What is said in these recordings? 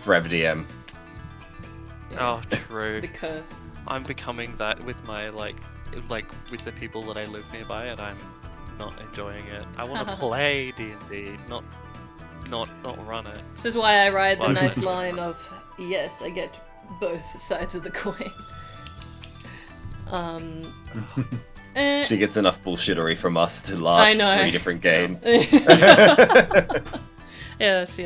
forever DM. Oh, true. The curse. I'm becoming that with my like with the people that I live nearby, and I'm not enjoying it. I want to play D&D, not run it. This is why I ride the Well, nice I'm line of, yes, I get both sides of the coin. She gets enough bullshittery from us to last 3 different games. Yes,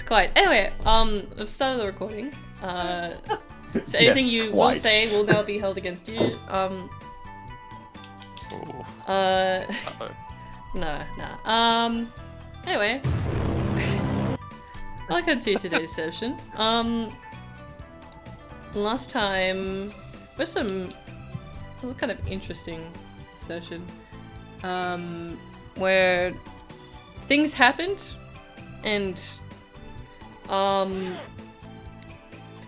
quite. Anyway, I've started the recording. So anything you will say will now be held against you. No. Anyway, welcome to today's session. Last time it was a kind of interesting session, where things happened, and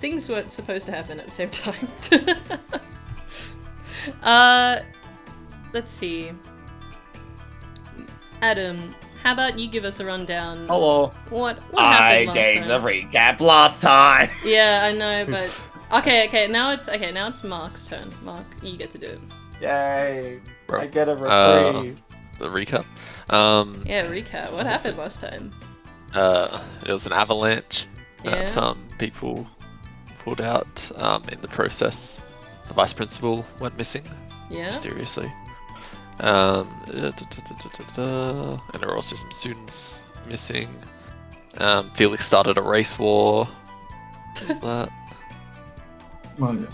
things weren't supposed to happen at the same time. Let's see. Adam, how about you give us a rundown? Hello. What I happened last gave time? the recap last time. Yeah, I know, but okay. Now it's Mark's turn. Mark, you get to do it. Yay! Bro. I get a reprieve. The recap. Yeah, recap. What happened last time? It was an avalanche that Yeah. people pulled out. In the process, the vice principal went missing Yeah. mysteriously. And there were also some students missing. Felix started a race war. What was that? Well, yeah.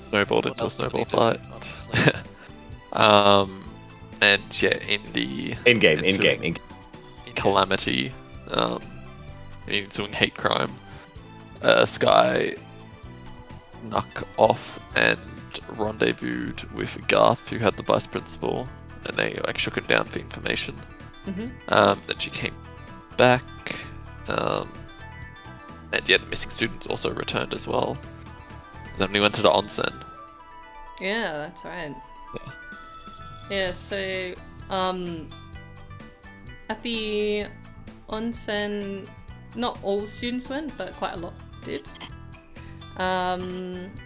Snowballed What into a else did we snowball do? fight. Honestly. And yeah, in the In-game. calamity, ensuing hate crime, Sky snuck off and rendezvoused with Garth, who had the vice principal, and they like shook him down for information. Mm-hmm. Then she came back, and yeah, the missing students also returned as well. Then we went to the onsen. Yeah, that's right. Yeah. Yeah, so at the onsen, not all students went, but quite a lot did.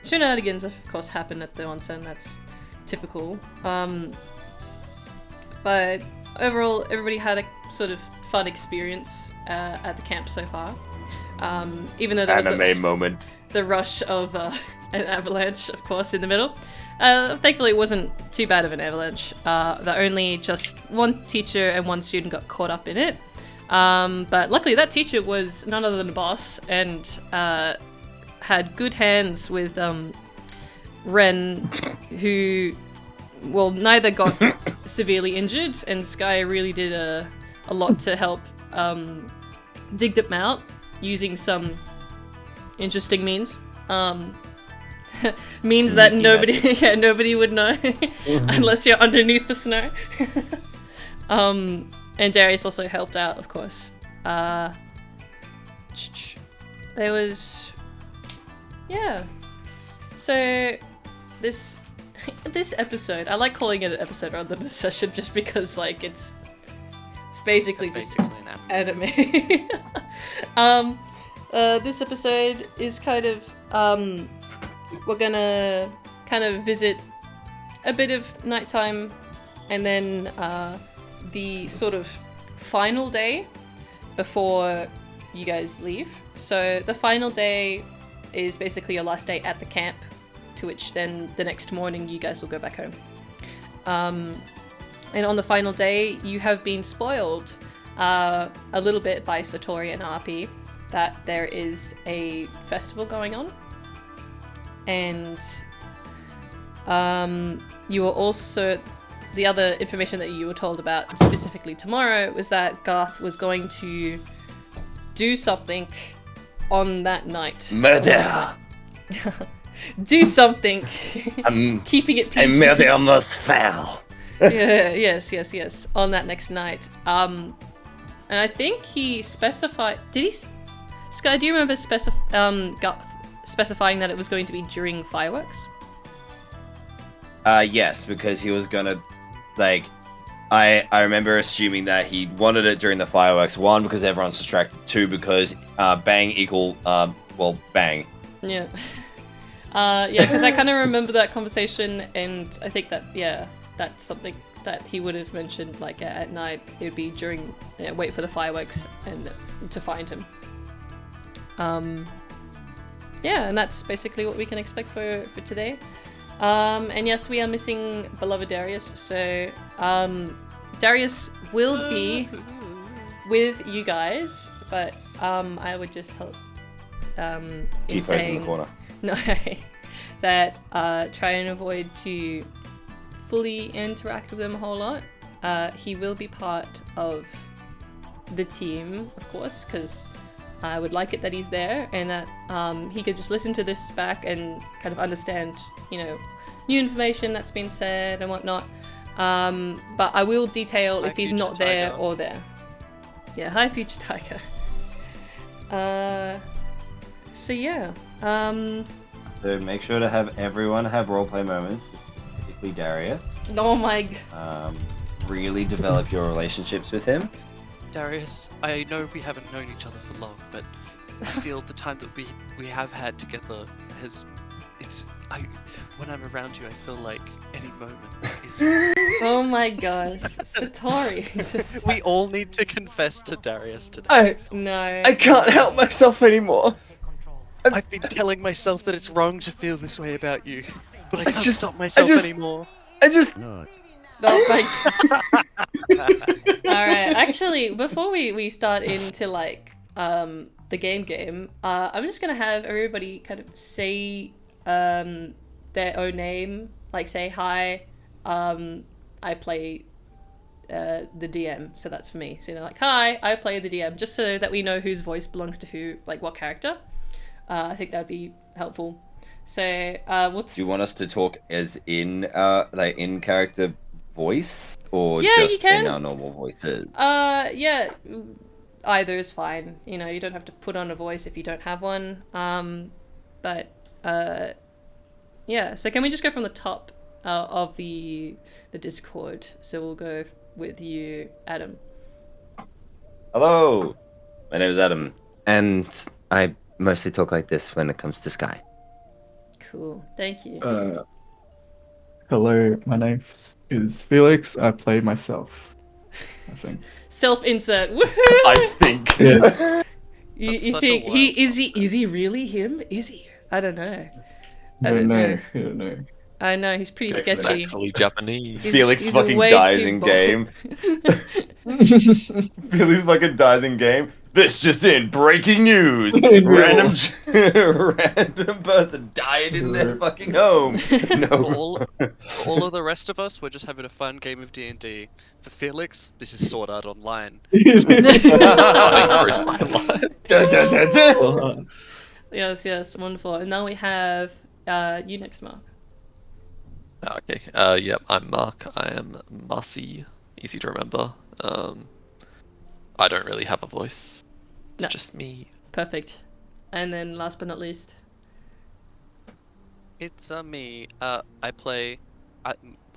Shenanigans, of course, happen at the onsen. That's typical. But overall, everybody had a sort of fun experience at the camp so far. Even though there was Anime moment. the rush of an avalanche, of course, in the middle. Thankfully, it wasn't too bad of an avalanche. The only just one teacher and one student got caught up in it. But luckily, that teacher was none other than a boss and had good hands with Ren, who, well, neither got severely injured, and Sky really did a lot to help dig them out using some interesting means. Means that nobody would know unless you're underneath the snow. And Darius also helped out, of course. There was, yeah. So this episode, I like calling it an episode rather than a session, just because like it's basically just Basically an anime. This episode is kind of we're gonna kind of visit a bit of nighttime, and then the sort of final day before you guys leave. So the final day is basically your last day at the camp, to which then the next morning you guys will go back home. And on the final day, you have been spoiled a little bit by Satori and RP that there is a festival going on. And you were also, the other information that you were told about specifically tomorrow was that Garth was going to do something on that night. Murder! Do something. Keeping it A PG. murder must fail. Yeah, yes. On that next night. And I think he specified. Did he? Sky, do you remember specifying that it was going to be during fireworks? Yes, because he was gonna, like, I remember assuming that he wanted it during the fireworks. 1, because everyone's distracted. 2, because bang equal bang. Yeah. Because I kind of remember that conversation, and I think that that's something that he would have mentioned like at night. It would be during wait for the fireworks and to find him. And that's basically what we can expect for today. And yes, we are missing beloved Darius, so Darius will be with you guys, but I would just help in saying, in the corner. No, that try and avoid to fully interact with him a whole lot. He will be part of the team, of course, because I would like it that he's there and that he could just listen to this back and kind of understand, new information that's been said and whatnot. But I will detail if he's not there or there. Yeah, hi Future Tiger. So make sure to have everyone have roleplay moments, specifically Darius. Oh my really develop your relationships with him. Darius, I know we haven't known each other for long, but I feel the time that we have had together when I'm around you, I feel like any moment is... Oh my gosh, Satori. We all need to confess to Darius today. I can't help myself anymore. I've been telling myself that it's wrong to feel this way about you, but I can't stop myself anymore. Oh my Alright, actually, before we start into the game, I'm just gonna have everybody kind of say their own name, like say hi, I play the DM, so that's for me. So hi, I play the DM, just so that we know whose voice belongs to who, like what character. I think that'd be helpful. So do you want us to talk as in in character voice, or you just can. in our normal voices? Yeah, either is fine. You don't have to put on a voice if you don't have one. So can we just go from the top of the Discord? So we'll go with you, Adam. Hello, my name is Adam, and I mostly talk like this when it comes to Sky. Cool, thank you. Hello, my name is Felix. I play myself, I think. Self-insert. Woohoo! I think. Yeah. you think is he really him? Is he? I don't know. I don't know. I know, he's pretty sketchy. Actually Japanese. Felix he's fucking way dies too in bold. game. Felix fucking dies in game. This just in, breaking news. Random person died in their fucking home. No. All of the rest of us, we're just having a fun game of D&D. For Felix, this is Sword Art Online. Dun, dun, dun, dun. Yes, wonderful. And now we have you next, Mark. Okay. Yep. I'm Mark. I am Marcy. Easy to remember. I don't really have a voice. It's just me. Perfect. And then last but not least, it's me. My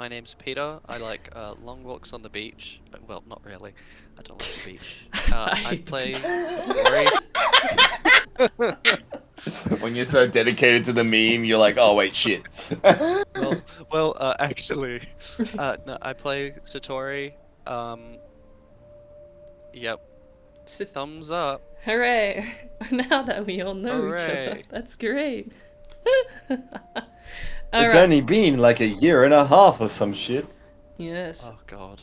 name's Peter. I like long walks on the beach. Well, not really. I don't like the beach. I play. When you're so dedicated to the meme, you're like, oh wait, shit. Actually, no, I play Satori. Yep. Thumbs up. Hooray! Now that we all know each other, Hooray. that's great. It's only been like a year and a half or some shit. Yes. Oh god.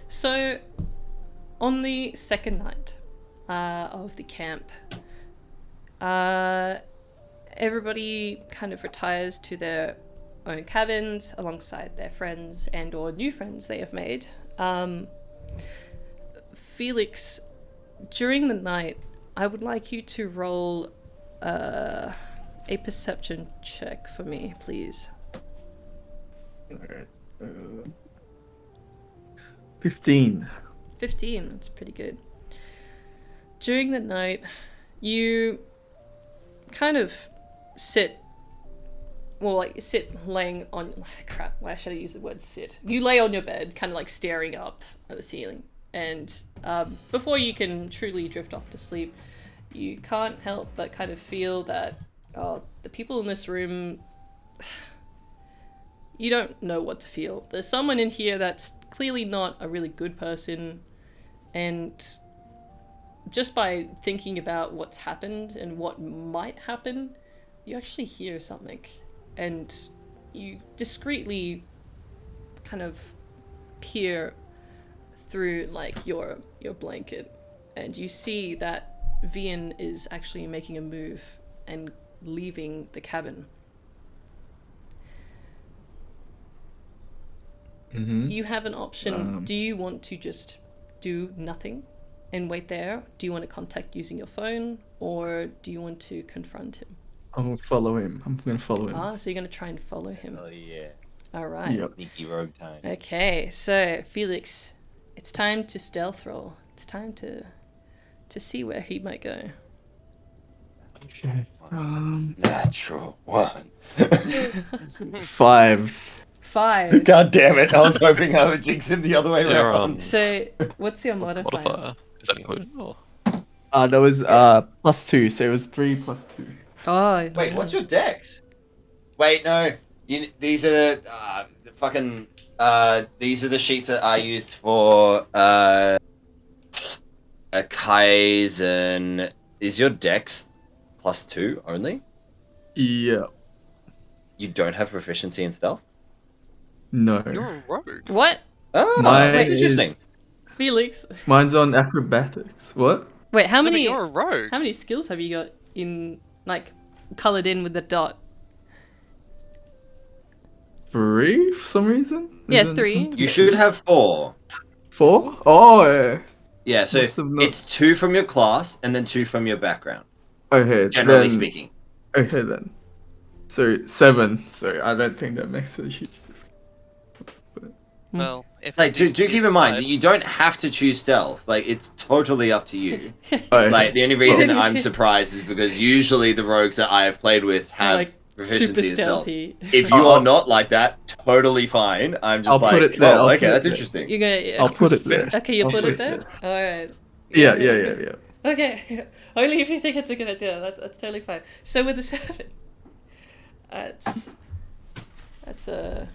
So on the second night of the camp, everybody kind of retires to their own cabins alongside their friends and or new friends they have made. Felix, during the night, I would like you to roll a perception check for me, please. Alright. 15. 15, that's pretty good. During the night, you kind of sit well, like you sit laying on. Crap, why should I use the word sit? You lay on your bed, kind of like staring up at the ceiling, and before you can truly drift off to sleep, you can't help but kind of feel that the people in this room. You don't know what to feel. There's someone in here that's clearly not a really good person, and just by thinking about what's happened and what might happen, you actually hear something, and you discreetly kind of peer through like your blanket, and you see that Vian is actually making a move and leaving the cabin. You have an option. Do you want to just do nothing and wait there? Do you want to contact using your phone, or do you want to confront him? I'm gonna follow him. So you're going to try and follow him. Oh yeah. All right. Yep. Sneaky rogue time. Okay, so Felix, it's time to stealth roll. It's time to see where he might go. Okay. Natural one. 5. 5. God damn it! I was hoping I would jinx him the other way Sure, around. So what's your modifier? Modifier. Is that included? Or... That was +2, so it was 3 + 2. Oh. Wait, what's your dex? Wait, no. These are the fucking. These are the sheets that I used for Kaizen. Is your dex +2 only? Yeah. You don't have proficiency in stealth? No. You're a rogue. What? Oh, Mine that's is- interesting. Felix. Mine's on acrobatics. What? Wait, how No, but many you're a rogue. how many skills have you got in like colored in with the dot? 3 for some reason? Yeah, Isn't 3. some- You should have 4. 4? Oh, yeah. Yeah, so Must have not- it's 2 from your class and then 2 from your background. Okay, Generally then, speaking. Okay then. So 7. So I don't think that makes a huge difference. Well, if Like, it do needs to keep be in mind five- that you don't have to choose stealth. Like, it's totally up to you. Okay. Like, the only reason Well- I'm surprised is because usually the rogues that I have played with have like proficiency super in stealth. stealthy. If you I'll- are not like that, totally fine. I'm just I'll like, put it there, oh, I'll okay, put it that's there. interesting. You're gonna I'll put it there. Okay, you I'll put it there. there? Alright. Yeah. Okay. Only if you think it's a good idea. That's totally fine. So with the 7, that's a.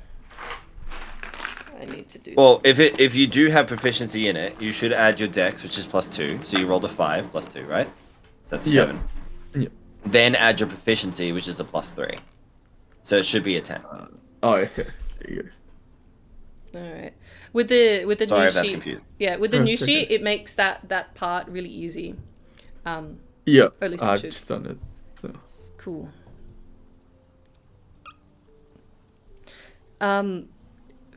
I need to do. Well, if you do have proficiency in it, you should add your dex, which is +2. So you rolled a 5 +2, right? That's Yep. 7. Yep. Then add your proficiency, which is a +3. So it should be a 10. Oh, okay. There you go. All right. With the Sorry new if that's sheet. confusing. Yeah, with the Oh, new it's sheet, okay. it makes that part really easy. Yeah, Or at least it I've should. just done it. So Cool.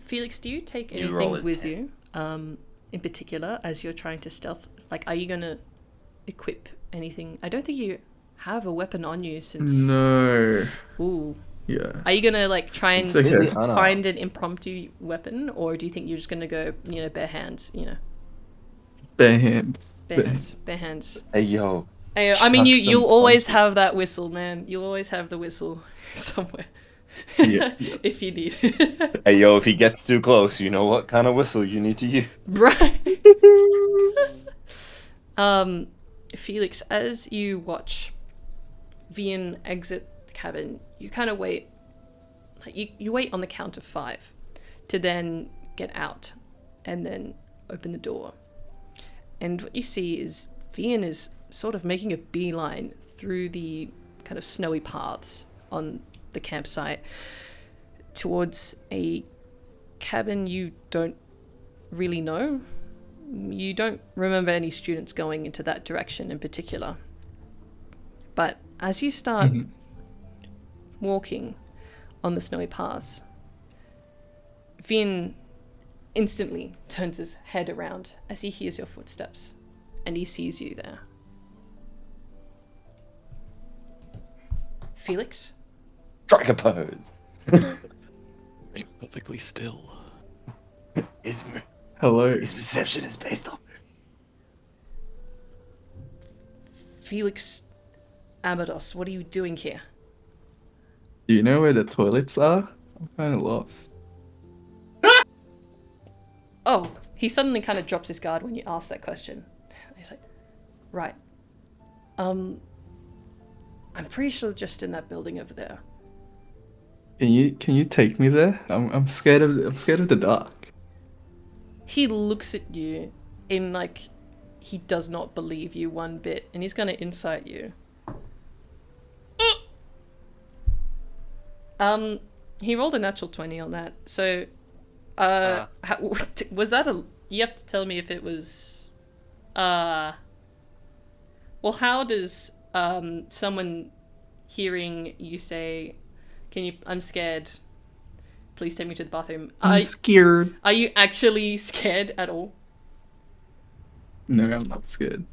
Felix, do you take New roll anything is with 10. you, in particular, as you're trying to stealth? Like, are you gonna equip anything? I don't think you have a weapon on you since. no. Ooh. Yeah. Are you gonna like try and It's okay. find an impromptu weapon, or do you think you're just gonna go, bare hands? Bare hands. Bare hands. Bare hands. Hey, yo. I mean, Chuck some you'll always punches. have that whistle, man. You'll always have the whistle somewhere. Yeah. If you need. Hey, yo, if he gets too close, you know what kind of whistle you need to use. Right. Felix, as you watch Vian exit the cabin, you kind of wait. Like you wait on the count of 5 to then get out and then open the door. And what you see is Vian is sort of making a beeline through the kind of snowy paths on the campsite towards a cabin you don't really know. You don't remember any students going into that direction in particular. But as you start walking on the snowy paths, Vin instantly turns his head around as he hears your footsteps, and he sees you there. Felix? Strike a pose. Remain perfectly still. His Hello. perception is based on. Felix Amados, what are you doing here? Do you know where the toilets are? I'm kind of lost. Oh, he suddenly kind of drops his guard when you ask that question. He's like, right. I'm pretty sure just in that building over there. Can you take me there? I'm scared of the dark. He looks at you in like he does not believe you one bit, and he's gonna insight you. He rolled a natural 20 on that. So, was that a? You have to tell me if it was. Well, how does someone hearing you say, "Can you? I'm scared. Please take me to the bathroom." I'm scared. Are you actually scared at all? No, I'm not scared.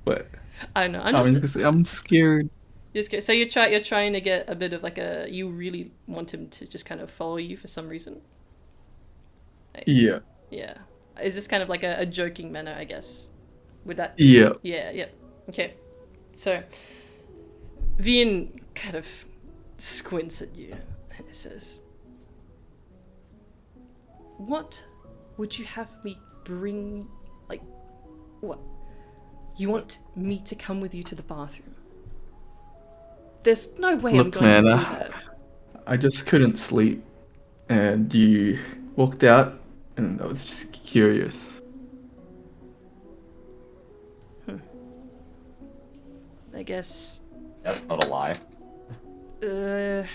But I know. I'm scared. You're scared. So you're trying to get a bit of like a. You really want him to just kind of follow you for some reason. Yeah. Yeah. Is this kind of like a joking manner, I guess? Would that? Yeah. Yeah. Okay. So, Vian kind of squints at you and says, "What would you have me bring? Like, what? You want me to come with you to the bathroom? There's no way I'm Look, going man, to do that." I just couldn't sleep, and you walked out, and I was just curious. I guess. That's not a lie. I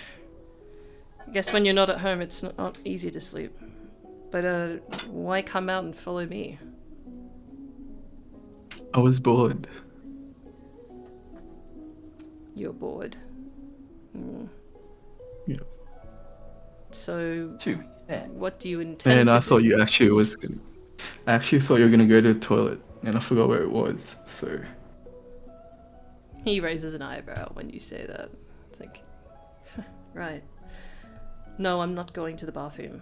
guess when you're not at home, it's not easy to sleep. But why come out and follow me? I was bored. You're bored. Yeah. So, Two. Yeah. what do you intend And to I do? thought you actually was gonna. I actually thought you were gonna go to the toilet, and I forgot where it was. So He raises an eyebrow when you say that. It's like, right. No, I'm not going to the bathroom.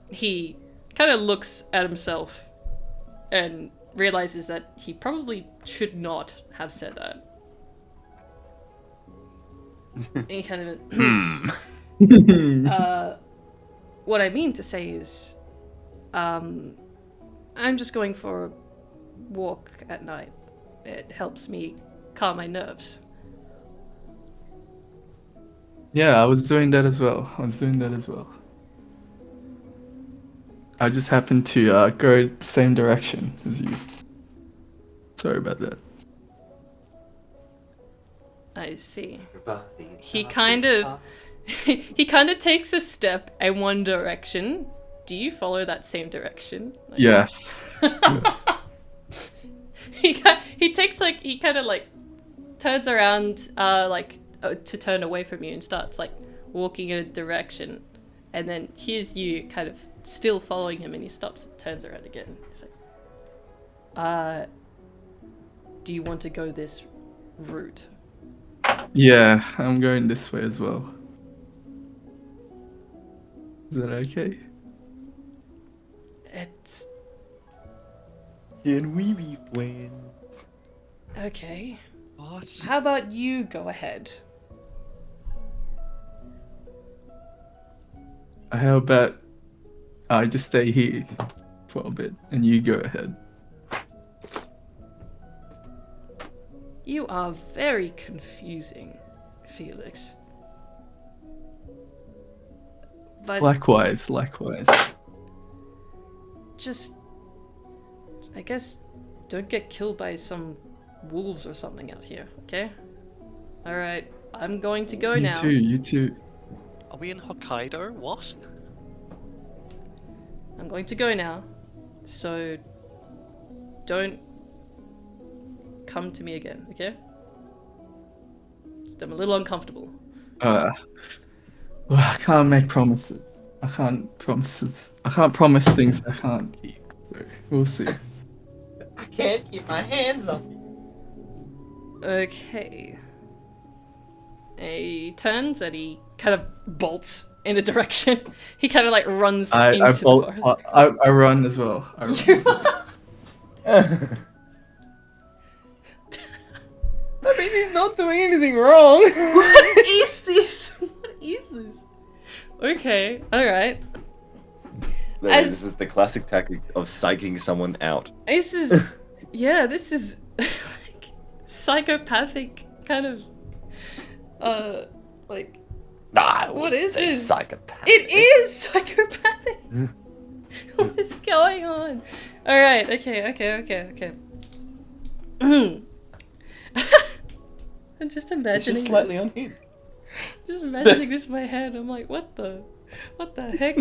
He kind of looks at himself and realizes that he probably should not have said that. And he kind of, what I mean to say is, I'm just going for a walk at night. It helps me calm my nerves. yeah, I was doing that as well. I just happened to go the same direction as you. Sorry about that. I see. He kind of he kind of takes a step in one direction. Do you follow that same direction? Like, Yes. Yes. he takes like he kind of like turns around to turn away from you and starts like walking in a direction, and then here's you kind of still following him, and he stops and turns around again. He's like, do you want to go this route? Yeah, I'm going this way as well. Is that okay? It's Can we be friends? okay. What? How about you go ahead? How about I just stay here for a bit and you go ahead? You are very confusing, Felix. But Likewise. just, I guess, don't get killed by some wolves or something out here, okay? Alright, I'm going to go now. You too. Are we in Hokkaido? What? I'm going to go now, so don't come to me again, okay? I'm a little uncomfortable. Well, I can't make promises. I can't promise things I can't keep. So we'll see. I can't keep my hands off you. Okay. He turns and he kind of bolts in a direction. He kind of like runs into the forest. I run as well. I mean, he's not doing anything wrong. What is this? Okay, alright. Literally, As- this is the classic tactic of psyching someone out. This is, yeah, this is like psychopathic kind of, like, Nah, What is say this? psychopath. it is psychopathic. What is going on? All right, okay. I'm just It's imagining just slightly this. unhinged. Just imagining this in my head. I'm like, what the heck?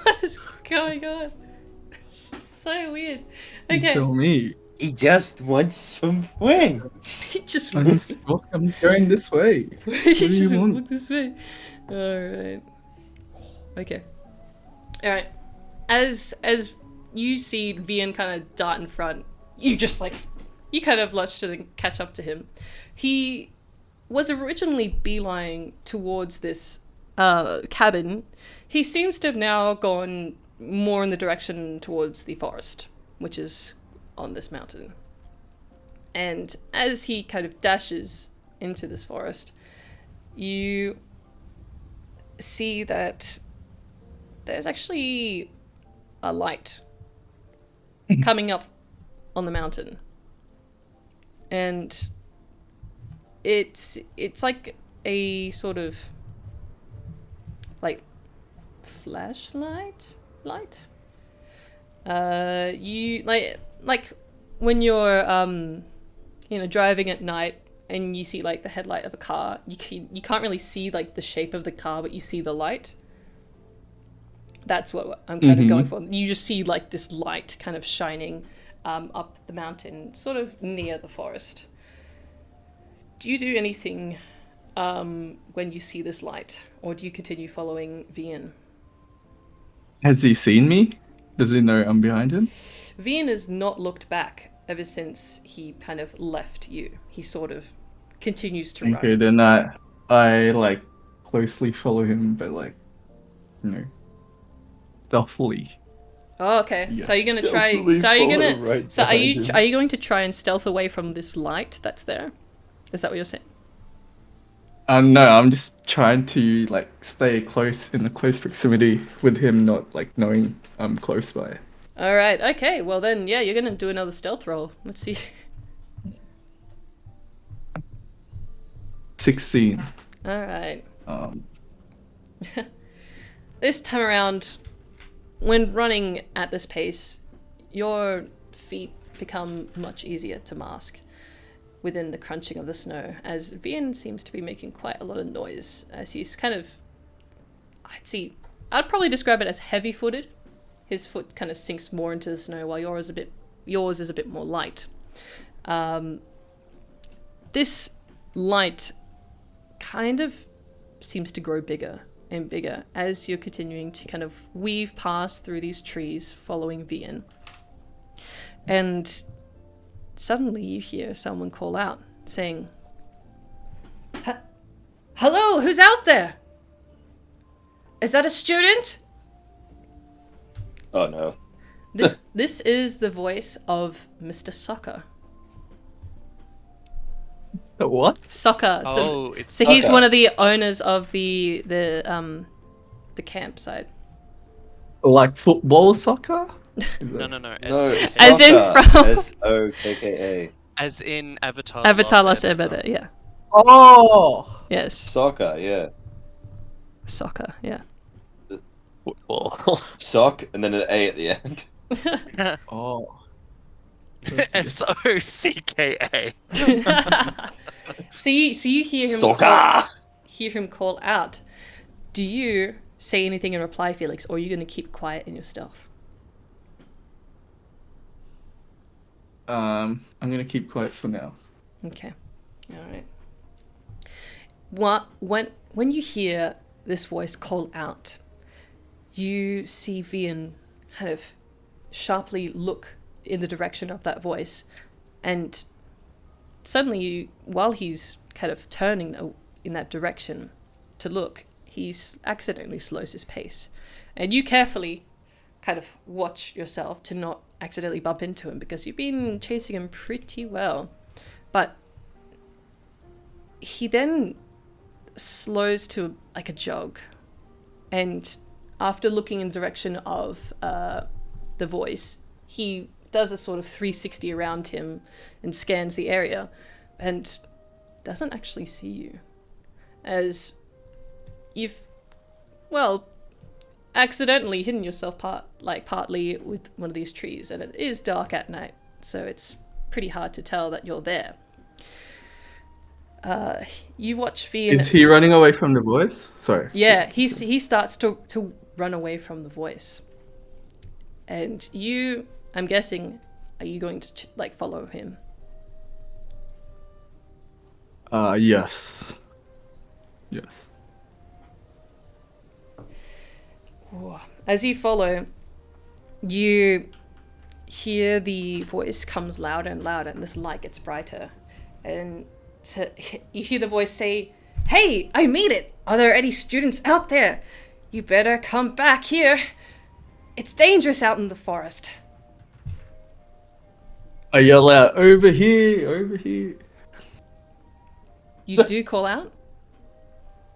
What is going on? It's so weird. You Okay, tell me. He just wants some wings. he just I'm just going this way. he do you just want? look this way. All right. Okay. All right. As you see Vian kind of dart in front, you just like you kind of lurch to catch up to him. He was originally beelining towards this cabin. He seems to have now gone more in the direction towards the forest, which is on this mountain. And as he kind of dashes into this forest, you see that there's actually a light coming up on the mountain. And it's like a sort of like flashlight light. You like when you're driving at night and you see like the headlight of a car, you can't really see like the shape of the car, but you see the light. That's what I'm kind of going for. You just see like this light kind of shining up the mountain, sort of near the forest. Do you do anything when you see this light, or do you continue following Vian? Has he seen me? Does he know I'm behind him? Vian has not looked back ever since he kind of left you. He sort of continues to Okay, run. then I like closely follow him, but like, stealthily. Oh, okay. So you're gonna try. Stealthily So you're follow gonna. right So behind him. are you going to try and stealth away from this light that's there? Is that what you're saying? No, I'm just trying to like stay close in the close proximity with him, not like knowing I'm close by. All right. Okay. Well then, yeah, you're gonna do another stealth roll. Let's see. 16. All right. This time around, when running at this pace, your feet become much easier to mask within the crunching of the snow, as Vian seems to be making quite a lot of noise, as he's kind of, I'd probably describe it as heavy-footed. His foot kind of sinks more into the snow, while yours is a bit more light. This light kind of seems to grow bigger and bigger as you're continuing to kind of weave past through these trees following Vian. And suddenly you hear someone call out, saying, "Hello, who's out there? Is that a student?" Oh no. This is the voice of Mr. Soccer. So what? Soccer. Oh, it's So he's Soccer. one of the owners of the campsite. Like football, soccer? no. No, As in soccer. from- SOKKA. As in Avatar. Avatar Last Airbender, yeah. Oh! Yes. Soccer, yeah. Soccer, yeah. Football. Sock and then an A at the end. Oh. SOCKA. So you hear him Soccer! call out. Do you say anything in reply, Felix, or are you going to keep quiet in your stealth? I'm gonna keep quiet for now. Okay. All right. When you hear this voice call out, you see Vian kind of sharply look in the direction of that voice, and suddenly, while he's kind of turning in that direction to look, he's accidentally slows his pace, and you carefully kind of watch yourself to not accidentally bump into him because you've been chasing him pretty well. But he then slows to like a jog, and after looking in the direction of the voice, he does a sort of 360 around him and scans the area, and doesn't actually see you, as you've, well, accidentally hidden yourself partly with one of these trees, and it is dark at night, so it's pretty hard to tell that you're there. You watch V. Is he running away from the voice? Sorry. Yeah, he starts to run away from the voice, and you, I'm guessing, are you going to like follow him? Yes. Yes. As you follow, you hear the voice comes louder and louder, and this light gets brighter, and you hear the voice say, "Hey, I made it! Are there any students out there? You better come back here. It's dangerous out in the forest." I yell out, "Over here! Over here!" You do call out?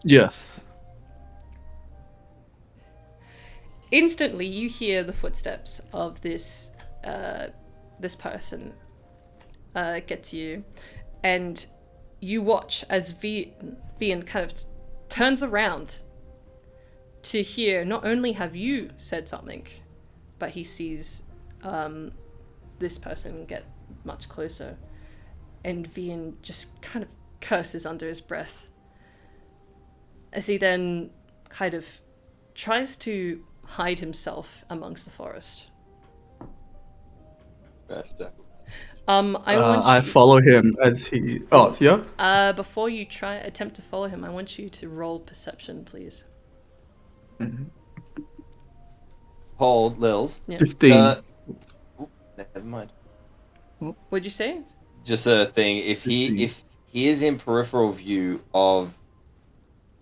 Yes. Instantly, you hear the footsteps of this person get to you, and you watch as Vian kind of turns around to hear, not only have you said something, but he sees this person get much closer, and Vian just kind of curses under his breath, as he then kind of tries to hide himself amongst the forest. I follow him as he. Oh, yeah. Before you attempt to follow him, I want you to roll perception, please. Mm-hmm. Hold, Lils. Yeah. 15. Never mind. What'd you say? Just a thing. If he is in peripheral view of,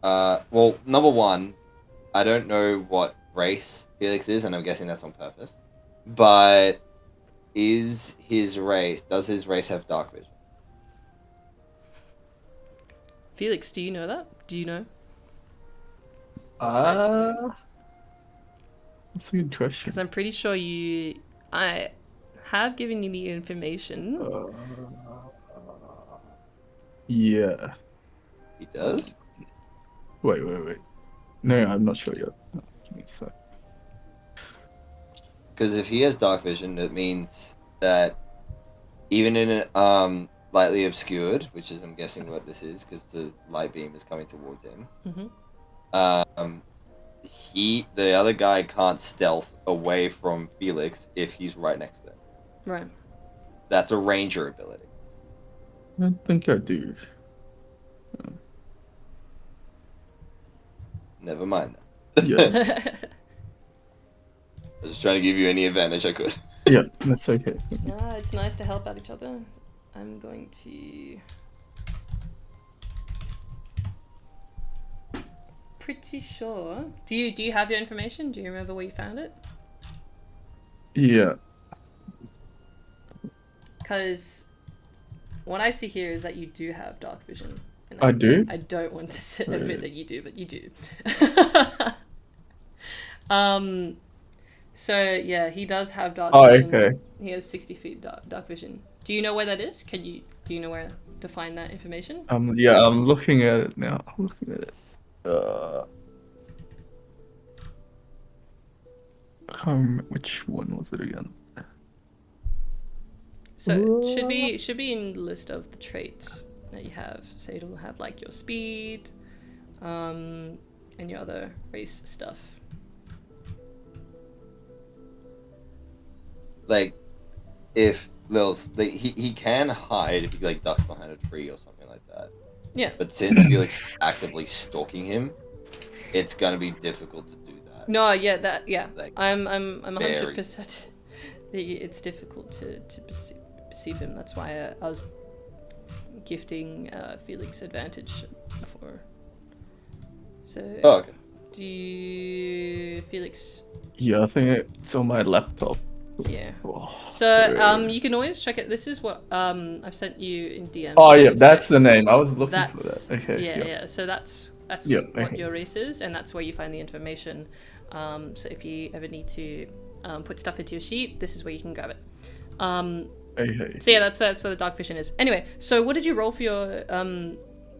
well, number one, I don't know what race Felix is, and I'm guessing that's on purpose. But does his race have dark vision? Felix, do you know that? Do you know? That's a good question. Because I'm pretty sure I have given you the information. Yeah. He does? Wait. No, I'm not sure yet. Give me a sec. Because if he has dark vision, it means that even in lightly obscured, which is I'm guessing what this is, because the light beam is coming towards him. Mm-hmm. The other guy can't stealth away from Felix if he's right next to him. Right. That's a ranger ability. I don't think I do. Never mind that. Yeah. I was just trying to give you any advantage I could. Yeah, that's okay. Yeah, it's nice to help out each other. I'm going to... Pretty sure. Do you have your information? Do you remember where you found it? Yeah. Because what I see here is that you do have dark vision. And I do? I don't want to admit that you do, but you do. So yeah, he does have dark vision. Okay. He has 60 feet dark vision. Do you know where that is? Do you know where to find that information? Yeah, I'm looking at it now. I can't remember which one was it again. So it should be in the list of the traits that you have. So it'll have like your speed, and your other race stuff. Like, if Lil's, like, he can hide if he like ducks behind a tree or something like that. Yeah. But since Felix is actively stalking him, it's gonna be difficult to do that. No, yeah, Like, I'm 100%. very- It's difficult to perceive him. That's why I was gifting Felix advantage before. So. Oh, okay. Do you, Felix? Yeah, I think it's on my laptop. Yeah. Oh, So you can always check it. This is what I've sent you in DM. Oh yeah, that's the name. I was looking for that. Okay. Yeah, yeah. yeah. So that's That's Yeah, what okay. your race is, and that's where you find the information. So if you ever need to put stuff into your sheet, this is where you can grab it. Hey. So yeah, that's where the dark vision is. Anyway, so what did you roll for your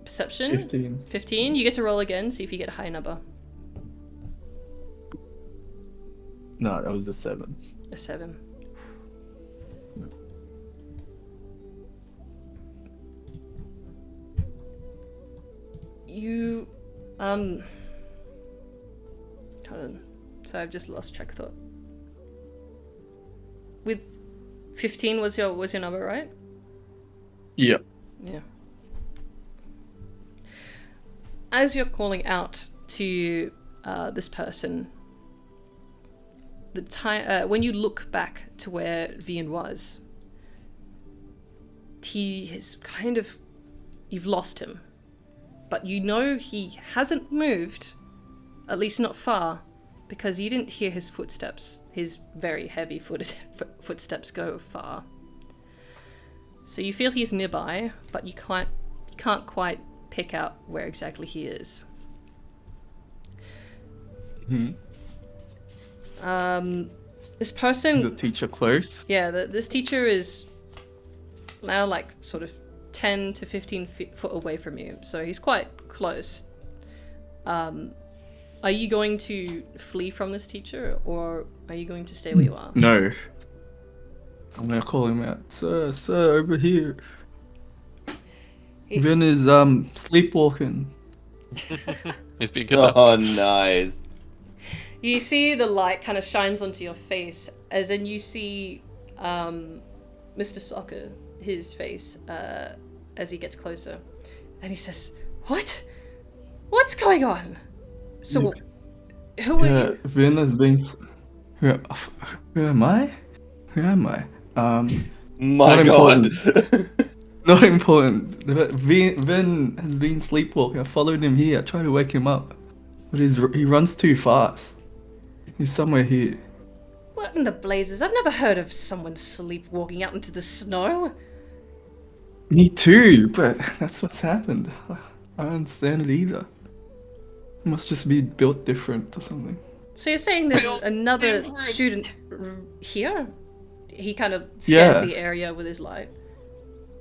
perception? 15. 15. You get to roll again, see if you get a high number. No, that was a 7. A 7. You hold on. So I've just lost track of thought. With 15 was your number, right? Yeah. Yeah. As you're calling out to this person, the time when you look back to where Vian was, he is kind of, you've lost him, but you know he hasn't moved, at least not far, because you didn't hear his footsteps, his very heavy footsteps go far. So you feel he's nearby, but you can't quite pick out where exactly he is. This person, Is the teacher close? yeah, this teacher is now like sort of 10 to 15 foot away from you, so he's quite close. Are you going to flee from this teacher, or are you going to stay where you are? No. I'm gonna call him out. Sir, over here. Vin is sleepwalking. He's been kidnapped. Oh, nice. You see the light kind of shines onto your face, as in you see Mr. Soccer, his face, as he gets closer. And he says, "What? What's going on? So, who are you?" Vin has been. Who am I? Who am I? My Not god. Not important. Vin has been sleepwalking. I followed him here. I tried to wake him up, but he runs too fast. He's somewhere here. What in the blazes? I've never heard of someone sleepwalking out into the snow. Me too, but that's what's happened. I don't understand it either. It must just be built different or something. So you're saying there's another student here? He kind of scans Yeah. the area with his light.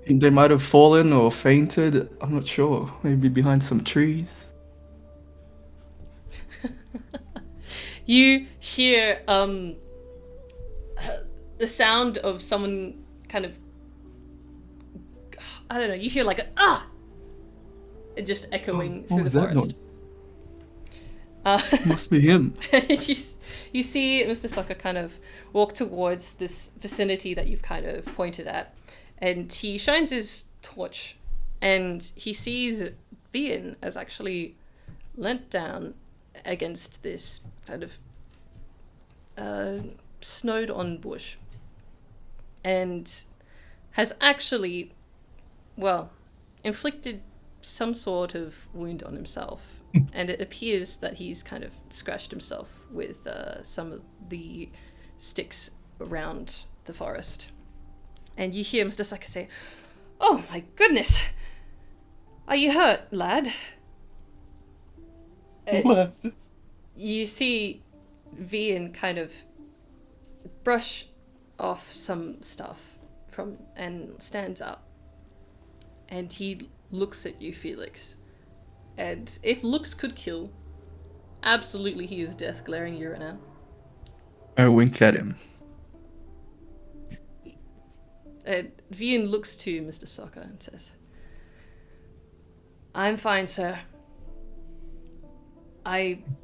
They might have fallen or fainted. I'm not sure. Maybe behind some trees. You hear the sound of someone kind of, I don't know, you hear like a ah, it just echoing What through the was that forest. noise? Must be him. You see Mr. Soccer kind of walk towards this vicinity that you've kind of pointed at, and he shines his torch, and he sees Vian as actually leant down against this kind of snowed on bush, and has actually, well, inflicted some sort of wound on himself. And it appears that he's kind of scratched himself with some of the sticks around the forest. And you hear Mr. Sucker say, "Oh my goodness! Are you hurt, lad?" What? You see Vian kind of brush off some stuff and stands up. And he looks at you, Felix. And if looks could kill, absolutely he is death glaring you right now. I wink at him. And Vian looks to Mr. Soccer and says, "I'm fine, sir.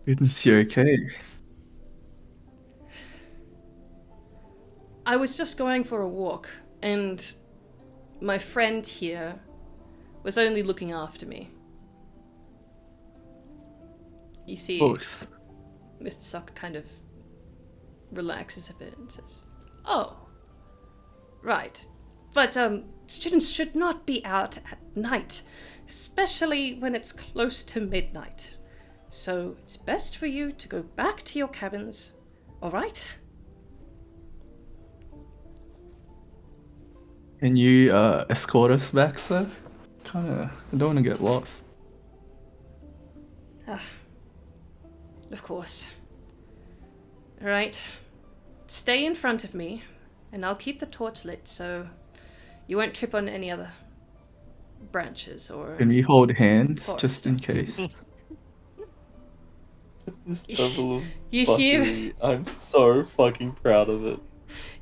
Goodness, you're okay. I was just going for a walk, and my friend here was only looking after me." You see, Close. Mr. Soccer kind of relaxes a bit and says, "Oh, right. But students should not be out at night, especially when it's close to midnight. So it's best for you to go back to your cabins, all right?" Can you escort us back, sir? I don't want to get lost. Of course. Alright. Stay in front of me, and I'll keep the torch lit so you won't trip on any other branches or... Can we hold hands Forest. just in case? This level of You hear... fuckery, I'm so fucking proud of it.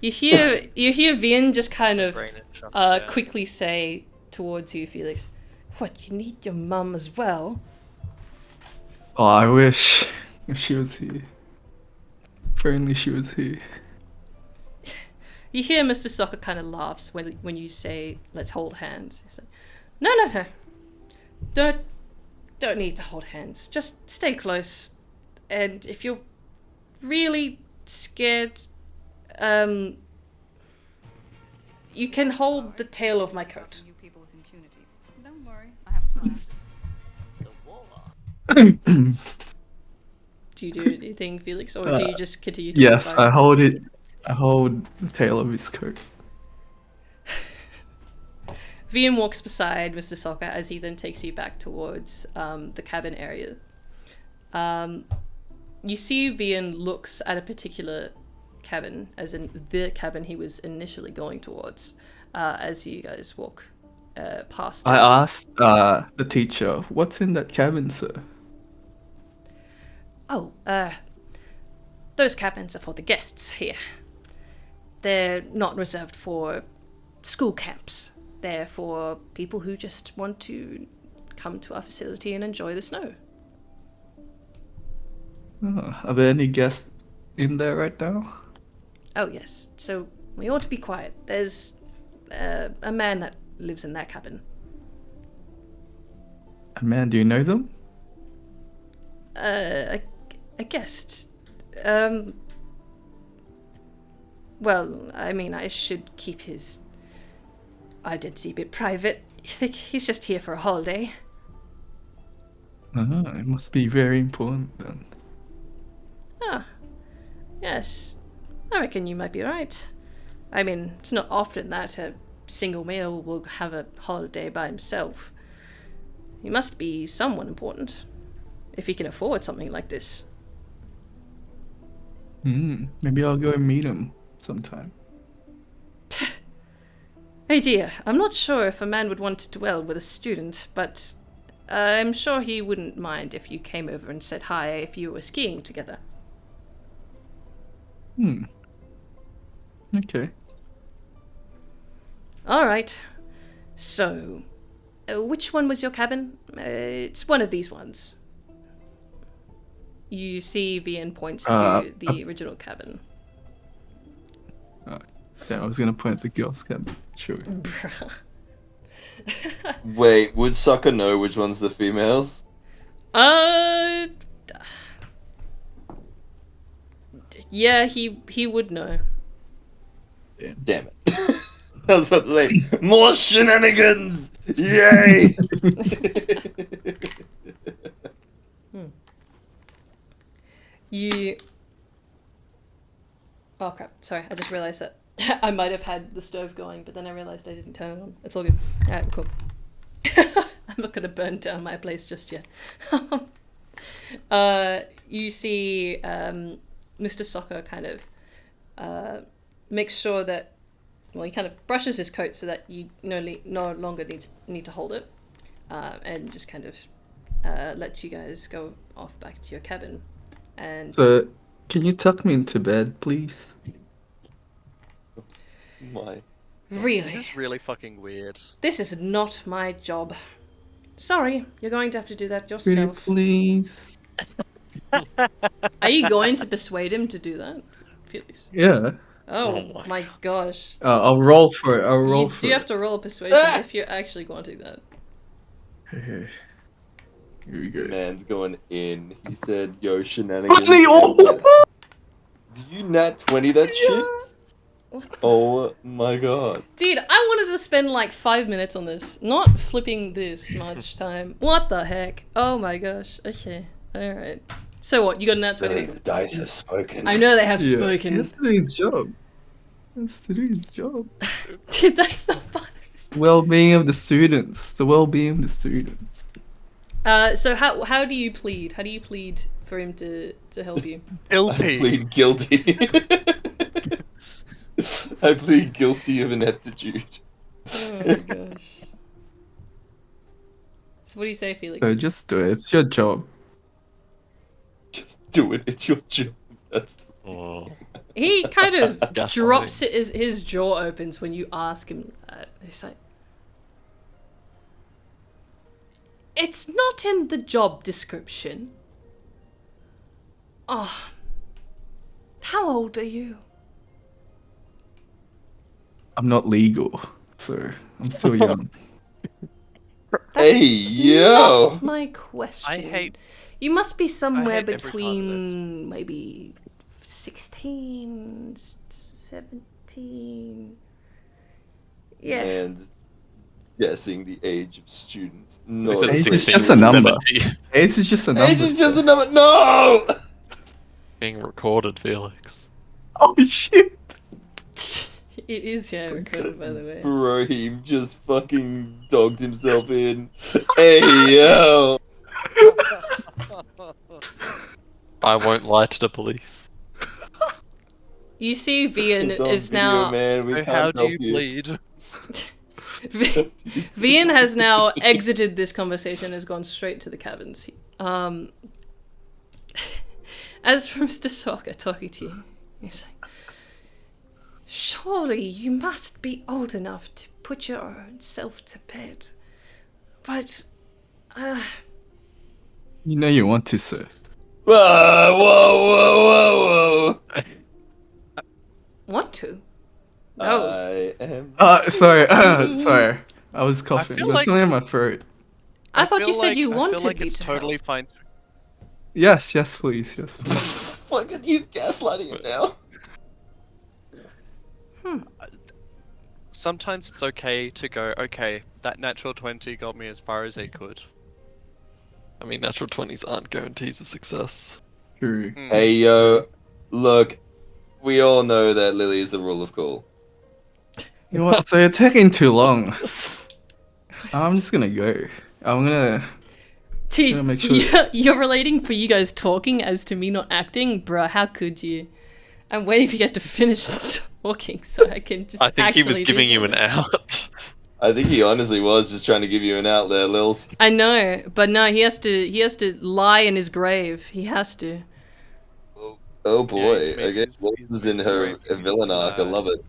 You hear Vian just kind of Brain in shock, yeah. quickly say towards you, Felix, "What, you need your mum as well?" Oh, I wish she was here. If only she was here. You hear Mr. Soccer kind of laughs when you say, "Let's hold hands." He's like, No. Don't need to hold hands. Just stay close. And if you're really scared, you can hold the tail of my coat." You people with impunity. Don't worry, I have a plan. Do you do anything, Felix, or do you just continue to Yes, walk by? I hold it. I hold the tail of his coat. Vian walks beside Mr. Soccer as he then takes you back towards the cabin area. You see Vian looks at a particular cabin, as in the cabin he was initially going towards, as you guys walk past I it. asked the teacher, "What's in that cabin, sir?" Oh, those cabins are for the guests here. They're not reserved for school camps. They're for people who just want to come to our facility and enjoy the snow. Oh, are there any guests in there right now? Oh, yes. So we ought to be quiet. There's a man that lives in that cabin. And man, do you know them? A guest. Well, I mean, I should keep his identity a bit private. I think he's just here for a holiday. It must be very important then. Ah, yes. I reckon you might be right. I mean, it's not often that a single male will have a holiday by himself. He must be someone important, if he can afford something like this. Maybe I'll go and meet him sometime. Hey dear, I'm not sure if a man would want to dwell with a student, but I'm sure he wouldn't mind if you came over and said hi if you were skiing together. Okay. Alright. So, which one was your cabin? It's one of these ones. You see Vian points to the original cabin. Yeah, I was gonna point at the girls' cabin. Sure. Wait, would Sucker know which one's the females? Yeah, he would know. Damn it. I was about to say, more shenanigans! Yay! You... Oh crap, sorry, I just realised that I might have had the stove going, but then I realised I didn't turn it on. It's all good. Alright, cool. I'm not gonna burn down my place just yet. You see Mr. Soccer kind of makes sure that, well, he kind of brushes his coat so that you no longer need to hold it, and just kind of lets you guys go off back to your cabin. And So, can you tuck me into bed, please? My. really, This is really fucking weird. this is not my job. Sorry, you're going to have to do that Pretty yourself. please. Are you going to persuade him to do that, Felix? Yeah. Oh my gosh. I'll roll for it. I'll roll You for do it. have to roll a persuasion if you're actually wanting that. Okay. Here we go. Man's going in. He said, yo, shenanigans. Honey, oh! Did you nat 20 that shit? What the- Oh my god. Dude, I wanted to spend like 5 minutes on this, not flipping this much time. What the heck? Oh my gosh. Okay. Alright. So what, you got an nat 20? The dice have spoken. I know they have Yeah. spoken. He has to do his job. He has to do his job. Dude, that's not fun. Well-being of the students. The well-being of the students. So how do you plead? How do you plead for him to help you? I Guilty. plead guilty. I plead guilty of ineptitude. Oh my gosh. So what do you say, Felix? So just do it. It's your job. Just do it. It's your job. That's Oh. He kind of Gaslighting. drops his jaw opens when you ask him that. He's like, it's not in the job description. Oh, how old are you? I'm not legal, so I'm still young. Hey, That's yo! not my question. I hate. You must be somewhere hate every part of between maybe 16, 17. Yeah. And guessing the age of students. We No. said Age is 16 just a number. 70. Age is just a number. Age is just a number. No! Being recorded, Felix. Oh shit! It is, yeah, recorded, by the way. Brahim just fucking dogged himself in. Hey, yo! I won't lie to the police. You see, Vian It's on is video, now. man. We So can't how do help you you. bleed? Vian has now exited this conversation and has gone straight to the cabins. As for Mr. Soccer talking to you, he's like, surely you must be old enough to put your own self to bed. But, You know you want to, sir. Whoa, whoa, whoa, whoa, want to? whoa. No. I am. Sorry. Sorry. I was coughing. feel There's like- something in my throat. I thought you feel said like- you I wanted feel like me it's to totally help. fine. Yes, please. Yes, please. Fucking, he's gaslighting him now. Sometimes it's okay to go, okay, that natural 20 got me as far as it could. I mean, natural 20s aren't guarantees of success. True. Mm. Hey, yo. Look, we all know that Lily is the rule of cool. You know what? So you're taking too long. I'm just gonna go. I'm gonna. T, Gonna make sure- you're relating for you guys talking as to me not acting? Bruh, how could you? I'm waiting for you guys to finish talking so I can just I think he was actually do giving you an something. out. I think he honestly was just trying to give you an out there, Lils. I know, but no, he has to lie in his grave. He has to. Oh boy, he's I made guess his- Lils he's is made in his her grave villain arc. I love it.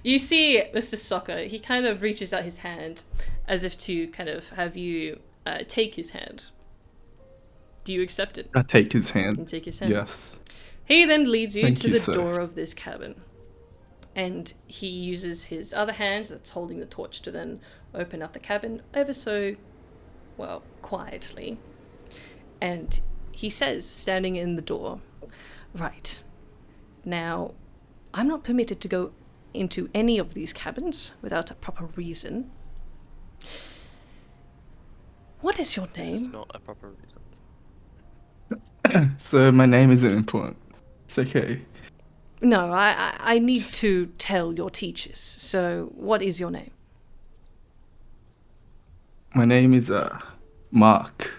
You see Mr. Soccer, he kind of reaches out his hand as if to kind of have you take his hand. Do you accept it? I take his You hand. take his hand. Yes. He then leads you Thank to you, the sir. door of this cabin. And he uses his other hand that's holding the torch to then open up the cabin ever so, well, quietly. And he says, standing in the door, right, now, I'm not permitted to go into any of these cabins without a proper reason. What is your This is name? not a proper reason. So my name isn't important. It's okay. No, I need to tell your teachers. So, what is your name? My name is Mark.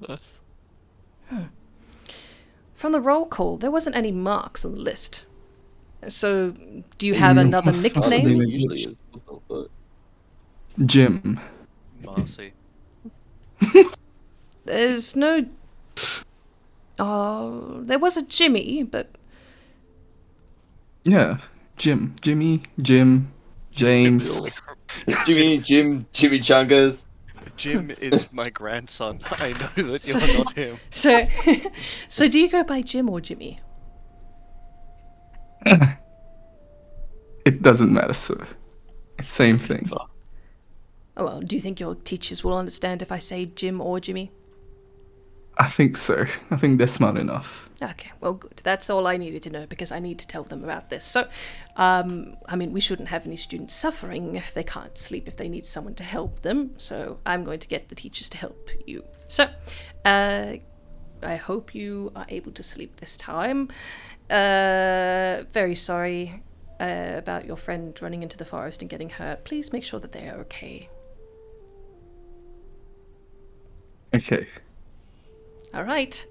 Nice. From the roll call, there wasn't any marks on the list. So, do you have another what's- what's the nickname? name? Usually is. What the fuck? Jim. Marcy. There's no. Oh, there was a Jimmy, but Yeah. Jim. Jimmy. Jim. James. Jimmy Chungas. Jim is my grandson. I know that you're not him. so. So, do you go by Jim or Jimmy? It doesn't matter, sir. It's same thing. Oh well, do you think your teachers will understand if I say Jim or Jimmy? I think so. I think they're smart enough. Okay, well, good. That's all I needed to know because I need to tell them about this. So, I mean, we shouldn't have any students suffering if they can't sleep, if they need someone to help them. So, I'm going to get the teachers to help you. So, I hope you are able to sleep this time. Very sorry. about your friend running into the forest and getting hurt, please make sure that they are okay. Okay. All right.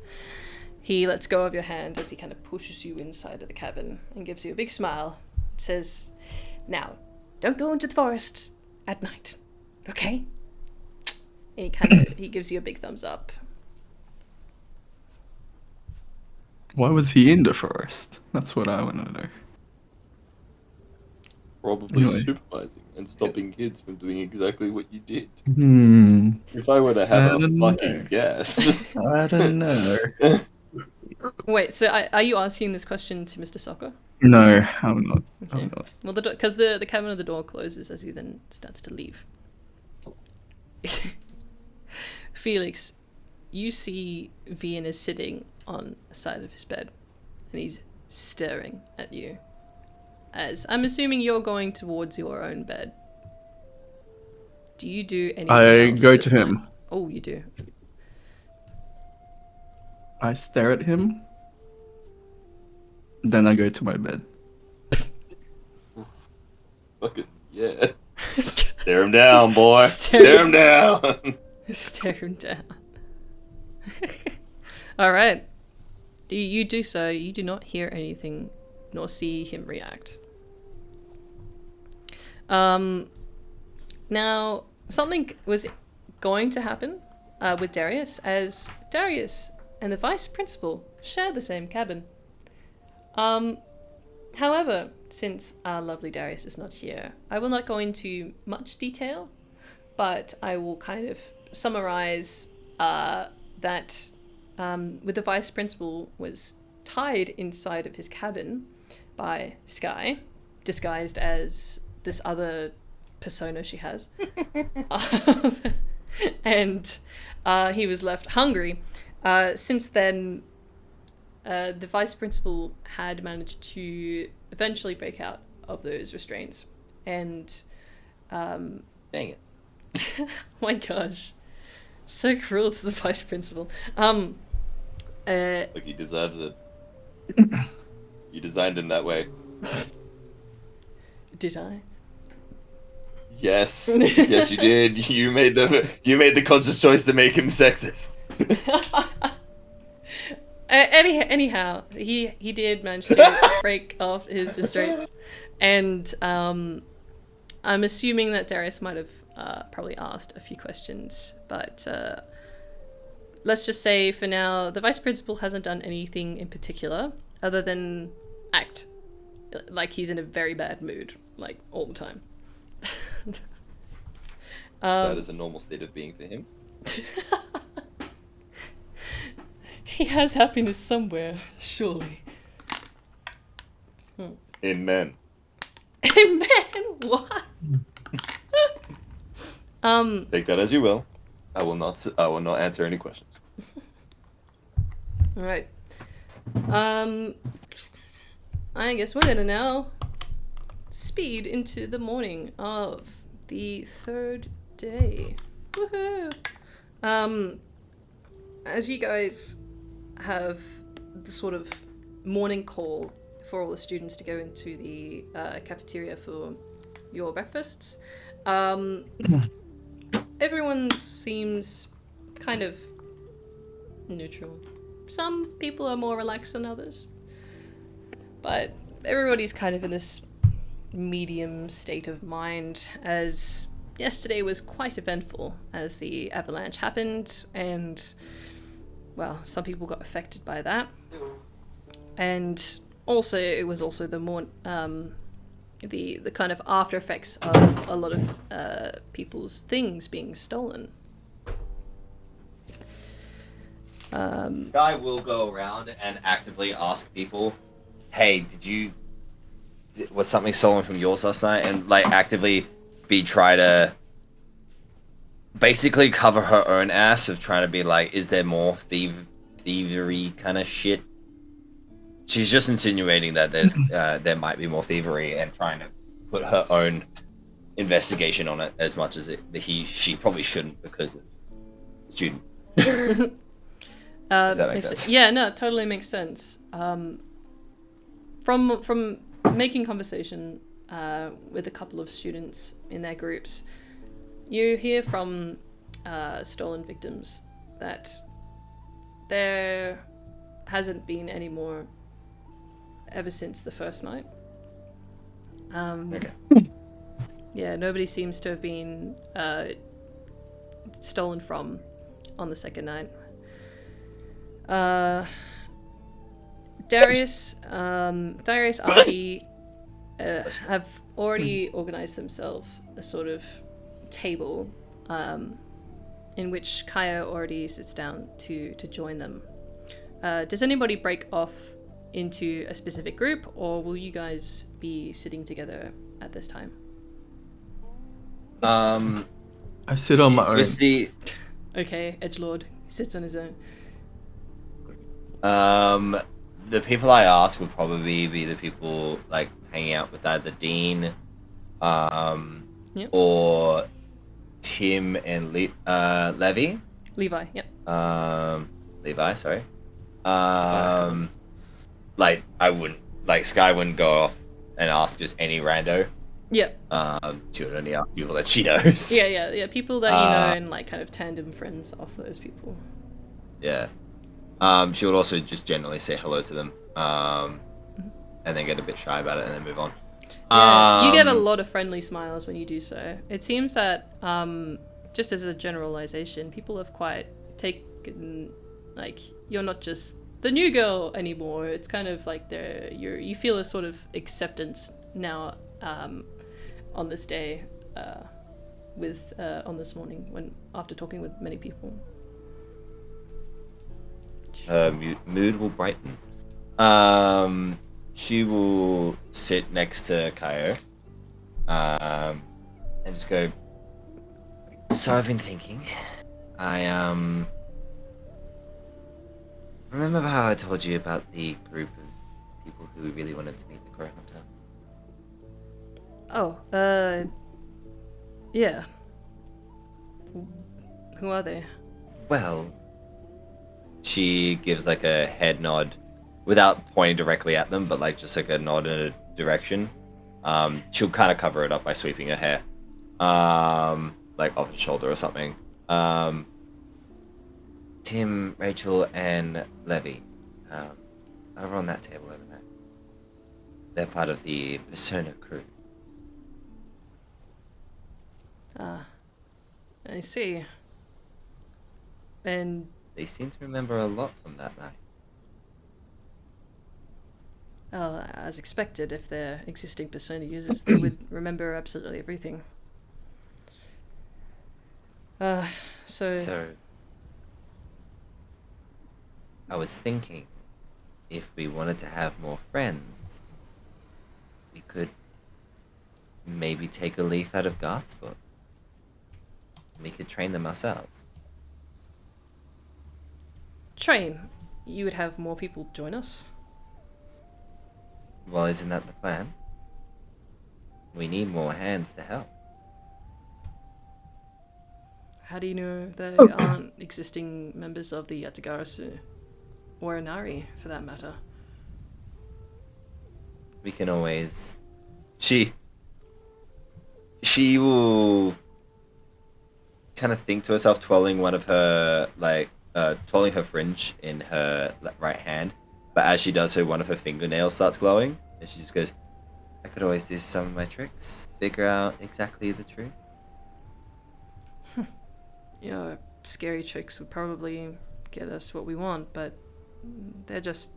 He lets go of your hand as he kind of pushes you inside of the cabin and gives you a big smile. Says, "Now, don't go into the forest at night, okay?" And he gives you a big thumbs up. Why was he in the forest? That's what I want to know. Probably Anyway. supervising and stopping kids from doing exactly what you did. Hmm. If I were to I have a don't fucking know. guess. I don't know. Wait, so are you asking this question to Mr. Soccer? No, I'm not. Okay. I'm not. Well, because the cabin of the door closes as he then starts to leave. Felix, you see Vian is sitting on the side of his bed, and he's staring at you. As I'm assuming you're going towards your own bed. Do you do anything I else go this to him. night? Oh, you do. I stare at him. Then I go to my bed. Fucking yeah. Stare him down, boy. Stare Stare him down. Stare him down. All right. You do so. You do not hear anything, nor see him react. Now, something was going to happen with Darius, as Darius and the vice principal share the same cabin. However, since our lovely Darius is not here, I will not go into much detail, but I will kind of summarize that with the vice principal was tied inside of his cabin by Sky, disguised as this other persona she has. And he was left hungry. Since then, the vice principal had managed to eventually break out of those restraints. And, Dang it. oh my gosh. So cruel to the vice principal. Look, he deserves it. You designed him that way. Did I? Yes. Yes, you did. You made the conscious choice to make him sexist. Anyhow, he did manage to break off his restraints, and I'm assuming that Darius might have probably asked a few questions, but let's just say for now the vice principal hasn't done anything in particular other than act like he's in a very bad mood, like all the time. That is a normal state of being for him. He has happiness somewhere, surely. In men. Man, what? Take that as you will. I will not answer any questions. All right. I guess we're gonna now speed into the morning of the third day. Woohoo! As you guys have the sort of morning call for all the students to go into the cafeteria for your breakfasts, everyone seems kind of neutral. Some people are more relaxed than others, but everybody's kind of in this medium state of mind, as yesterday was quite eventful as the avalanche happened, and well, some people got affected by that, and also it was also the more the kind of after effects of a lot of people's things being stolen. Guy will go around and actively ask people, "Hey, was something stolen from yours last night?" And like actively try to basically cover her own ass of trying to be like, is there more thievery kind of shit? She's just insinuating that there's there might be more thievery and trying to put her own investigation on it as much as she probably shouldn't because of student. Does that make sense? Yeah, no, it totally makes sense. From making conversation with a couple of students in their groups, you hear from stolen victims that there hasn't been any more ever since the first night. Okay. Yeah, nobody seems to have been stolen from on the second night. Darius, Archie have already organized themselves a sort of table in which Kaya already sits down to join them. Does anybody break off into a specific group, or will you guys be sitting together at this time? I sit on my own. With the Okay, Edgelord sits on his own. the people I ask would probably be the people like hanging out with either Dean, Yep. or Tim and Levy. Levi, yep. Levi, sorry. Like I wouldn't, like Sky wouldn't go off and ask just any rando. Yep. She would only ask people that she knows. Yeah. People that you know and like kind of tandem friends of those people. Yeah. She would also just generally say hello to them, and then get a bit shy about it and then move on. Yeah, you get a lot of friendly smiles when you do so. It seems that, just as a generalization, people have quite taken, like, you're not just the new girl anymore. It's kind of like you feel a sort of acceptance now, on this day, on this morning after talking with many people. Mood will brighten. She will sit next to Kaio, and just go, so I've been thinking, remember how I told you about the group of people who really wanted to meet the Crow Hunter? Oh, yeah. Who are they? Well, she gives like a head nod without pointing directly at them, but like just like a nod in a direction. She'll kind of cover it up by sweeping her hair, like off her shoulder or something. Tim, Rachel, and Levy, over on that table over there. They're part of the Persona crew. I see. And They seem to remember a lot from that night. as expected, if they're existing Persona users, they would remember absolutely everything. So, I was thinking, if we wanted to have more friends, we could maybe take a leaf out of Garth's book. We could train them ourselves. Train. You would have more people join us? Well, isn't that the plan? We need more hands to help. How do you know they aren't existing members of the Yatagarasu? Or Inari, for that matter? We can always... She will kind of think to herself, twirling one of her, like, twirling her fringe in her right hand. But as she does so, one of her fingernails starts glowing. And she just goes, I could always do some of my tricks. Figure out exactly the truth. You know, scary tricks would probably get us what we want, but they're just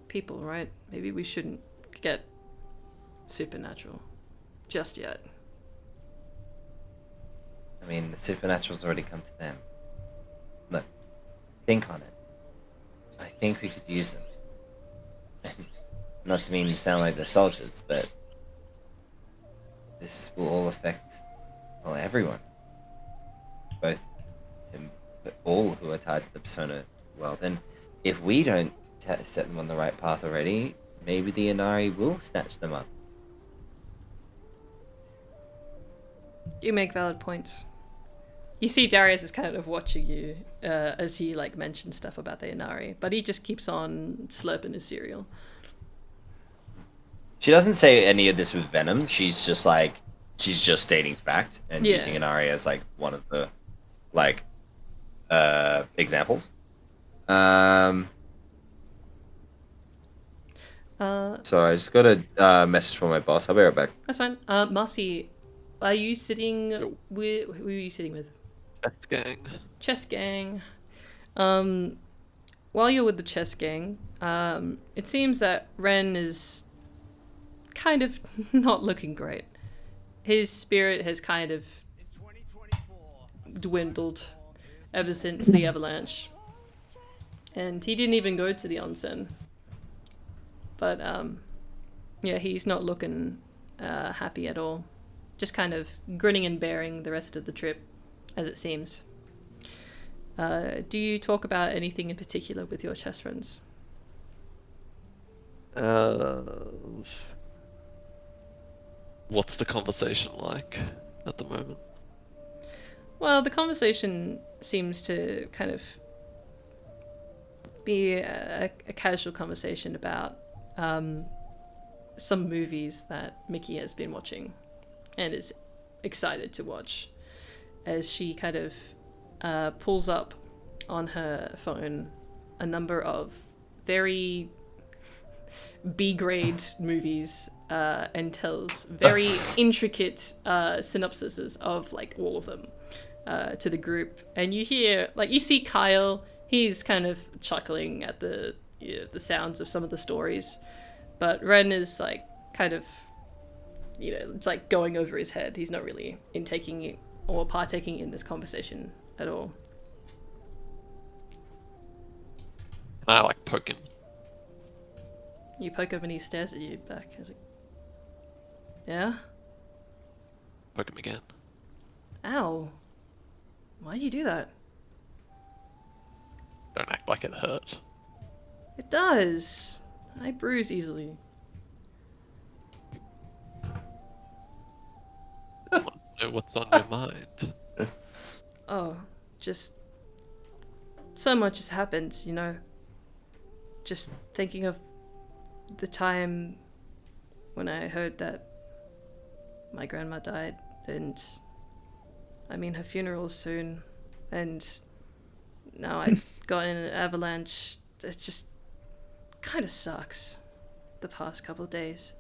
people, right? Maybe we shouldn't get supernatural just yet. I mean, the supernatural's already come to them. Look, think on it. I think we could use them. Not to mean to sound like they're soldiers, but this will all affect, well, everyone. Both all who are tied to the Persona world. And if we don't set them on the right path already, maybe the Inari will snatch them up. You make valid points. You see Darius is kind of watching you as he like mentions stuff about the Inari, but he just keeps on slurping his cereal. She doesn't say any of this with venom. She's just stating fact and Yeah. using Inari as like one of the like examples. So I just got a message from my boss. I'll be right back. That's fine. Marcy, are you sitting Yo. with... Who are you sitting with? Best gang. Chess gang. While you're with the chess gang, it seems that Ren is kind of not looking great. His spirit has kind of dwindled ever since the avalanche. And he didn't even go to the onsen. But, yeah, he's not looking happy at all. Just kind of grinning and bearing the rest of the trip, as it seems. Do you talk about anything in particular with your chess friends? What's the conversation like at the moment? Well, the conversation seems to kind of be a casual conversation about some movies that Mickey has been watching and is excited to watch, as she kind of pulls up on her phone a number of very B-grade movies and tells very intricate synopsises of like all of them to the group. And you hear, like, you see Kyle, he's kind of chuckling at the sounds of some of the stories, but Ren is like kind of, it's like going over his head. He's not really taking it or partaking in this conversation at all. And I like poke him. You poke him and he stares at you back. He's like, yeah? Poke him again. Ow. Why do you do that? Don't act like it hurt. It does. I bruise easily. I want to know what's on your mind. Oh, just so much has happened, Just thinking of the time when I heard that my grandma died, and her funeral's soon, and now I got in an avalanche. It just kind of sucks the past couple of days.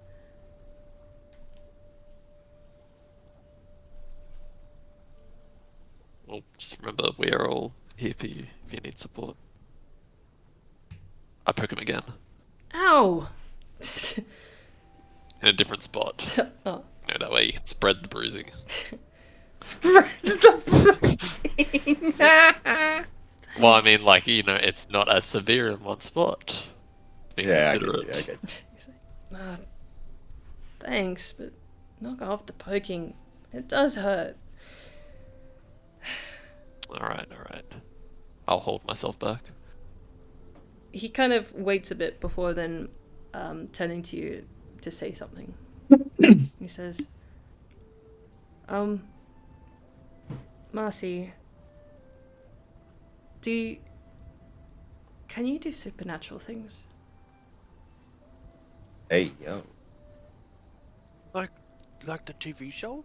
Well, just remember, we are all here for you if you need support. I poke him again. Ow! In a different spot. Oh. That way you can spread the bruising. Spread the bruising. Well, I mean, it's not as severe in one spot. Being Yeah, considerate. Thanks, but knock off the poking. It does hurt. Alright. I'll hold myself back. He kind of waits a bit before then turning to you to say something. He says, Marcy, can you do supernatural things? Hey, yo. Like the TV show?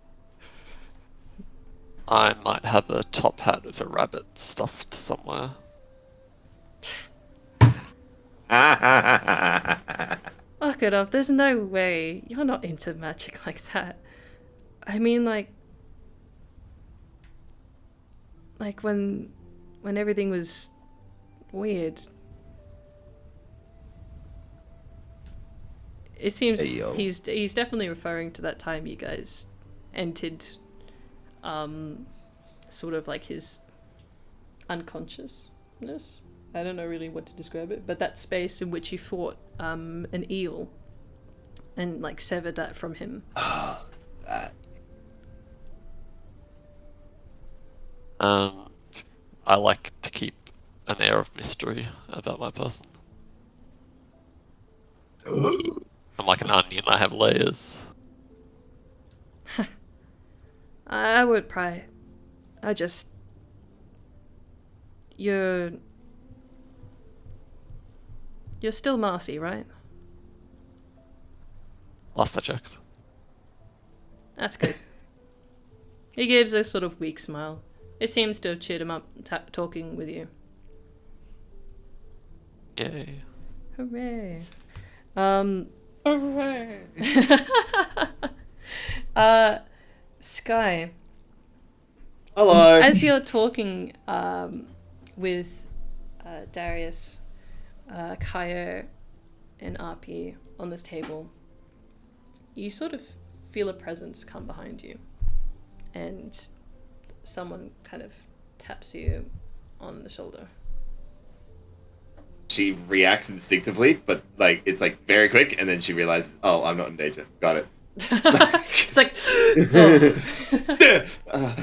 I might have a top hat with a rabbit stuffed somewhere. Fuck it up, there's no way. You're not into magic like that. I mean, like when everything was weird. It seems Hey, yo. he's definitely referring to that time you guys entered sort of like his unconsciousness. I don't know really what to describe it, but that space in which you fought an eel and like severed that from him. I like to keep an air of mystery about my person. I'm like an onion, I have layers. I would pry. You're still Marcy, right? Last I checked. That's good. He gives a sort of weak smile. It seems to have cheered him up talking with you. Yay. Hooray. Hooray! Sky, Hello. as you're talking with Darius, Kaio, and RP on this table, you sort of feel a presence come behind you, and someone kind of taps you on the shoulder. She reacts instinctively, but like it's like very quick, and then she realizes, "Oh, I'm not in danger." Got it. It's like, oh.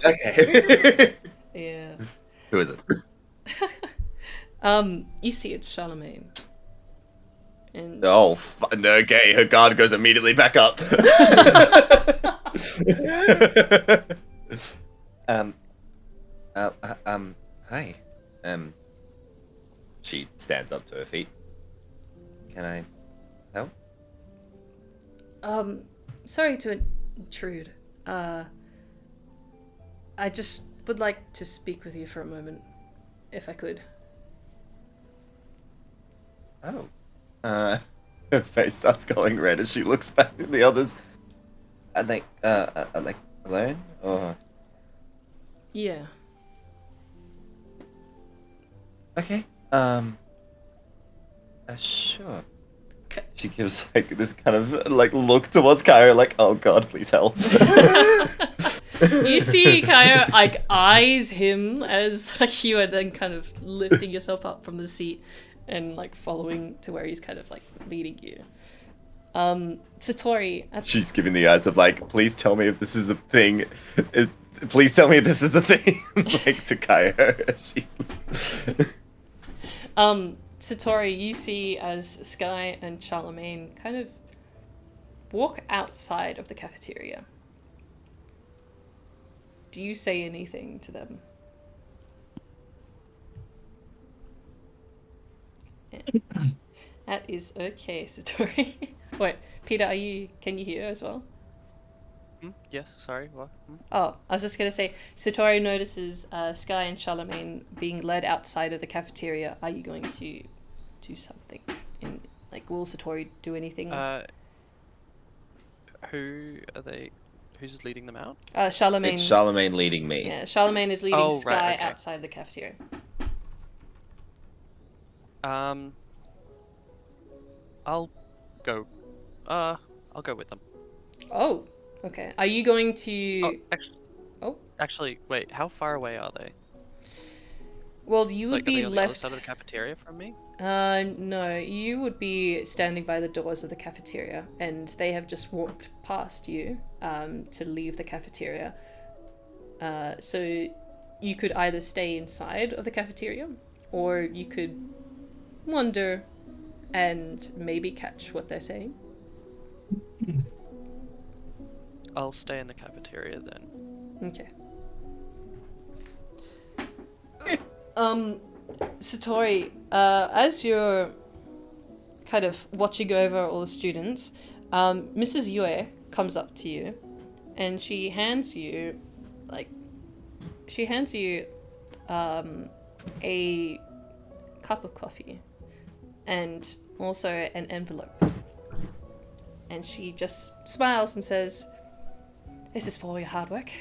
Okay. Yeah. Who is it? You see it's Charlemagne. And Oh, okay. Her guard goes immediately back up. Hi. She stands up to her feet. Can I help? sorry to intrude. I just would like to speak with you for a moment, if I could. Oh. Her face starts going red as she looks back at the others. Like alone? Or... Yeah. Okay. Sure. Okay. She gives like this kind of like look towards Kyra, like, oh god, please help. You see Kaya like eyes him as like you are then kind of lifting yourself up from the seat and like following to where he's kind of like leading you. Satori She's giving the eyes of like, please tell me if this is a thing. Please tell me if this is a thing. Like to Kaya. She's Satori, you see as Sky and Charlemagne kind of walk outside of the cafeteria. Do you say anything to them? Yeah. That is okay, Satori. Wait, Peter, can you hear as well? Yes, sorry, what? Oh, I was just gonna say, Satori notices Sky and Charlemagne being led outside of the cafeteria. Are you going to do something? Will Satori do anything? Who are they? Who's leading them out? Charlemagne. It's Charlemagne leading me. Yeah, Charlemagne is leading Oh, Sky right, okay. outside the cafeteria. I'll go. I'll go with them. Oh, okay. Are you going to? Actually, wait. How far away are they? Well, you would Like, are be they on the other left. side of the cafeteria from me? No, you would be standing by the doors of the cafeteria, and they have just walked past you to leave the cafeteria. So you could either stay inside of the cafeteria, or you could wander and maybe catch what they're saying. I'll stay in the cafeteria then. Okay. Satori, as you're kind of watching over all the students, Mrs. Yue comes up to you, and she hands you a cup of coffee, and also an envelope. And she just smiles and says, "This is for all your hard work."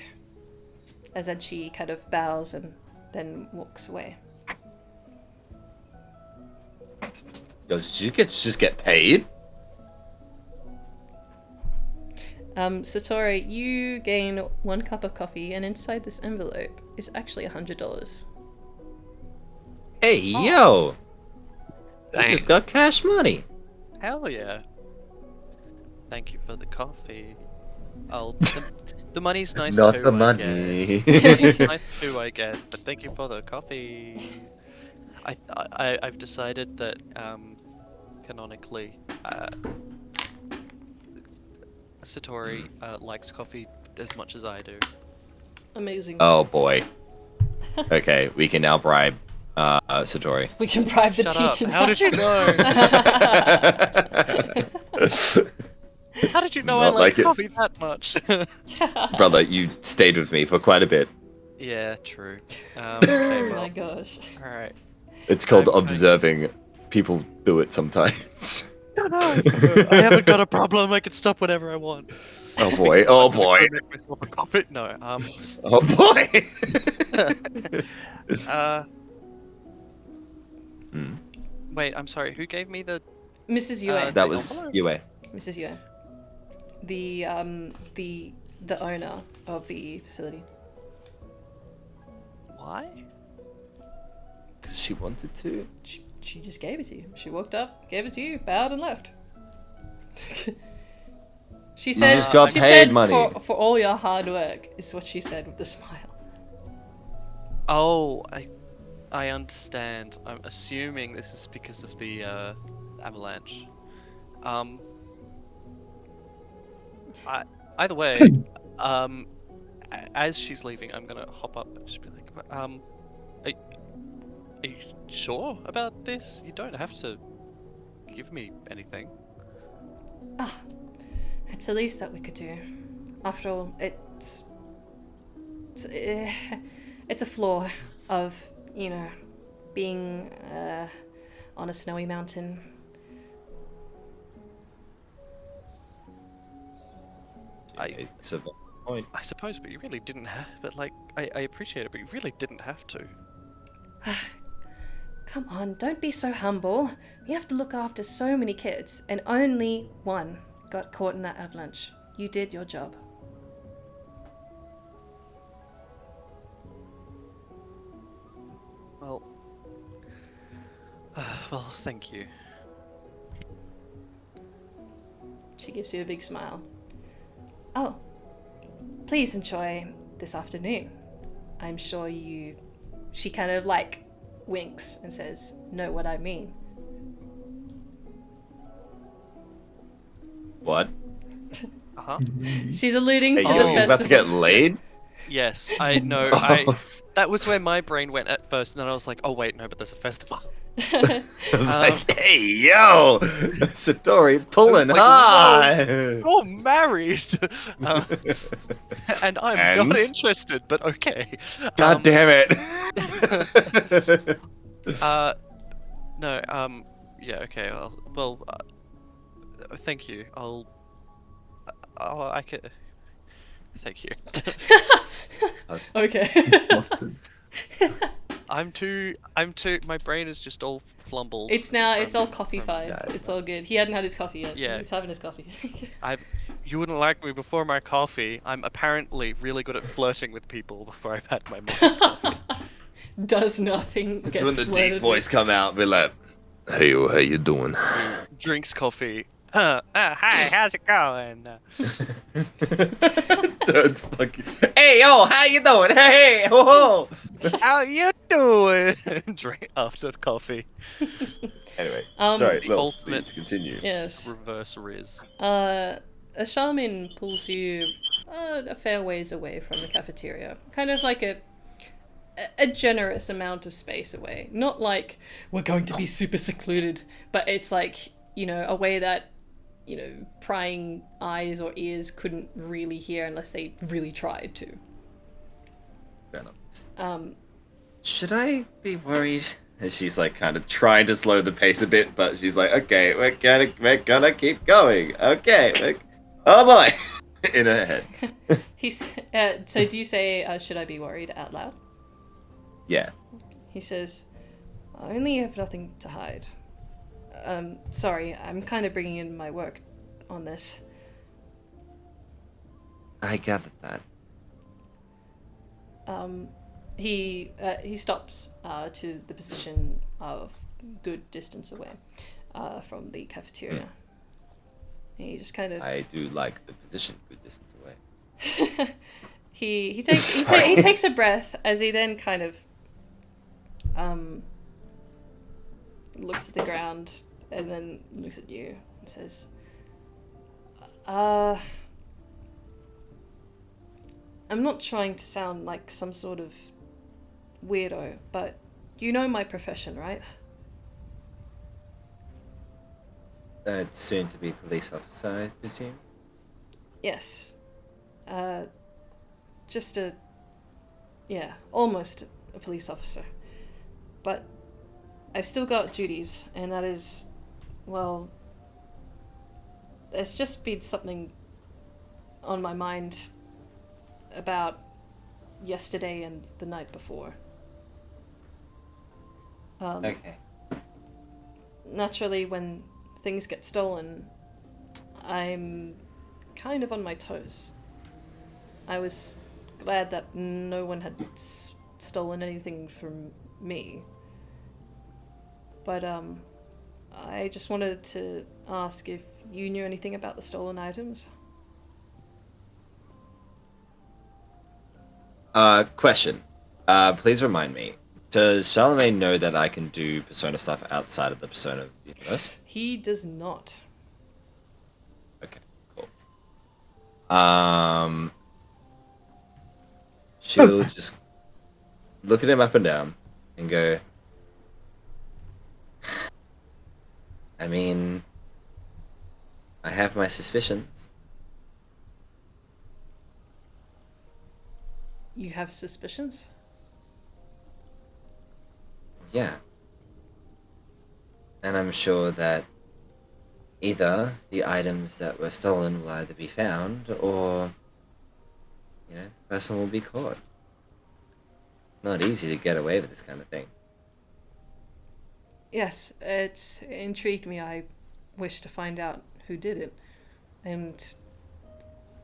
As then she kind of bows and then walks away. Yo, did you just get paid? Satori, you gain 1 cup of coffee, and inside this envelope is actually $100. Hey, yo! I Dang. just got cash money. Hell yeah! Thank you for the coffee. The money's nice Not too. the I money. guess. The money's nice too, I guess. But thank you for the coffee. I've decided that canonically, Satori likes coffee as much as I do. Amazing. Oh boy. Okay, we can now bribe Satori. We can bribe the Shut up. teacher. How did you know? How did you know I Not like like it. coffee that much? Brother, you stayed with me for quite a bit. Yeah, true. Oh Okay, my well, gosh. alright. It's called I'm- observing. People do it sometimes. I haven't got a problem. I can stop whenever I want. Oh Speaking boy, of, oh I'm gonna boy, go make myself a coffee. No, oh boy. Hmm. wait, I'm sorry. Who gave me the? Mrs. Yue. That was Yue. Mrs. Yue. The owner of the facility. Why? Because she wanted to. She just gave it to you. She walked up, gave it to you, bowed and left. She said, just got she paid said money. for all your hard work, is what she said with a smile. Oh, I understand. I'm assuming this is because of the avalanche. Either way, as she's leaving, I'm gonna hop up and just be like, are you sure about this? You don't have to give me anything. It's the least that we could do. After all, it's a flaw of, you know, being on a snowy mountain. I Point. I suppose, but you really didn't have. But like, I appreciate it, but you really didn't have to. Come on, don't be so humble. We have to look after so many kids, and only one got caught in that avalanche. You did your job. Well, well, thank you. She gives you a big smile. Oh, please enjoy this afternoon. I'm sure you... She kind of like winks and says, know what I mean. What? Uh huh. She's alluding Are to you the Oh. about to festival. get laid? Yes, I know. That was where my brain went at first, and then I was like, oh wait, no, but there's a festival. I was Um, like, hey, yo! Satori pulling like, high! Oh, married. Um, and I'm And? not interested, but okay. God damn it! No. Yeah. Okay. Thank you. I could. Thank you. Okay. Boston. My brain is just all flumbled. It's all from- coffee-fied. Guys. It's all good. He hadn't had his coffee yet. Yeah. He's having his coffee. You wouldn't like me before my coffee. I'm apparently really good at flirting with people before I've had my morning coffee. Does nothing. It's Gets when the flirted deep voice come out and be like, hey, how you doing? Drinks coffee. Hi, how's it going? Turns fucking... Hey, yo, how you doing? Hey, ho, ho! How you doing? Drink after coffee. Anyway, Um, sorry, The Lils, ultimate- please continue. Yes. Reverse Riz. Charlemagne pulls you a fair ways away from the cafeteria. Kind of like a generous amount of space away. Not like we're going to be super secluded, but it's like, you know, a way that, you know, prying eyes or ears couldn't really hear unless they really tried to. Fair enough. Um, Should I be worried? And she's like kind of trying to slow the pace a bit, but she's like, okay, we're gonna keep going. Okay, oh boy, in her head. so do you say, should I be worried out loud? Yeah. He says, I only have nothing to hide. Sorry, I'm kind of bringing in my work on this. I gathered that. He stops to the position of good distance away from the cafeteria. He just kind of I do like the position good distance away. he takes Sorry. he takes a breath as he then kind of looks at the ground and then looks at you and says, I'm not trying to sound like some sort of weirdo, but You know my profession, right? Soon to be police officer, I presume. Yes. Just almost a police officer. But I've still got duties, and that is, well, there's just been something on my mind about yesterday and the night before. Okay. Naturally, when things get stolen, I'm kind of on my toes. I was glad that no one had stolen anything from me. But, I just wanted to ask if you knew anything about the stolen items. Question. Please remind me. Does Charlemagne know that I can do Persona stuff outside of the Persona universe? He does not. Okay, cool. She'll just look at him up and down and go, I mean, I have my suspicions. You have suspicions? Yeah. And I'm sure that either the items that were stolen will either be found or, the person will be caught. Not easy to get away with this kind of thing. Yes, it's intrigued me. I wish to find out who did it. And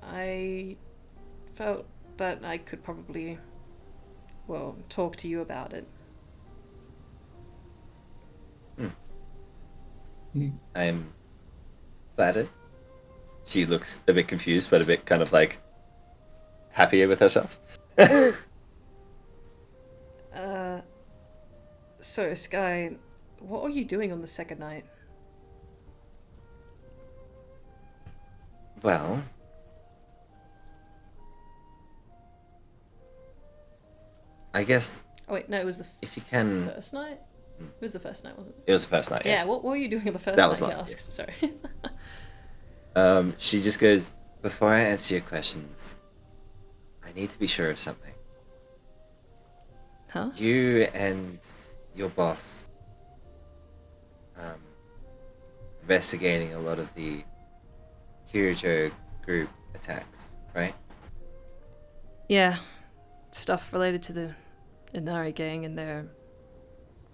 I felt that I could probably, talk to you about it. I'm flattered. She looks a bit confused, but a bit kind of like happier with herself. So, Sky, what were you doing on the second night? Well, I guess Oh wait, no, it was the if you can, first night? It was the first night, wasn't it? it was the first night. Yeah, what were you doing on the first That night? was He like- asks. Sorry. She just goes, before I answer your questions, I need to be sure of something. Huh? You and your boss investigating a lot of the Kirijo group attacks, right? Yeah, stuff related to the Inari gang and their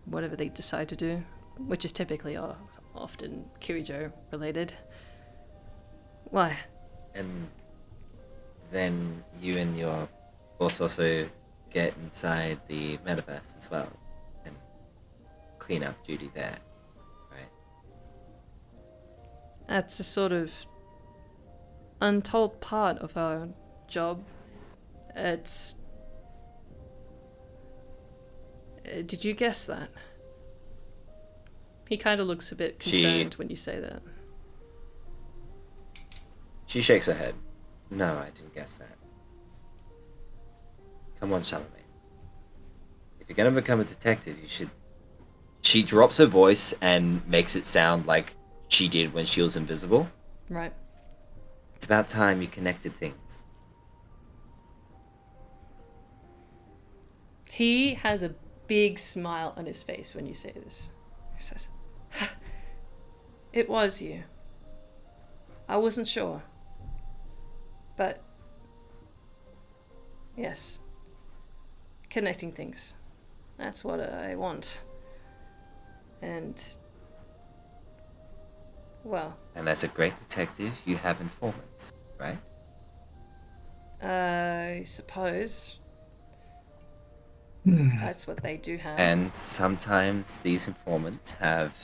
whatever they decide to do, which is typically often Kirijo related. Why? And then you and your boss also get inside the metaverse as well and clean up duty there, right? That's a sort of untold part of our job. It's... did you guess that? He kind of looks a bit concerned when you say that. She shakes her head. No, I didn't guess that. Come on, Charlemagne. If you're gonna become a detective, you should... She drops her voice and makes it sound like she did when she was invisible. Right. It's about time you connected things. He has a big smile on his face when you say this. He says, "It was you. I wasn't sure. But, yes. Connecting things. That's what I want. And, well, And as a great detective, you have informants, right? I suppose that's what they do have. And sometimes these informants have,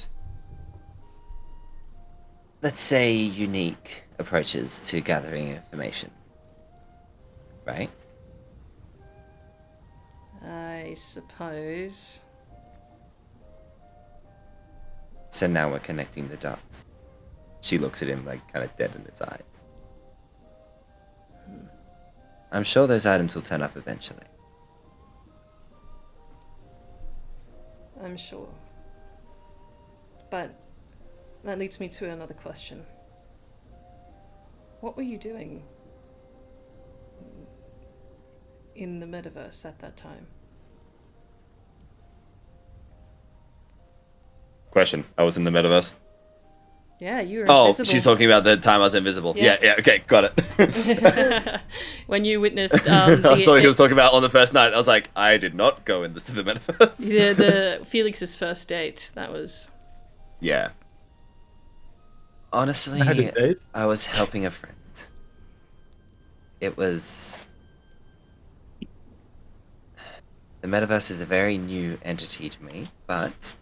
let's say, unique approaches to gathering information. Right? I suppose. So now we're connecting the dots. She looks at him like kind of dead in his eyes. I'm sure those items will turn up eventually. I'm sure. But that leads me to another question. What were you doing in the metaverse at that time? Question. I was in the metaverse. Yeah, you were Oh, invisible. she's talking about the time I was invisible. Yeah. Yeah, okay, got it. When you witnessed I thought he was talking about on the first night. I was like, I did not go into the metaverse. the Felix's first date. That was Yeah. Honestly, I had a date. I was helping a friend. It was... The metaverse is a very new entity to me, but...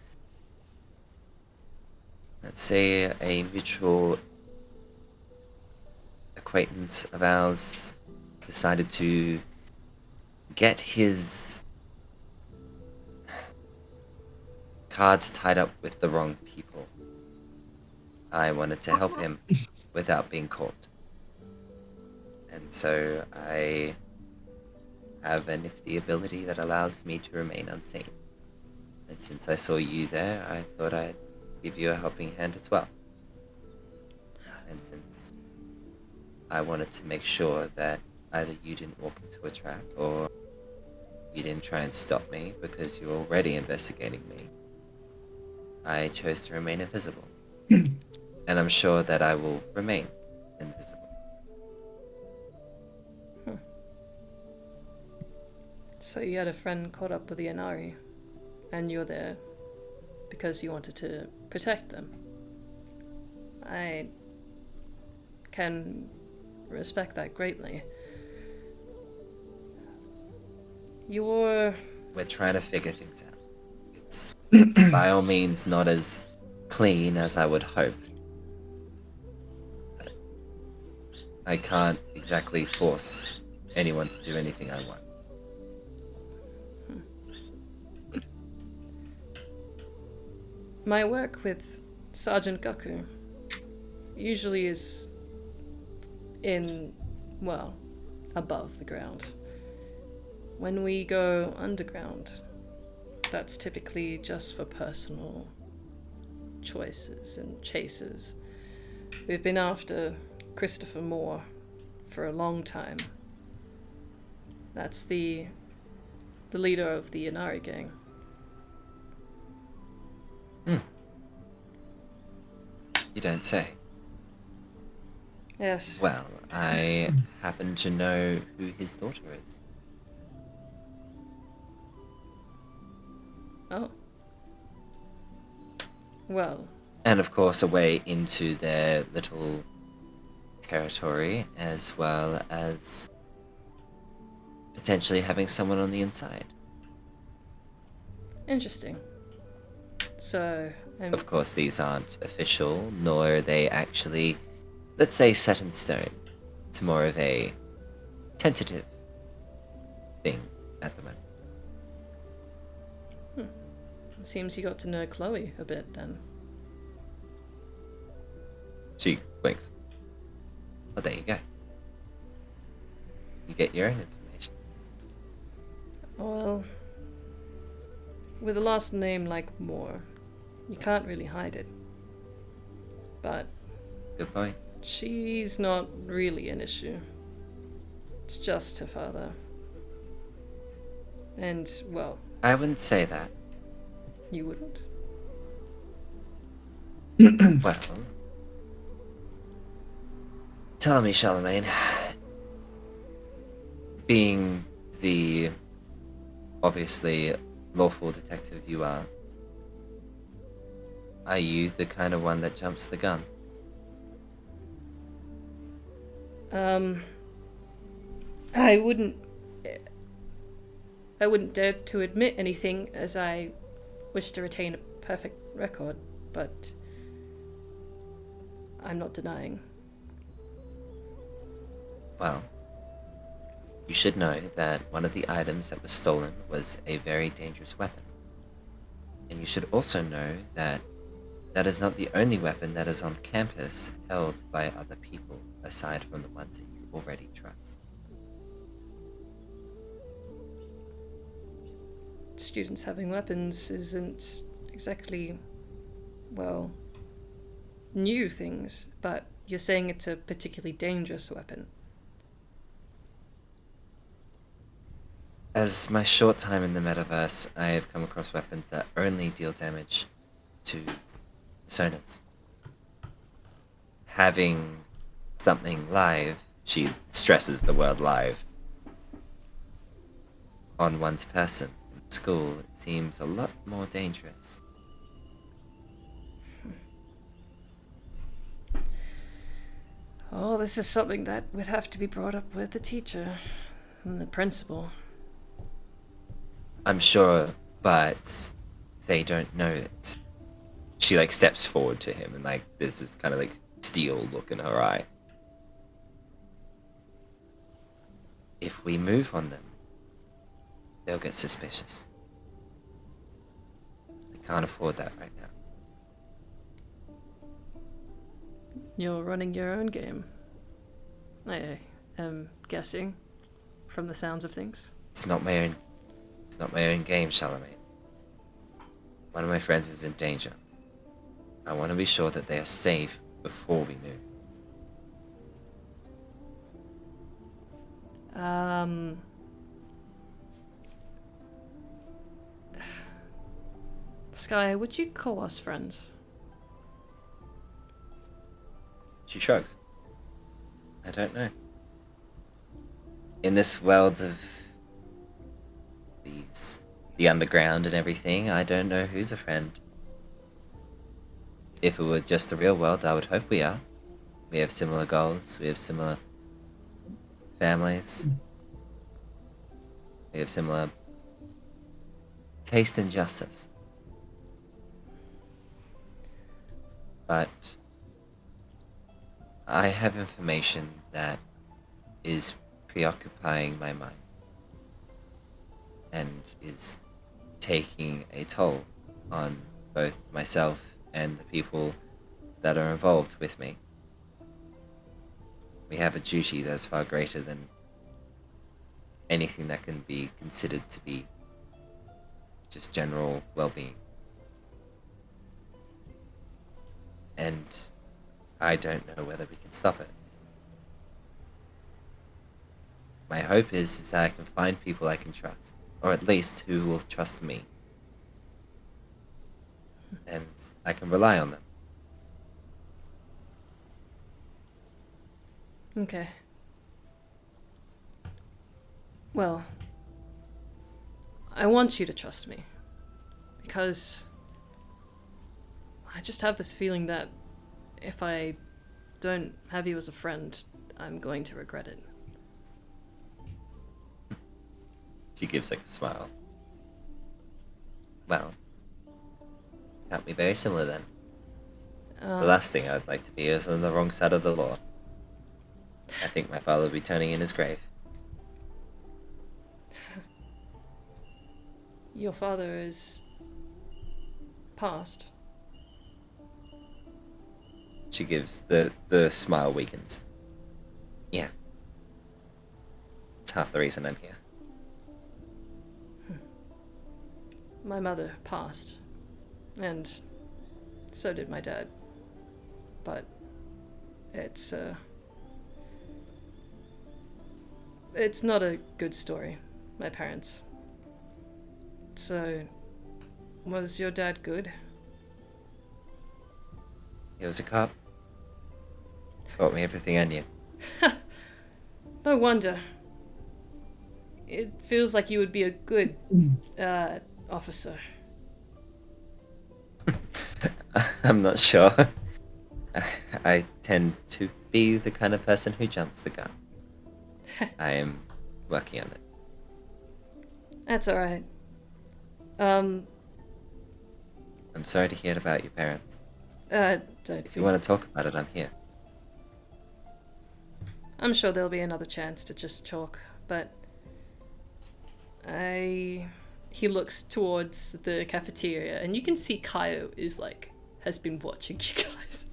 Let's say a mutual acquaintance of ours decided to get his cards tied up with the wrong people. I wanted to help him without being caught. And so I have a nifty ability that allows me to remain unseen. And since I saw you there, I thought I'd give you a helping hand as well. And since I wanted to make sure that either you didn't walk into a trap or you didn't try and stop me because you're already investigating me, I chose to remain invisible. And I'm sure that I will remain invisible. so you had a friend caught up with the Inari, and you're there because you wanted to protect them. I can respect that greatly. We're trying to figure things out. It's by all means not as clean as I would hope. But I can't exactly force anyone to do anything I want. My work with Sergeant Gaku usually is above the ground. When we go underground, that's typically just for personal choices and chases. We've been after Christopher Moore for a long time. That's the leader of the Inari gang. You don't say. Yes. Well, I happen to know who his daughter is. Oh. Well, And of course, a way into their little territory, as well as potentially having someone on the inside. interesting. So, Of course, these aren't official, nor are they actually, let's say, set in stone. It's more of a tentative thing at the moment. it seems you got to know Chloe a bit then. She winks. Well, there you go. You get your own information. Well, with a last name like Moore, you can't really hide it. But Good point. she's not really an issue. It's just her father. And, well, I wouldn't say that. you wouldn't. Well, tell me, Charlemagne, being the obviously lawful detective you are you the kind of one that jumps the gun? I wouldn't dare to admit anything, as I wish to retain a perfect record, but I'm not denying. Well, you should know that one of the items that was stolen was a very dangerous weapon. And you should also know that that is not the only weapon that is on campus held by other people, aside from the ones that you already trust. students having weapons isn't exactly, well, new things, but you're saying it's a particularly dangerous weapon. As my short time in the metaverse, I have come across weapons that only deal damage to personas. Having something live, she stresses the word live, on one's person in school, it seems a lot more dangerous. Oh, this is something that would have to be brought up with the teacher and the principal. I'm sure, but they don't know it. She like steps forward to him and like there's this kind of like steel look in her eye. If we move on them, they'll get suspicious. I can't afford that right now. You're running your own game. I am guessing, from the sounds of things. It's not my own game, Charlemagne. One of my friends is in danger. I want to be sure that they are safe before we move. Sky, would you call us friends? She shrugs. I don't know. In this world of the underground and everything, I don't know who's a friend. If it were just the real world, I would hope we are. We have similar goals, we have similar families. We have similar taste in justice. But I have information that is preoccupying my mind and is taking a toll on both myself and the people that are involved with me. We have a duty that is far greater than anything that can be considered to be just general well-being. And I don't know whether we can stop it. My hope is that I can find people I can trust, or at least who will trust me. And I can rely on them. Okay. Well, I want you to trust me. Because I just have this feeling that if I don't have you as a friend, I'm going to regret it. She gives like a smile. Well, can't be very similar then. The last thing I'd like to be is on the wrong side of the law. I think my father would be turning in his grave. Your father is passed. She gives the smile weakens. Yeah. It's half the reason I'm here. My mother passed. And so did my dad. But it's not a good story, my parents. So, was your dad good? He was a cop. Taught me everything I knew. No wonder. It feels like you would be a good officer. I'm not sure. I tend to be the kind of person who jumps the gun. I am working on it. That's alright. I'm sorry to hear about your parents. Don't If you want to talk about it, I'm here. I'm sure there'll be another chance to just talk, but he looks towards the cafeteria and you can see Kaio has been watching you guys.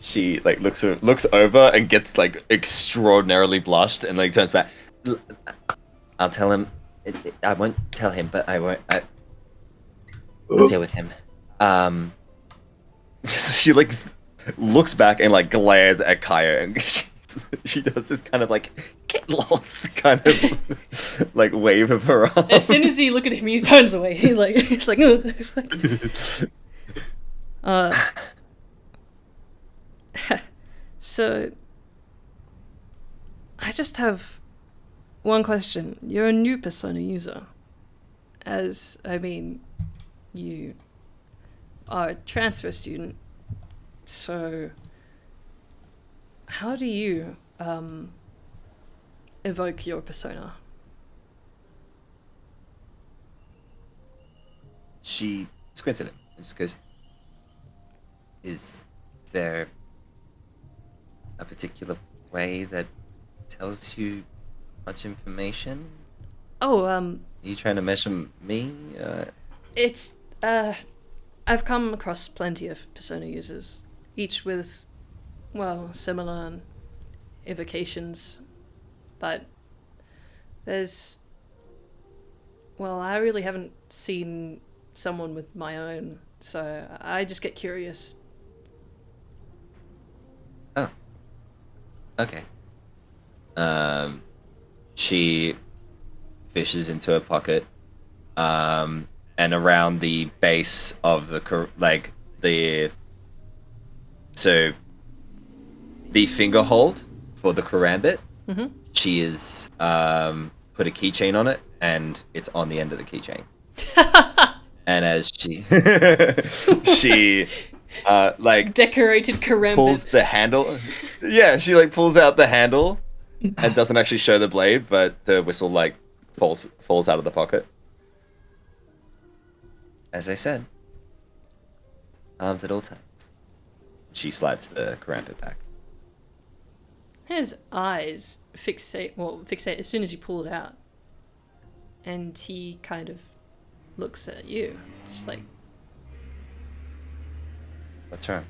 She like looks over and gets like extraordinarily blushed and like turns back. I'll tell him I won't tell him, but I'll deal with him. She like looks back and like glares at Kaya, and she does this kind of like get lost kind of like wave of her arm. As soon as you look at him, he turns away. He's like, So, I just have one question. You're a new Persona user. You are a transfer student. So, how do you evoke your persona? She squints at him and just goes, "Is there a particular way that tells you much information? Oh, Are you trying to measure me? it's I've come across plenty of Persona users, each with, well, similar evocations, but I really haven't seen someone with my own, so I just get curious. Oh. Okay. She fishes into her pocket, and around the base of the finger hold for the karambit, she is put a keychain on it, and it's on the end of the keychain. And as she Decorated karambit. pulls the handle, yeah, she like pulls out the handle and doesn't actually show the blade, but the whistle like falls out of the pocket. As I said, armed at all times. She slides the karambit back. His eyes fixate as soon as you pull it out, and he kind of looks at you, just like, What's wrong?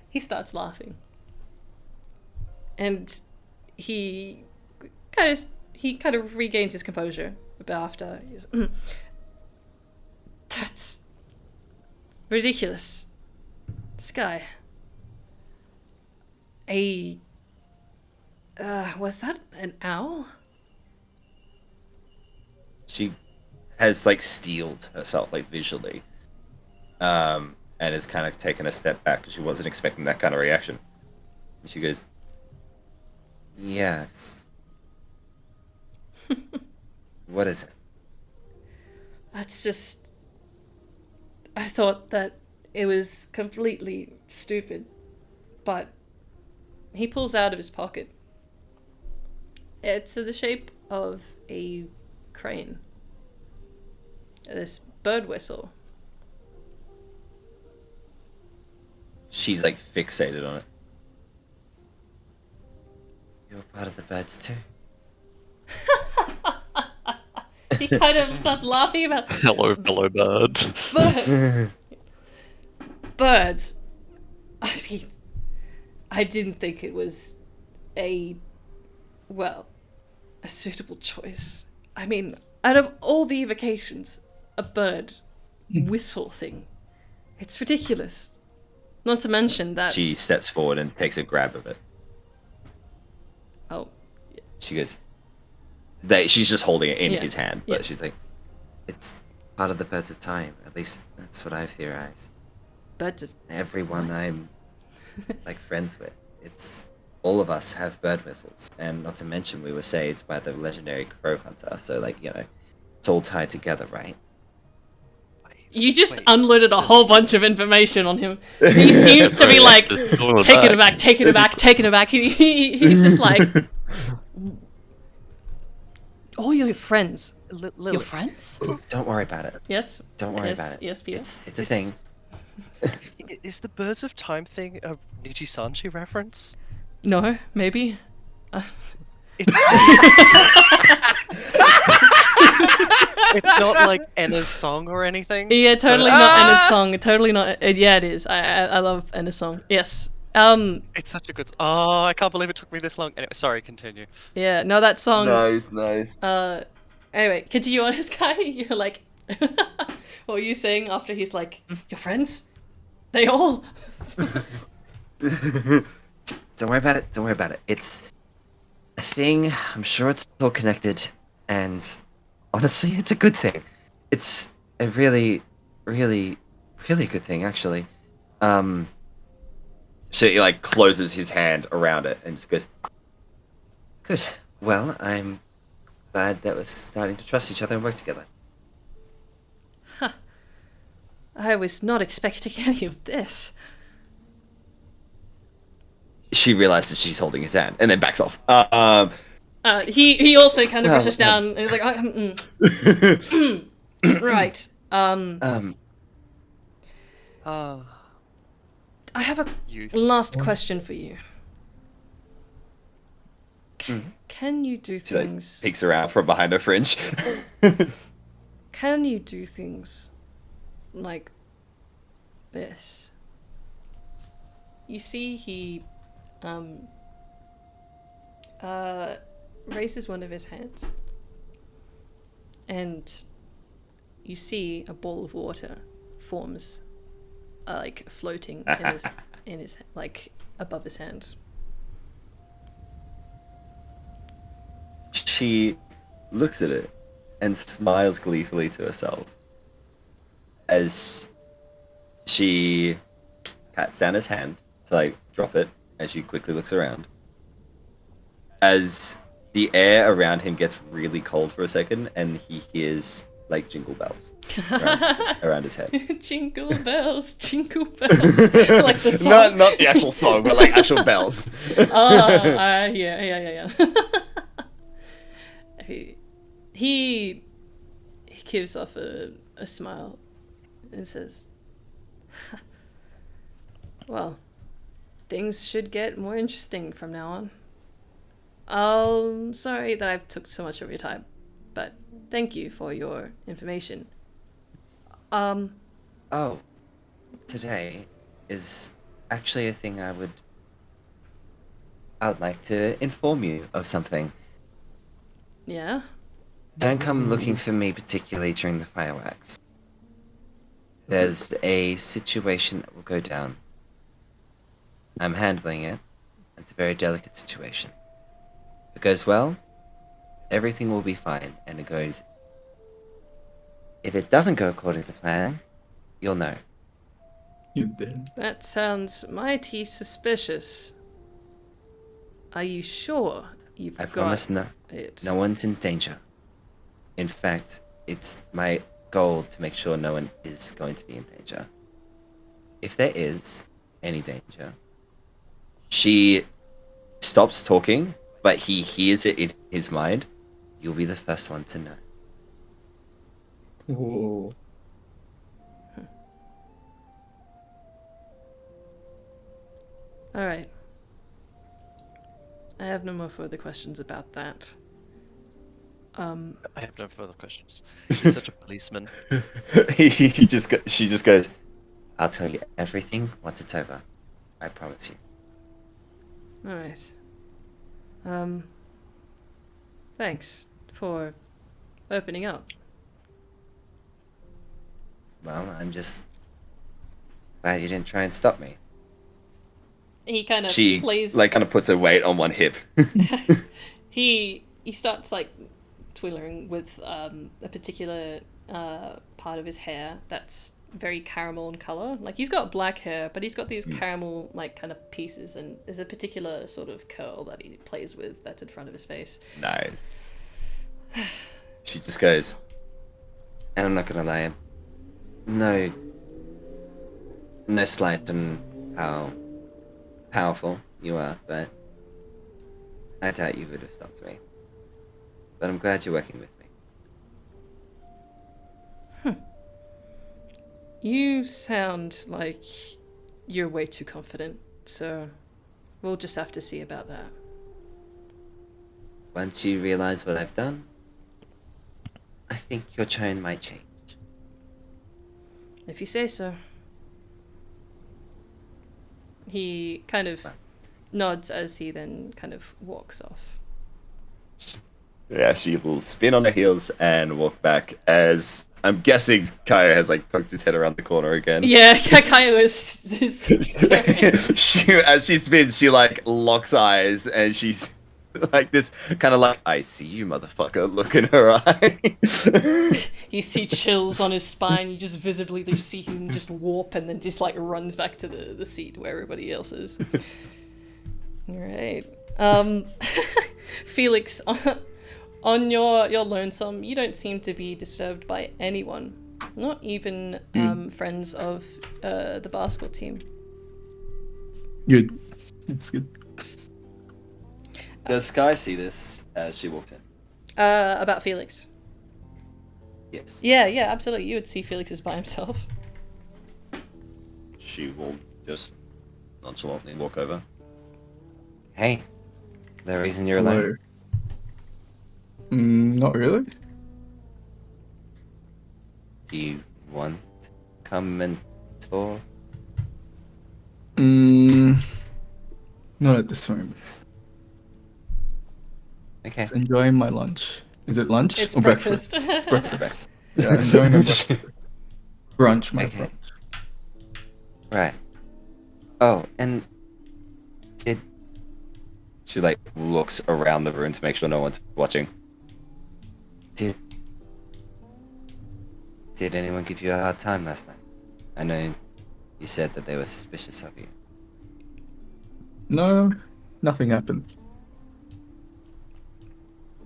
he starts laughing, and he kind of regains his composure a bit after. He's, That's ridiculous. Sky. Was that an owl? She has like steeled herself like visually, and has kind of taken a step back because she wasn't expecting that kind of reaction. And she goes, "Yes." What is it? That's just... I thought that it was completely stupid, but he pulls out of his pocket. It's in the shape of a crane. This bird whistle. She's like fixated on it. You're part of the birds too. He kind of starts laughing about Hello, bird. birds. Birds. I mean, I didn't think it was a suitable choice. I mean, out of all the evocations, a bird whistle thing. It's ridiculous. Not to mention that... She steps forward and takes a grab of it. Oh. She goes... She's just holding it in his hand, but Yeah. she's like, it's part of the birds of time. At least that's what I've theorized. Birds of... Everyone I'm like friends with, it's all of us have bird whistles, and not to mention we were saved by the legendary crow hunter. So like, you know, it's all tied together, right? You just unloaded a whole bunch of information on him. He seems to be like, taking it back. He's just like... All your friends. Lily, Your friends? Don't worry about it. Yes. Don't worry Yes, about it. yes, Peter? It's a thing. is the Birds of Time thing a Niji-Sanji reference? No, maybe. It's, it's not like Enna's song or anything. Yeah, totally not Enna's song. Totally not. Yeah, it is. I love Enna's song. Yes. It's such a good. Oh, I can't believe it took me this long. Anyway, sorry. Continue. Yeah, no, that song. Nice. Anyway, continue on, this guy. You're like, what were you saying after he's like, your friends? They all. Don't worry about it. Don't worry about it. It's a thing. I'm sure it's all connected, and honestly, it's a good thing. It's a really, really, really good thing, actually. So he like closes his hand around it and just goes, Good. Well, I'm glad that we're starting to trust each other and work together. I was not expecting any of this. she realizes she's holding his hand and then backs off. He also kind of Well, pushes down and he's like, right. I have a Youth. last question for you. Can you do She like things? peeks around from behind her fringe. Can you do things like this? You see, he raises one of his hands, and you see a ball of water forms, like floating in his like above his hand. She looks at it and smiles gleefully to herself as she pats down his hand to like drop it as she quickly looks around. As the air around him gets really cold for a second and he hears like jingle bells around his head. Jingle bells, jingle bells. Like the song. Not the actual song, but like actual bells. Yeah. He gives off a smile and says, well, things should get more interesting from now on. I'm sorry that I've took so much of your time, but thank you for your information. Oh, today is actually a thing I would like to inform you of something. Yeah? Don't come looking for me particularly during the fireworks. There's a situation that will go down. I'm handling it. It's a very delicate situation. If it goes well, everything will be fine, and it goes... If it doesn't go according to plan, you'll know. You did. That sounds mighty suspicious. Are you sure you've I got promise it? no one's in danger. In fact, it's my goal to make sure no one is going to be in danger. If there is any danger, She stops talking, but he hears it in his mind. you'll be the first one to know. Whoa. Alright. I have no more further questions about that. I have no further questions. She's such a policeman. She just goes, I'll tell you everything once it's over. I promise you. Alright. Thanks for opening up. Well, I'm just glad you didn't try and stop me. He kind of she plays like kind of puts her weight on one hip. he starts like twiddling with a particular part of his hair that's very caramel in color. Like he's got black hair, but he's got these caramel like kind of pieces, and there's a particular sort of curl that he plays with that's in front of his face. Nice. She just goes, And I'm not gonna lie, no slight on how powerful you are, but I doubt you would have stopped me. But I'm glad you're working with me. You sound like you're way too confident, so we'll just have to see about that. Once you realize what I've done, I think your tone might change. If you say so. He kind of nods as he then kind of walks off. Yeah, she will spin on her heels and walk back as I'm guessing Kaya has like poked his head around the corner again. Yeah, Kaya is staring. As she spins, she like locks eyes and she's like this kind of like, I see you, motherfucker, look in her eye. You see chills on his spine. You just visibly see him just warp and then just like runs back to the seat where everybody else is. All right. Felix, on your lonesome, you don't seem to be disturbed by anyone. Not even friends of the basketball team. Good. It's good. Does Sky see this as she walks in? About Felix. Yes. Yeah, absolutely. You would see Felix is by himself. She will just nonchalantly walk over. Hey, the reason you're alone? Not really. Do you want to come and talk? Not at this moment. Okay. Just enjoying my lunch. Is it lunch It's or breakfast. It's breakfast. Yeah, enjoying my breakfast. Brunch, my Okay. brunch. Right. Oh, and did She like looks around the room to make sure no one's watching. did anyone give you a hard time last night? I know you said that they were suspicious of you. No, nothing happened.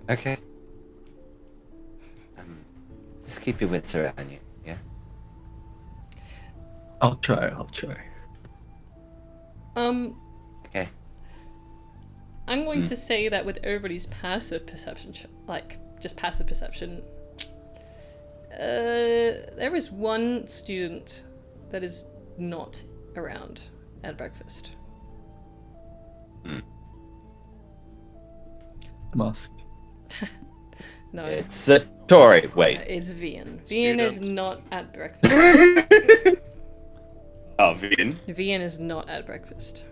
Okay. Just keep your wits around you, yeah? I'll try. Okay. I'm going to say that with everybody's passive perception, just passive perception, there is one student that is not around at breakfast. Musk. No, It's Tori. Wait. it's Vian. Vian is Student. not at breakfast. Oh, Vian. Vian is not at breakfast.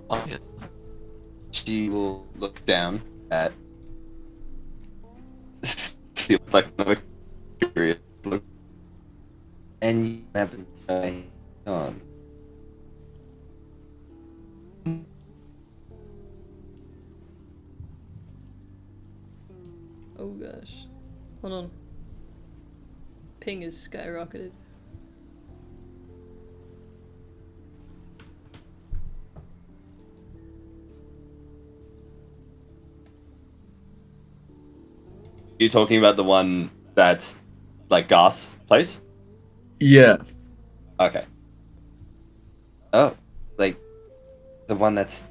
Fine. She will look down at. Feels like another curious look. And you happen to say on. Oh gosh. Hold on. Ping is skyrocketed. You talking about the one that's like Garth's place? Yeah. Okay. Oh, like the one that's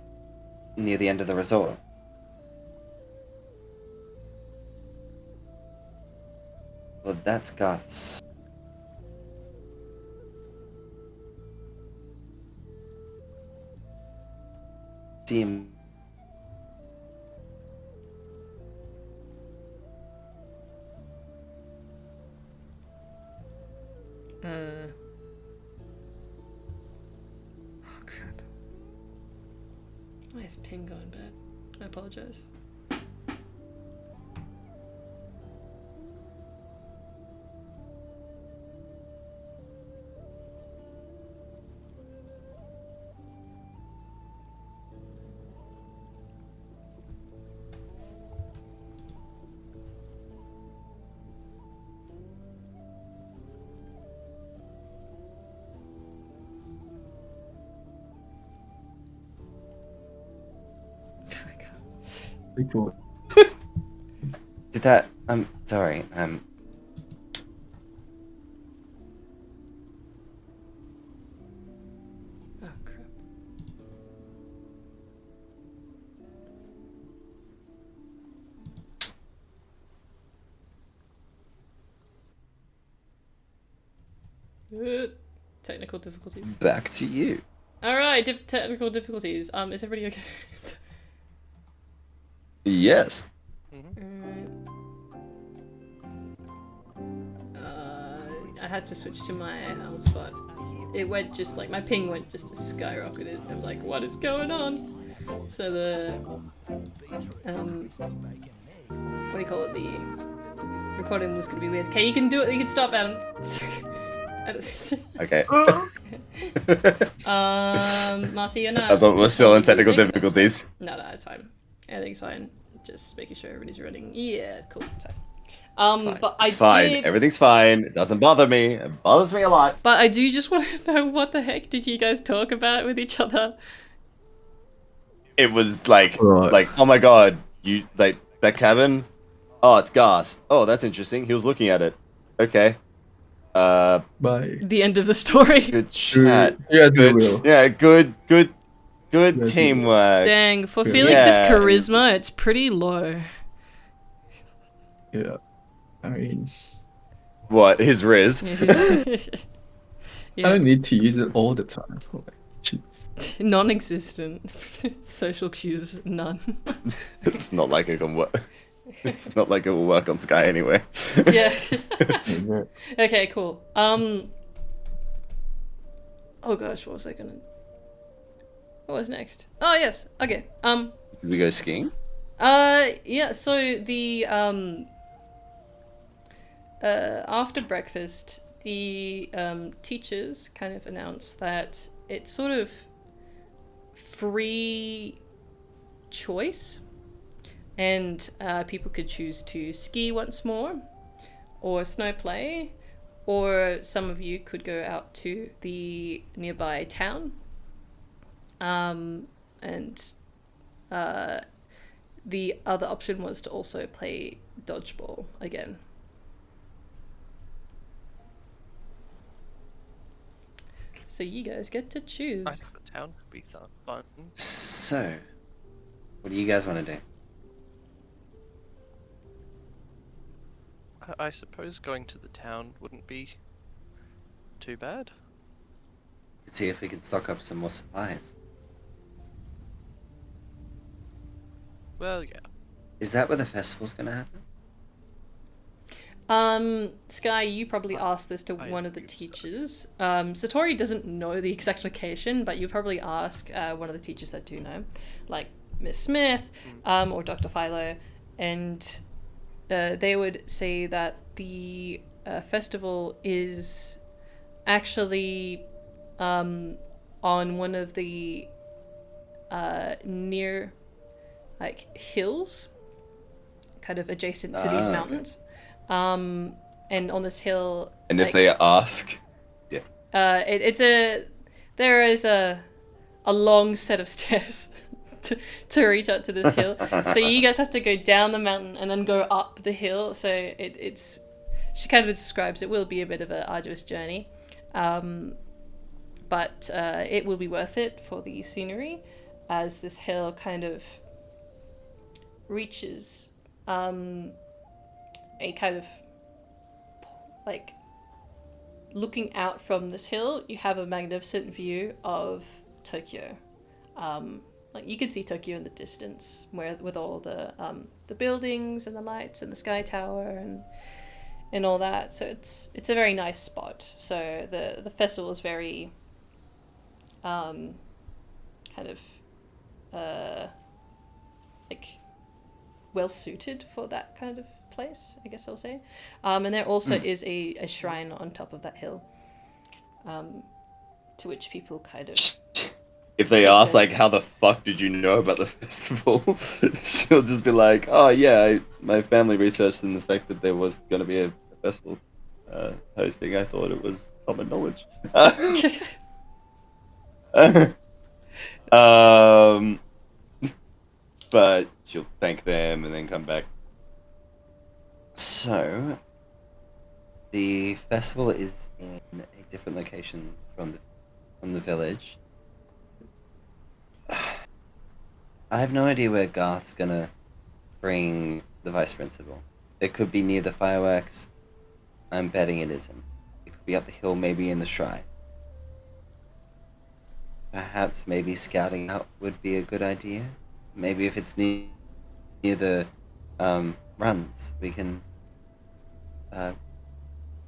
near the end of the resort. Well, that's Goth's. Team. Oh crap. Why is ping going bad? I apologize. Pretty cool. Did that? I'm sorry. Oh crap. Technical difficulties. Back to you. Alright, technical difficulties. Is everybody okay? Yes. I had to switch to my hotspot. it went just like my ping went just skyrocketed. I'm like, what is going on? So the what do you call it? The recording was gonna be weird. Okay, you can do it. You can stop, Adam. Okay. Marcy, you're not. I thought we're still in technical music. difficulties. No, it's fine. Everything's fine. Just making sure everybody's running. Yeah, cool. So, Fine. but It's I fine. did. Everything's fine. It doesn't bother me. It bothers me a lot. But I do just want to know what the heck did you guys talk about with each other? It was like, Right. oh my god, you like that cabin? Oh, it's gas. Oh, that's interesting. He was looking at it. Okay. Bye. The end of the story. Good chat. Yeah, Good. will. Yeah, good Yes, you will. teamwork. Dang, for Yeah. Felix's Yeah. charisma, it's pretty low. Yeah. I mean, What? His Riz? I Yeah, don't need to use it all the time. For like, chips. non-existent. Social cues, none. It's not like it can work. It's not like it will work on Sky anyway. Yeah. Yeah. Okay, cool. Oh gosh, what was I gonna? What was next? Oh yes. Okay. Did we go skiing? Yeah. So the after breakfast, the teachers kind of announced that it's sort of free choice, and people could choose to ski once more, or snow play, or some of you could go out to the nearby town. And the other option was to also play dodgeball again. So you guys get to choose. I think the town could be fun. So, what do you guys want to do? I suppose going to the town wouldn't be too bad. Let's see if we can stock up some more supplies. Well, yeah. Is that where the festival's gonna happen? Sky, you probably asked this to I one of the believe so. teachers. Satori doesn't know the exact location, but you probably ask one of the teachers that do know, like Miss Smith, or Dr. Philo, and they would say that the festival is actually on one of the near hills, kind of adjacent to these Ah, okay. mountains. And on this hill, And if they ask, there is a long set of stairs to reach out to this hill. So you guys have to go down the mountain and then go up the hill. So it's she kind of describes it will be a bit of an arduous journey, but it will be worth it for the scenery, as this hill kind of reaches a kind of like looking out from this hill, you have a magnificent view of Tokyo. Like you can see Tokyo in the distance, where with all the buildings and the lights and the sky tower and all that. So it's a very nice spot. So the festival is very kind of like well suited for that kind of place, I guess I'll say. And there also is a shrine on top of that hill, to which people kind of if they ask like, how the fuck did you know about the festival? She'll just be like, oh yeah, my family researched in the fact that there was gonna be a festival hosting. I thought it was common knowledge. But she'll thank them and then come back. So, the festival is in a different location from the village. I have no idea where Garth's gonna bring the vice principal. It could be near the fireworks. I'm betting it isn't. It could be up the hill, maybe in the shrine. Perhaps maybe scouting out would be a good idea. Maybe if it's near the runs, we can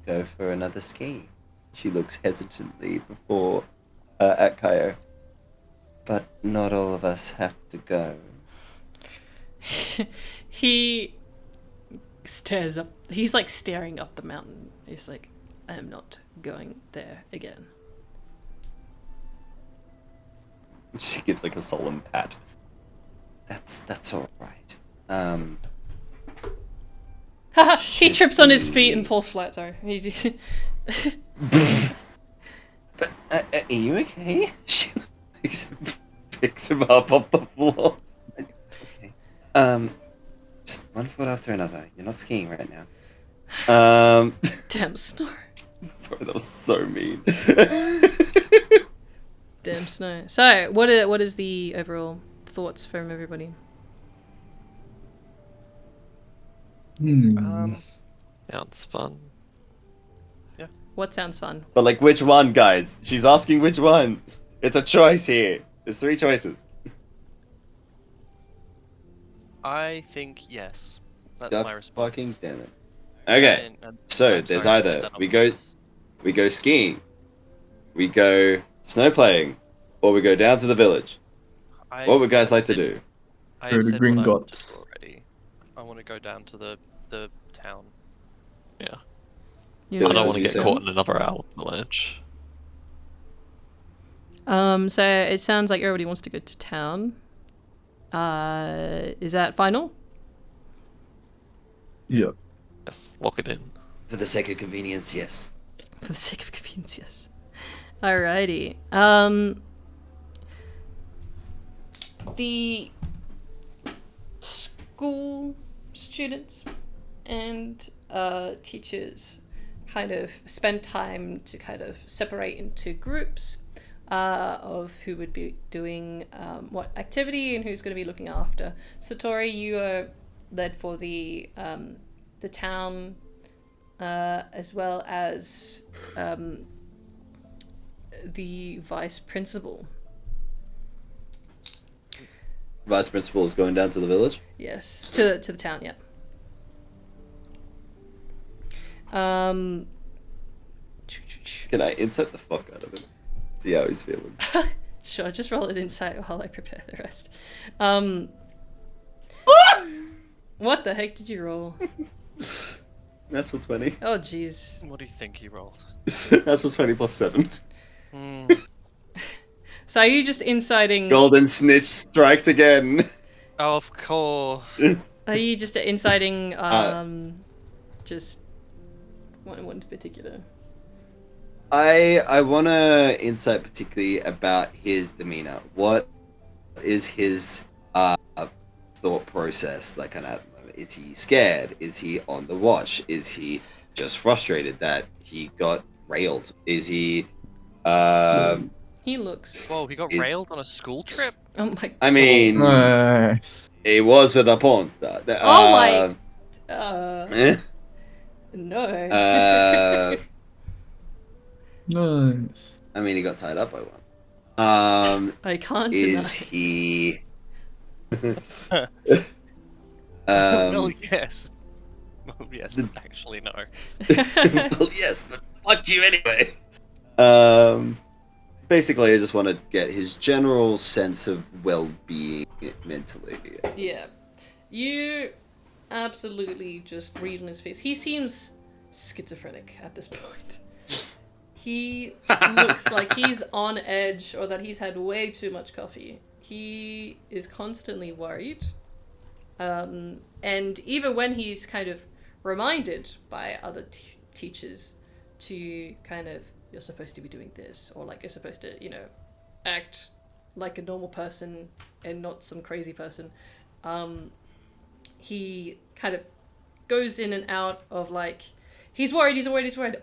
go for another ski. She looks hesitantly before at Kaio. But not all of us have to go. He stares up. He's like staring up the mountain. He's like, I am not going there again. She gives like a solemn pat. That's all right. Haha, he Should trips on his we- feet and falls flat, sorry. He- But are you okay? She picks him up off the floor. Okay. Just one foot after another. You're not skiing right now. Damn Snow. Sorry, that was so mean. Damn Snow. So, what is the overall thoughts from everybody? Sounds fun. What sounds fun? But like, which one, guys? She's asking which one. It's a choice here. There's 3 choices. I think yes. That's God my response. fucking damn it. Okay, so I'm there's sorry, either put that we on go purpose. we go skiing, we go snowplaying, or we go down to the village. I- What would guys I like to said- do? I Go to said Green what I wanted Gots. already. I want to go down to the town. Yeah. You I What don't did want to you get say? caught in another avalanche. So it sounds like everybody wants to go to town. Is that final? Yeah. Yes, lock it in. For the sake of convenience, yes. For the sake of convenience, yes. Alrighty. The school students and teachers kind of spend time to kind of separate into groups of who would be doing what activity and who's going to be looking after. Satori, you are led for the town, as well as the vice principal. Vice principal is going down to the village. Yes, to the town. Yeah. Can I insert the fuck out of him? See how he's feeling. Sure, just roll it insight while I prepare the rest. What the heck did you roll? That's for 20. Oh jeez. What do you think he rolled? That's for 20 plus 7. Hmm. So are you just inciting? Golden snitch strikes again. Of course. Are you just inciting? Just one in particular. I want to insight particularly about his demeanor. What is his thought process like on that moment? Is he scared? Is he on the watch? Is he just frustrated that he got railed? Is he He looks. Whoa, he got Is- railed on a school trip? Oh my. I mean, Nice. it was with a porn star. Oh my- Eh? No. Nice. I mean, he got tied up by one. I can't Is deny. he? Well, yes. Well, yes, but actually no. Well, yes, but fuck you anyway. Basically, I just want to get his general sense of well-being mentally. Yeah. You absolutely just read on his face. He seems schizophrenic at this point. He looks like he's on edge or that he's had way too much coffee. He is constantly worried. And even when he's kind of reminded by other teachers to kind of, you're supposed to be doing this, or like you're supposed to, act like a normal person and not some crazy person, he kind of goes in and out of like, he's worried.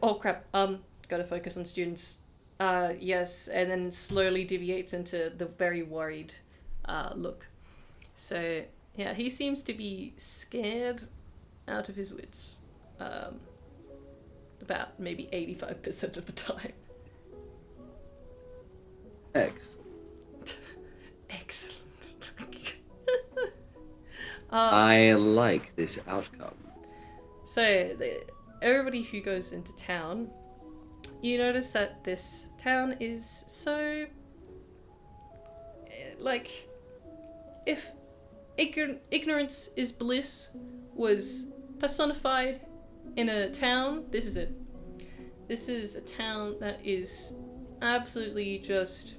Oh crap, gotta focus on students. Yes, and then slowly deviates into the very worried look. So, yeah, he seems to be scared out of his wits. About maybe 85% of the time. Excellent. I like this outcome. So, everybody who goes into town, you notice that this town is so like, if ignorance is bliss was personified in a town, this is it. This is a town that is absolutely just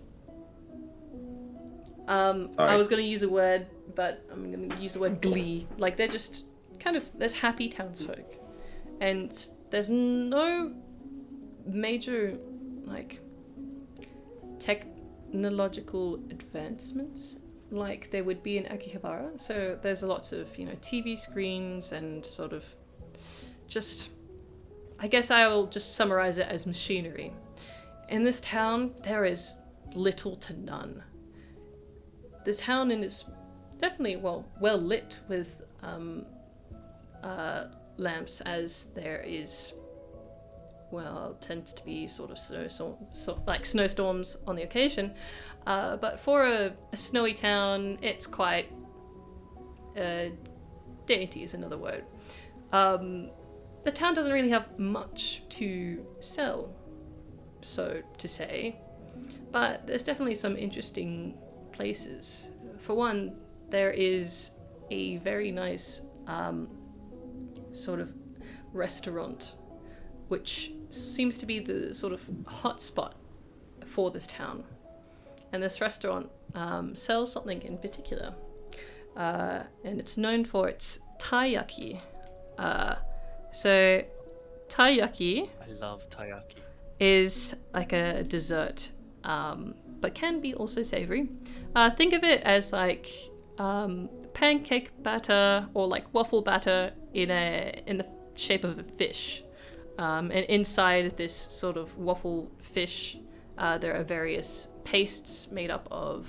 I was gonna use a word, but I'm gonna use the word glee. Like, they're just kind of, there's happy townsfolk, and there's no major like technological advancements like there would be in Akihabara. So there's lots of, you know, TV screens and sort of just, I guess I will just summarize it as machinery. In this town, there is little to none. This town is definitely well lit with lamps, as there is, well, tends to be sort of snowstorms on the occasion. But for a snowy town, it's quite dainty is another word. The town doesn't really have much to sell, so to say, but there's definitely some interesting places. For one, there is a very nice sort of restaurant, which seems to be the sort of hotspot for this town. And this restaurant sells something in particular, and it's known for its taiyaki. So taiyaki, I love taiyaki. is like a dessert, but can be also savory. Think of it as like pancake batter or like waffle batter in the shape of a fish. And inside this sort of waffle fish, there are various pastes made up of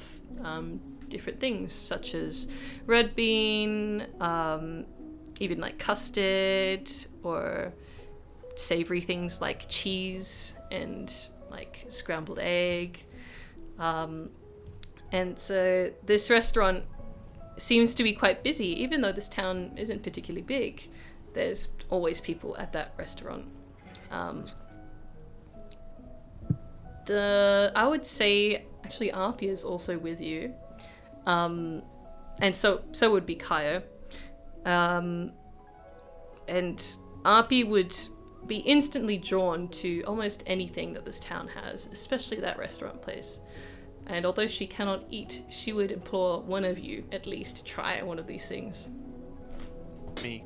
different things, such as red bean, even like custard, or savory things like cheese and like scrambled egg. And so this restaurant seems to be quite busy, even though this town isn't particularly big. There's always people at that restaurant. I would say actually Arpia is also with you, and so would be Kaio, and Arpie would be instantly drawn to almost anything that this town has, especially that restaurant place. And although she cannot eat, she would implore one of you at least to try one of these things. Me.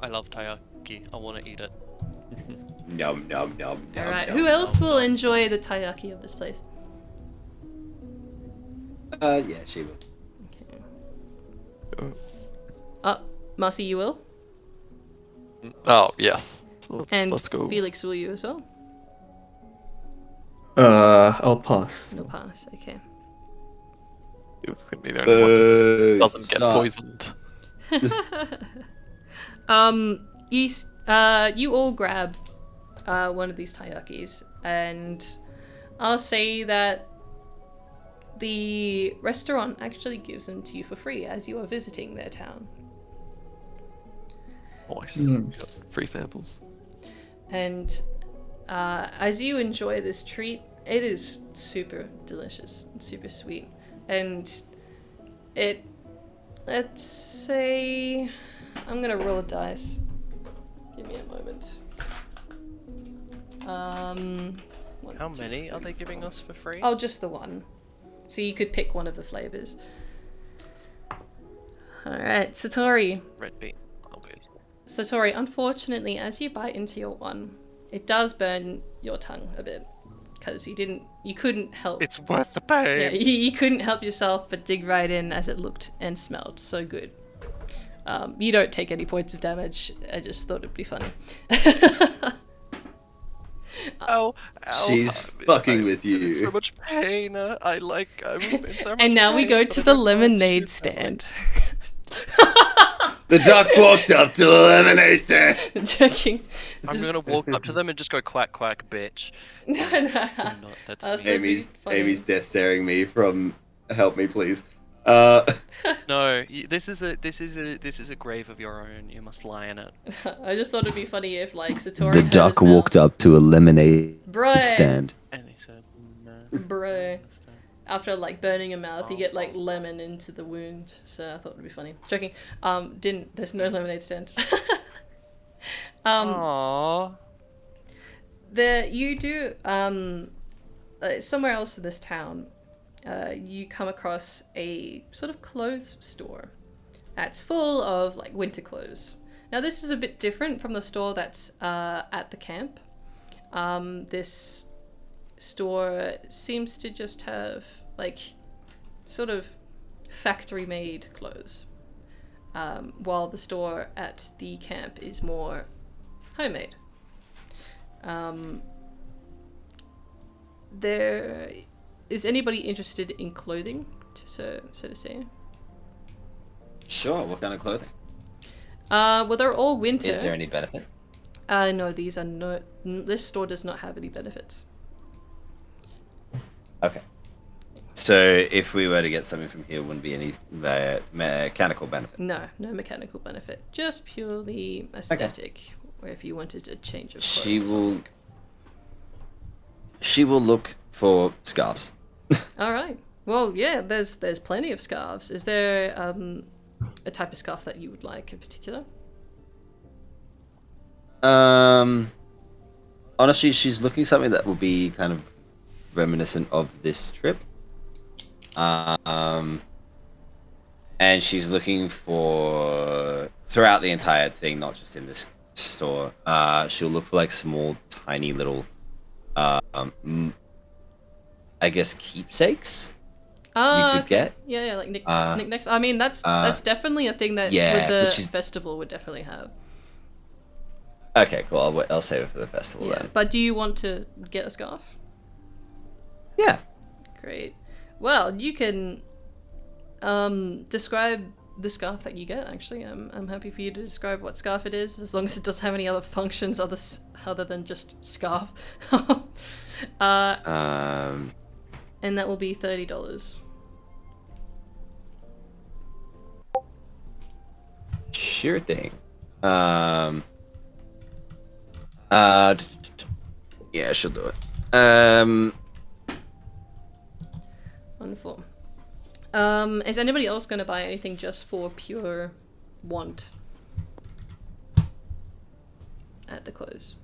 I love taiyaki. I want to eat it. Nom nom nom. All right, who else will enjoy the taiyaki of this place? Yeah, she will. Okay. Marcy, you will? Oh, yes. And Let's go. Felix, will you as well? I'll pass. No pass, okay. You can be the only one who doesn't get stop. poisoned. You all grab one of these taiyakis, and I'll say that the restaurant actually gives them to you for free as you are visiting their town. Nice. Nice. Got free samples. And as you enjoy this treat, it is super delicious and super sweet. And let's say, I'm gonna roll a dice. Give me a moment. One, How two, many are three, they giving four. us for free? Oh, just the one. So you could pick one of the flavors. Alright, Satori. Red bean. Obvious. Satori, unfortunately, as you bite into your one, it does burn your tongue a bit. Because you couldn't help. It's worth the pain. Yeah, you couldn't help yourself but dig right in, as it looked and smelled so good. You don't take any points of damage. I just thought it'd be funny. Ow, She's fucking with I'm in you. so much pain. I'm in so much And now we pain, go but to I the don't want to lemonade shoot stand. The duck walked up to the lemonade stand. Joking. I'm gonna walk up to them and just go quack quack, bitch. No, no. I'm not. That's me. that'd be funny. Amy's death staring me from help me please. No, this is a grave of your own. You must lie in it. I just thought it'd be funny if like Satori The had duck his mouth- walked up to a lemonade Bruh. stand. And he said, "No." Bruh. After like burning your mouth, you get like lemon into the wound. So I thought it'd be funny. Joking. Didn't. There's no lemonade stand. Aww. You do somewhere else in this town. You come across a sort of clothes store that's full of like winter clothes. Now this is a bit different from the store that's at the camp. This store seems to just have like sort of factory made clothes, while the store at the camp is more homemade. There is anybody interested in clothing, so to say? Sure. What kind of clothing? Well, they're all winter. Is there any benefits? No, these are no. This store does not have any benefits. Okay. So if we were to get something from here, wouldn't be any mechanical benefit. No mechanical benefit. Just purely aesthetic. Or if you wanted a change of clothes. She will look for scarves. All right. Well, yeah. There's plenty of scarves. Is there a type of scarf that you would like in particular? Honestly, she's looking something that will be kind of reminiscent of this trip. And she's looking for throughout the entire thing, not just in this store. She'll look for like small, tiny little, I guess keepsakes you could get. Yeah, like knickknacks. I mean, that's definitely a thing that yeah, with the festival would definitely have. Okay, cool. I'll save it for the festival Yeah, then. but do you want to get a scarf? Yeah. Great. Well, you can describe the scarf that you get. Actually, I'm happy for you to describe what scarf it is, as long as it doesn't have any other functions other than just scarf. And that will be $30. Sure thing. Yeah, she'll do it. Wonderful. Is anybody else going to buy anything just for pure want at the close?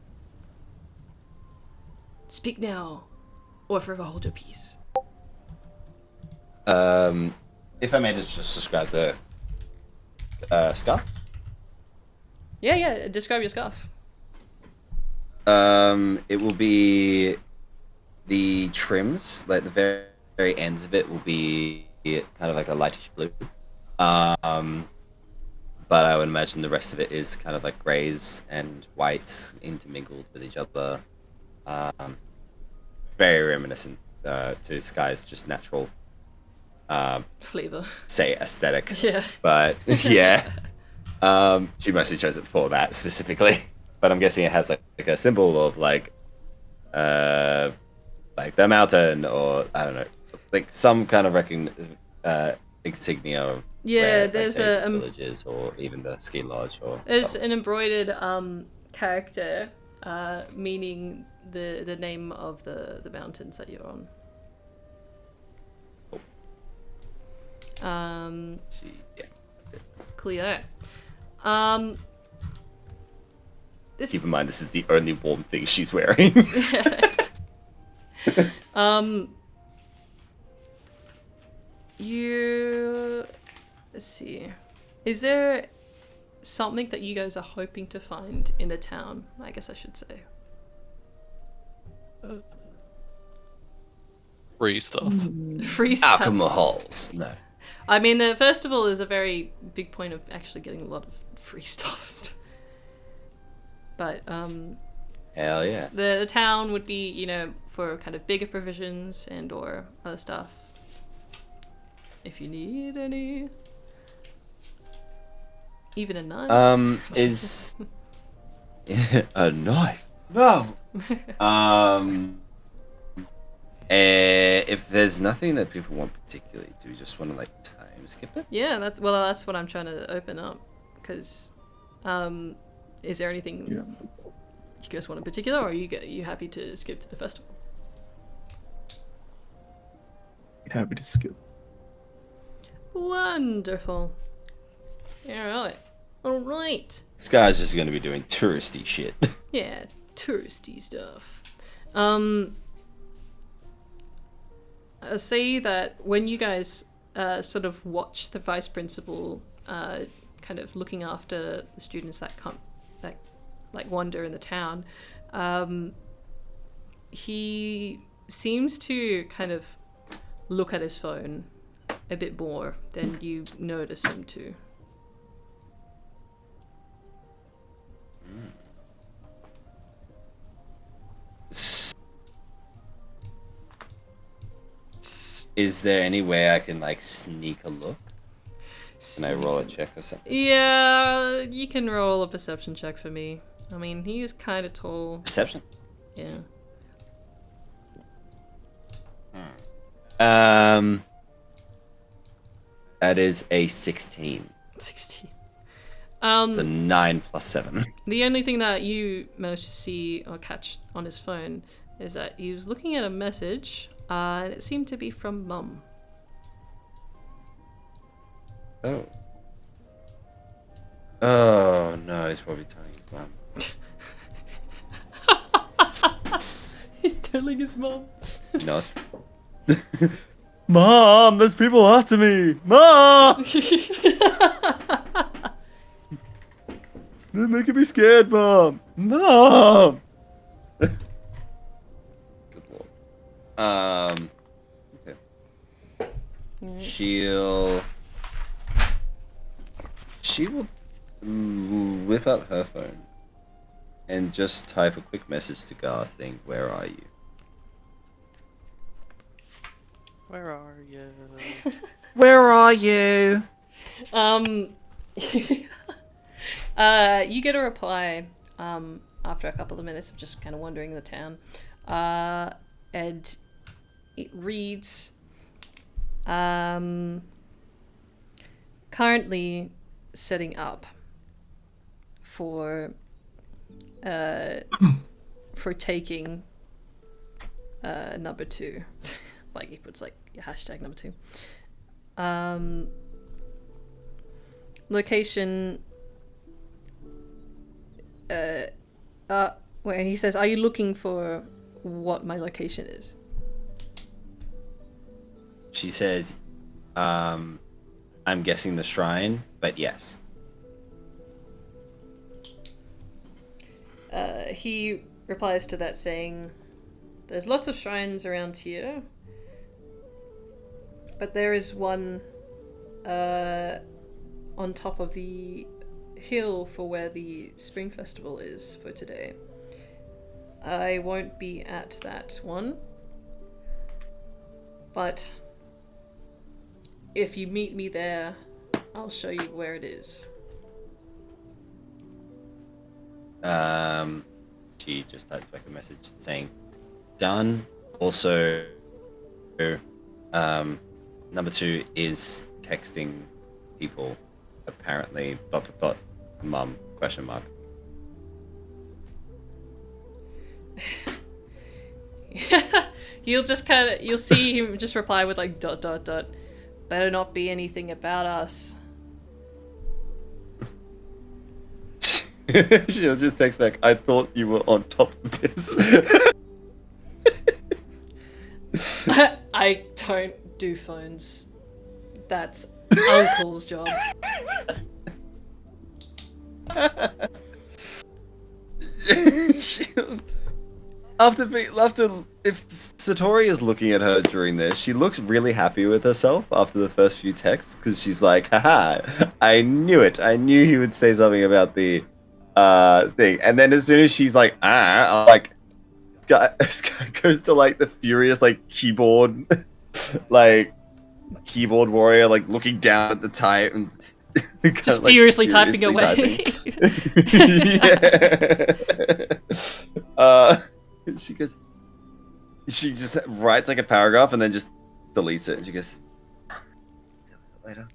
Speak now, or forever hold your peace. If I may just describe the scarf. Yeah. Describe your scarf. It will be the trims, like the very ends of it will be kind of like a lightish blue. But I would imagine the rest of it is kind of like greys and whites intermingled with each other. Very reminiscent to Sky's just natural Flavor. say aesthetic. Yeah. But yeah. She mostly chose it for that specifically. But I'm guessing it has like a symbol of like the mountain, or I don't know, like some kind of insignia of Yeah, where, there's like, say, a villages or even the ski lodge or there's an embroidered character meaning the name of the mountains that you're on. yeah, that's it. Clear. This Keep in mind this is the only warm thing she's wearing. Let's see. Is there something that you guys are hoping to find in the town? I guess I should say. Free stuff. Free stuff. Alcohols. No. I mean, the festival is a very big point of actually getting a lot of free stuff. But Hell yeah. the town would be, you know, for kind of bigger provisions and or other stuff. If you need any. Even a knife. Is a knife? No. If there's nothing that people want particularly, do we just want to like time Can we skip it? Yeah, that's what I'm trying to open up. Because, is there anything Yeah. you guys want in particular, or are you happy to skip to the festival? Happy to skip. Wonderful. Alright. Alright. This guy's just gonna be doing touristy shit. Yeah, touristy stuff. Say that when you guys sort of watch the vice principal kind of looking after the students that wander in the town, he seems to kind of look at his phone a bit more than you notice him to. Is there any way I can like sneak a look? Can I roll a check or something? Yeah, you can roll a perception check for me. I mean, he is kind of tall. Perception. Yeah. That is a 16. 16. So 9 plus 7. The only thing that you managed to see or catch on his phone is that he was looking at a message, and it seemed to be from Mum. Oh. Oh no, he's probably telling his mum. He's telling his mum. Not. Mom, there's people after me. Mom, they're making me scared, Mom. Mom. Good lord. Okay. She will whip out her phone and just type a quick message to Garth saying, "Where are you?" Where are you? Where are you? You get a reply after a couple of minutes of just kind of wandering the town, and it reads, currently setting up for taking number 2. Like he puts like hashtag number 2. Location. Where he says, "Are you looking for what my location is?" She says, I'm guessing the shrine, but yes. He replies to that saying, "There's lots of shrines around here, but there is one on top of the hill for where the spring festival is for today. I won't be at that one, but if you meet me there, I'll show you where it is." She just types back a message saying, "Done." Also, number 2 is texting people. Apparently, ... Mum ? You'll see him just reply with like ... Better not be anything about us. She'll just text back, "I thought you were on top of this." I don't do phones. That's Uncle's job. If Satori is looking at her during this, she looks really happy with herself after the first few texts, because she's like, "Haha, I knew it. I knew he would say something about the thing." And then as soon as she's like, I'm like, this guy goes to like the furious like keyboard keyboard warrior, like looking down at the type and just furiously typing away. Yeah. She just writes like a paragraph and then just deletes it. She goes, later.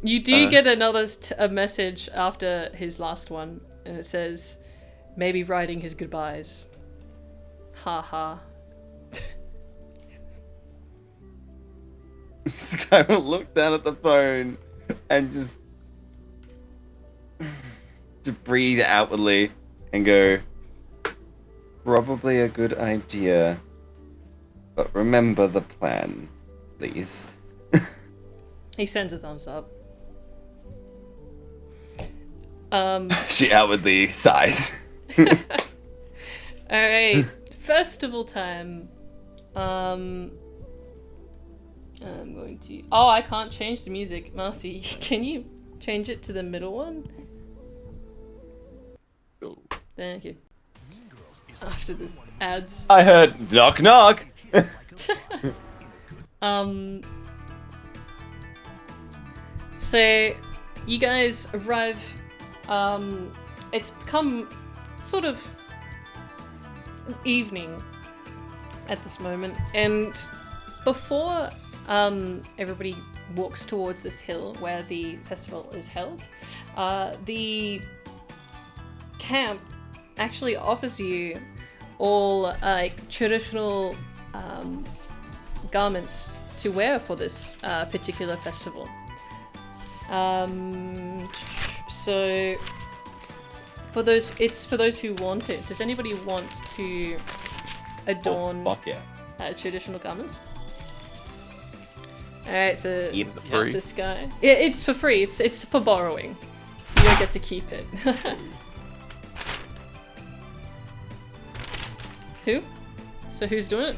You do get another a message after his last one, and it says, maybe writing his goodbyes. Ha ha. This guy will look down at the phone and just to breathe outwardly and go, probably a good idea, but remember the plan, please. He sends a thumbs up. She outwardly sighs. Alright, festival time. I'm going to... Oh, I can't change the music. Marcy, can you change it to the middle one? Thank you. After this ads. I heard knock knock. So you guys arrive. It's become sort of evening at this moment, and before everybody walks towards this hill where the festival is held, the camp actually offers you all traditional garments to wear for this particular festival. So for those, it's for those who want it. Does anybody want to adorn Fuck yeah. traditional garments? Alright, so Yep. that's this guy. Yeah, it's for free. It's for borrowing. You don't get to keep it. Who? So who's doing it?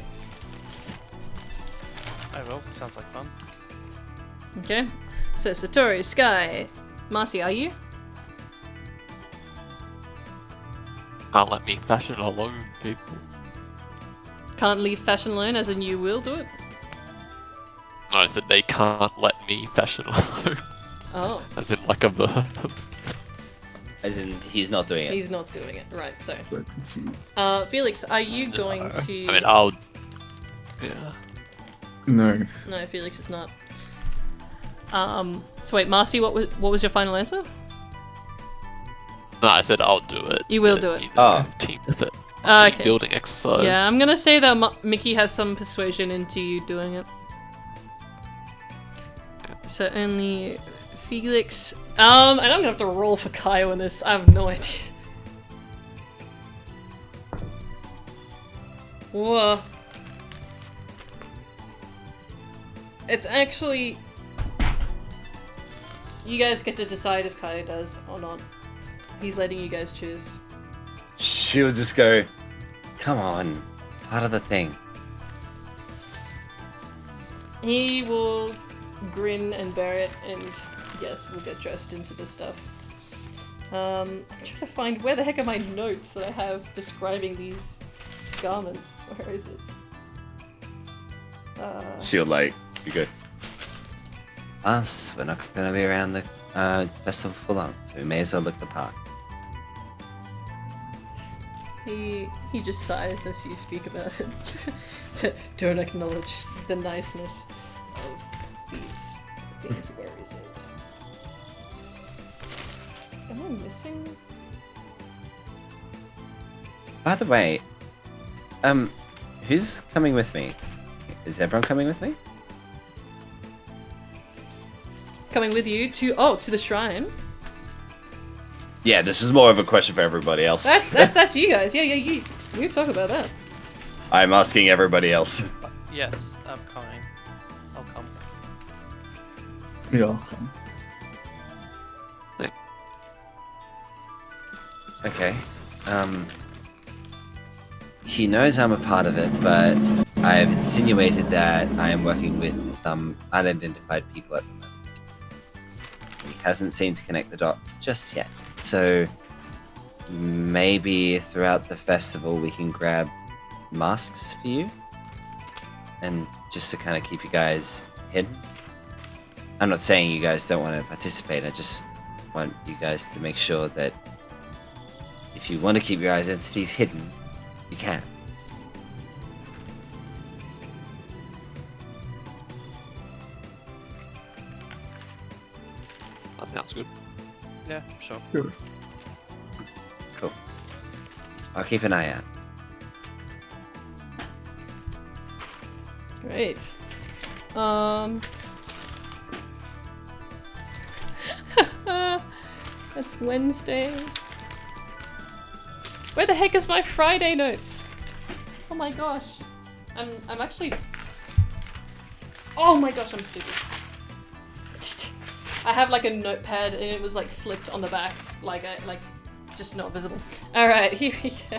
I will. Sounds like fun. Okay. So Satori, Sky, Marcy, are you? Can't let me fashion alone, people. Can't leave fashion alone, as in you will do it? No, I said they can't let me fashion alone. Oh, As in like a verb. As in, he's not doing it. he's not doing it. Right, so. So confused. Felix, are you going No. to... I mean, I'll. Yeah. No. No, Felix is not. So wait, Marcy, what was your final answer? No, I said I'll do it. You will but, do it. You know, Oh. Team effort. Okay. Team building exercise. Yeah, I'm gonna say that Mickey has some persuasion into you doing it. So only Felix. And I'm gonna have to roll for Kyle in this. I have no idea. Whoa. It's actually... You guys get to decide if Kyle does or not. He's letting you guys choose. She'll just go, come on, part of the thing. He will grin and bear it, and yes, we'll get dressed into this stuff. I'm trying to find where the heck are my notes that I have describing these garments. Where is it? She'll like, you go, Us, we're not going to be around the festival for long, so we may as well look the part. He just sighs as you speak about it. Don't acknowledge the niceness of these things. Where is it? Am I missing? By the way, who's coming with me? Is everyone coming with me? Coming with you to the shrine. yeah, this is more of a question for everybody else. That's you guys. Yeah, you talk about that. I'm asking everybody else. Yes, I'm coming. I'll come. Yeah, I'll come. Okay. He knows I'm a part of it, but I have insinuated that I am working with some unidentified people at the moment. He hasn't seemed to connect the dots just yet. So maybe throughout the festival we can grab masks for you, and just to kind of keep you guys hidden. I'm not saying you guys don't want to participate. I just want you guys to make sure that if you want to keep your identities hidden, you can. Sounds good. Yeah, sure. Cool. I'll keep an eye out. Great. That's Wednesday. Where the heck is my Friday notes? Oh my gosh. I'm actually... Oh my gosh, I'm stupid. I have like a notepad and it was like flipped on the back, like just not visible. All right, here we go.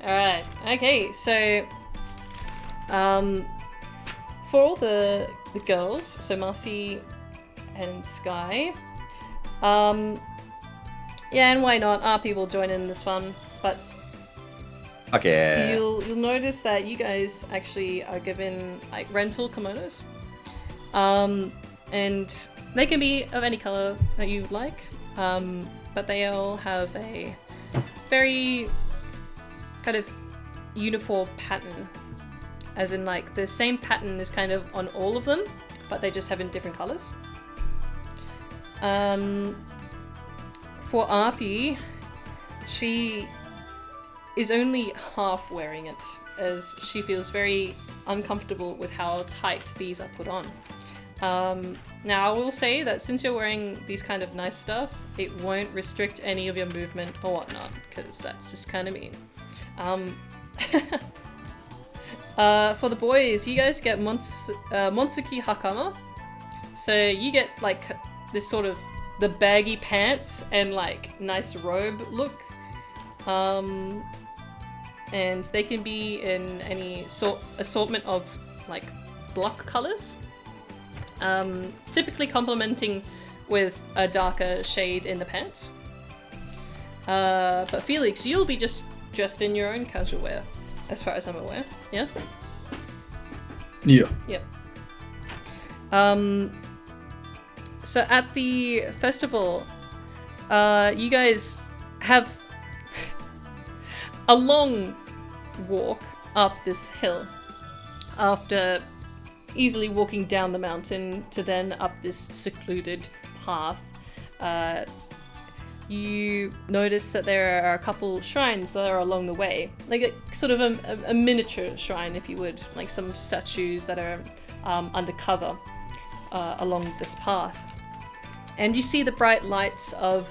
All right, okay, so for all the girls, so Marcy and Sky, yeah, and why not? RP will join in this fun, but Okay. you'll notice that you guys actually are given like rental kimonos, and they can be of any color that you like, but they all have a very kind of uniform pattern, as in like the same pattern is kind of on all of them, but they just have in different colors. For Arpy, she is only half wearing it, as she feels very uncomfortable with how tight these are put on. Now I will say that since you're wearing these kind of nice stuff, it won't restrict any of your movement or whatnot, because that's just kind of mean. For the boys, you guys get Monsuki Hakama. So you get like this sort of the baggy pants and like nice robe look. And they can be in any assortment of like block colors. Typically complementing with a darker shade in the pants. But Felix, you'll be just dressed in your own casual wear, as far as I'm aware. Yeah? Yeah. Yep. So at the festival, you guys have a long walk up this hill after easily walking down the mountain to then up this secluded path. You notice that there are a couple shrines that are along the way, like a sort of a miniature shrine, if you would, like some statues that are undercover along this path. And you see the bright lights of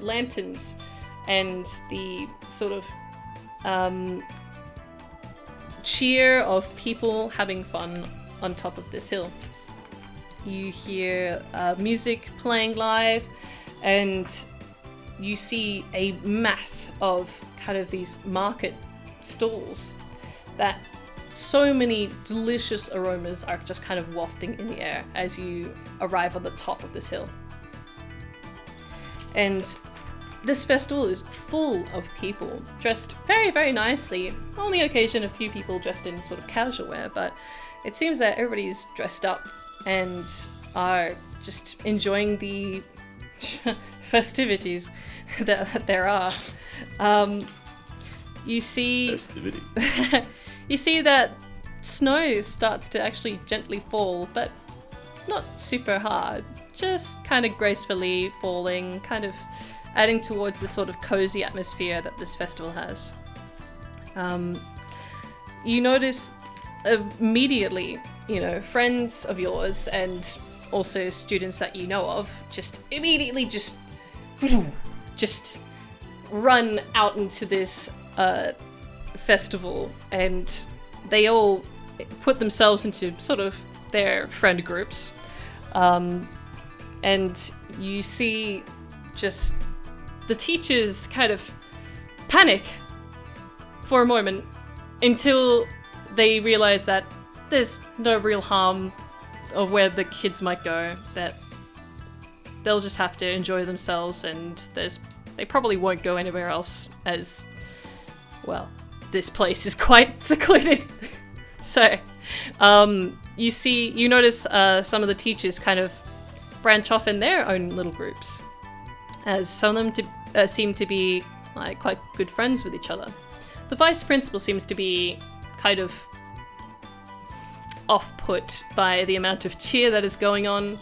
lanterns and the sort of cheer of people having fun on top of this hill. You hear music playing live, and you see a mass of kind of these market stalls that so many delicious aromas are just kind of wafting in the air as you arrive on the top of this hill. And this festival is full of people dressed very, very nicely. On the occasion, a few people dressed in sort of casual wear, but it seems that everybody's dressed up and are just enjoying the festivities that there are. You see Festivity. you see that snow starts to actually gently fall, but not super hard, just kind of gracefully falling, kind of adding towards the sort of cozy atmosphere that this festival has. You notice immediately, you know, friends of yours and also students that you know of just immediately just run out into this festival, and they all put themselves into sort of their friend groups. And you see just the teachers kind of panic for a moment until they realize that there's no real harm of where the kids might go, that they'll just have to enjoy themselves, and they probably won't go anywhere else, as, well, this place is quite secluded. So, you notice some of the teachers kind of branch off in their own little groups, as some of them seem to be like quite good friends with each other. The vice principal seems to be kind of off-put by the amount of cheer that is going on,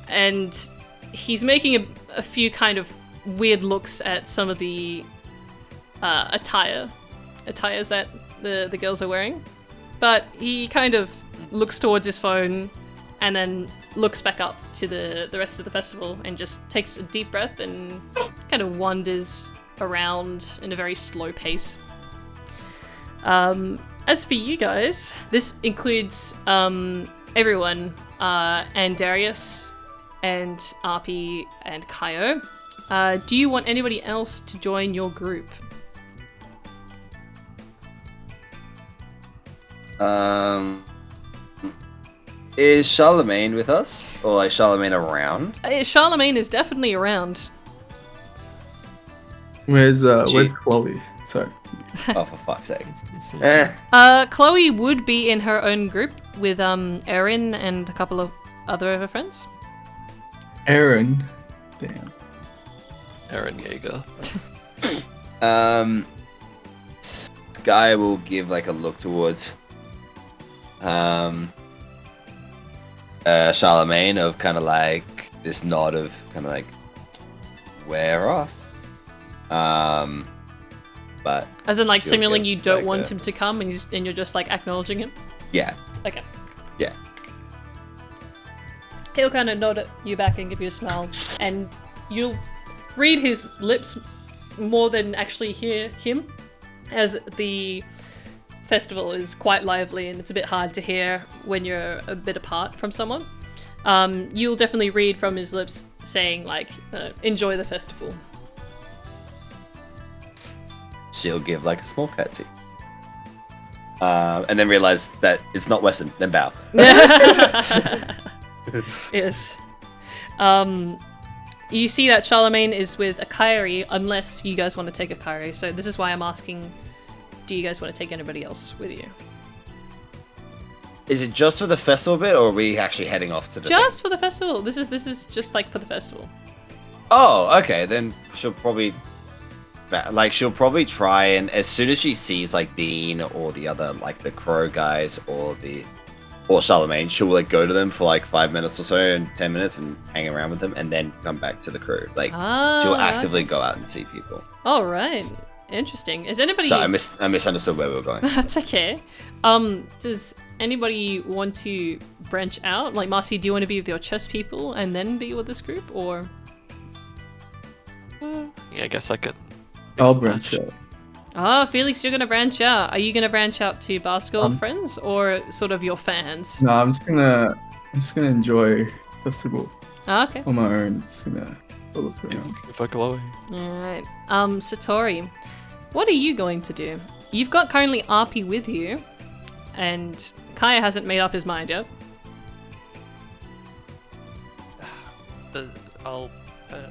and he's making a few kind of weird looks at some of the attires that the girls are wearing. But he kind of looks towards his phone and then looks back up to the rest of the festival and just takes a deep breath and kind of wanders around in a very slow pace. As for you guys, this includes everyone, and Darius and Arpi and Kaio. Do you want anybody else to join your group? Is Charlemagne with us? Or like Charlemagne around? Charlemagne is definitely around. Where's Chloe? Sorry. Oh, for fuck's sake. Chloe would be in her own group with Erin and a couple of other of her friends. Aaron. Damn. Aaron Yeager. Sky will give like a look towards Charlemagne of kind of like this nod of kind of like we're off. But as in like she'll signaling give, you don't like, want him to come and you're just like acknowledging him? Yeah. Okay. Yeah. He'll kind of nod at you back and give you a smile, and you'll read his lips more than actually hear him, as the festival is quite lively and it's a bit hard to hear when you're a bit apart from someone. You'll definitely read from his lips saying like, enjoy the festival. She'll give like a small curtsy. And then realize that it's not Western, then bow. Yes. You see that Charlemagne is with a Kairi, unless you guys want to take a Kairi. So this is why I'm asking, do you guys want to take anybody else with you? Is it just for the festival bit, or are we actually heading off to the Just for the festival. This is just like for the festival. Oh, okay. Then she'll probably try, and as soon as she sees like Dean or the other like the Crow guys or Charlemagne, she'll like go to them for like 5 minutes or so and 10 minutes and hang around with them, and then come back to the crew. Like she'll actively go out and see people. All right, interesting. Is anybody? So I misunderstood where we were going. That's okay. Does anybody want to branch out? Like Marcy, do you want to be with your chess people and then be with this group, or? Yeah, I guess I could. I'll branch out. Ah, Felix, you're gonna branch out. Are you gonna branch out to basketball friends or sort of your fans? No, I'm just gonna enjoy festival Ah, okay. on my own. Just gonna look He's around. looking for Chloe. Alright. Satori, what are you going to do? You've got currently Arpi with you, and Kaya hasn't made up his mind yet. I'll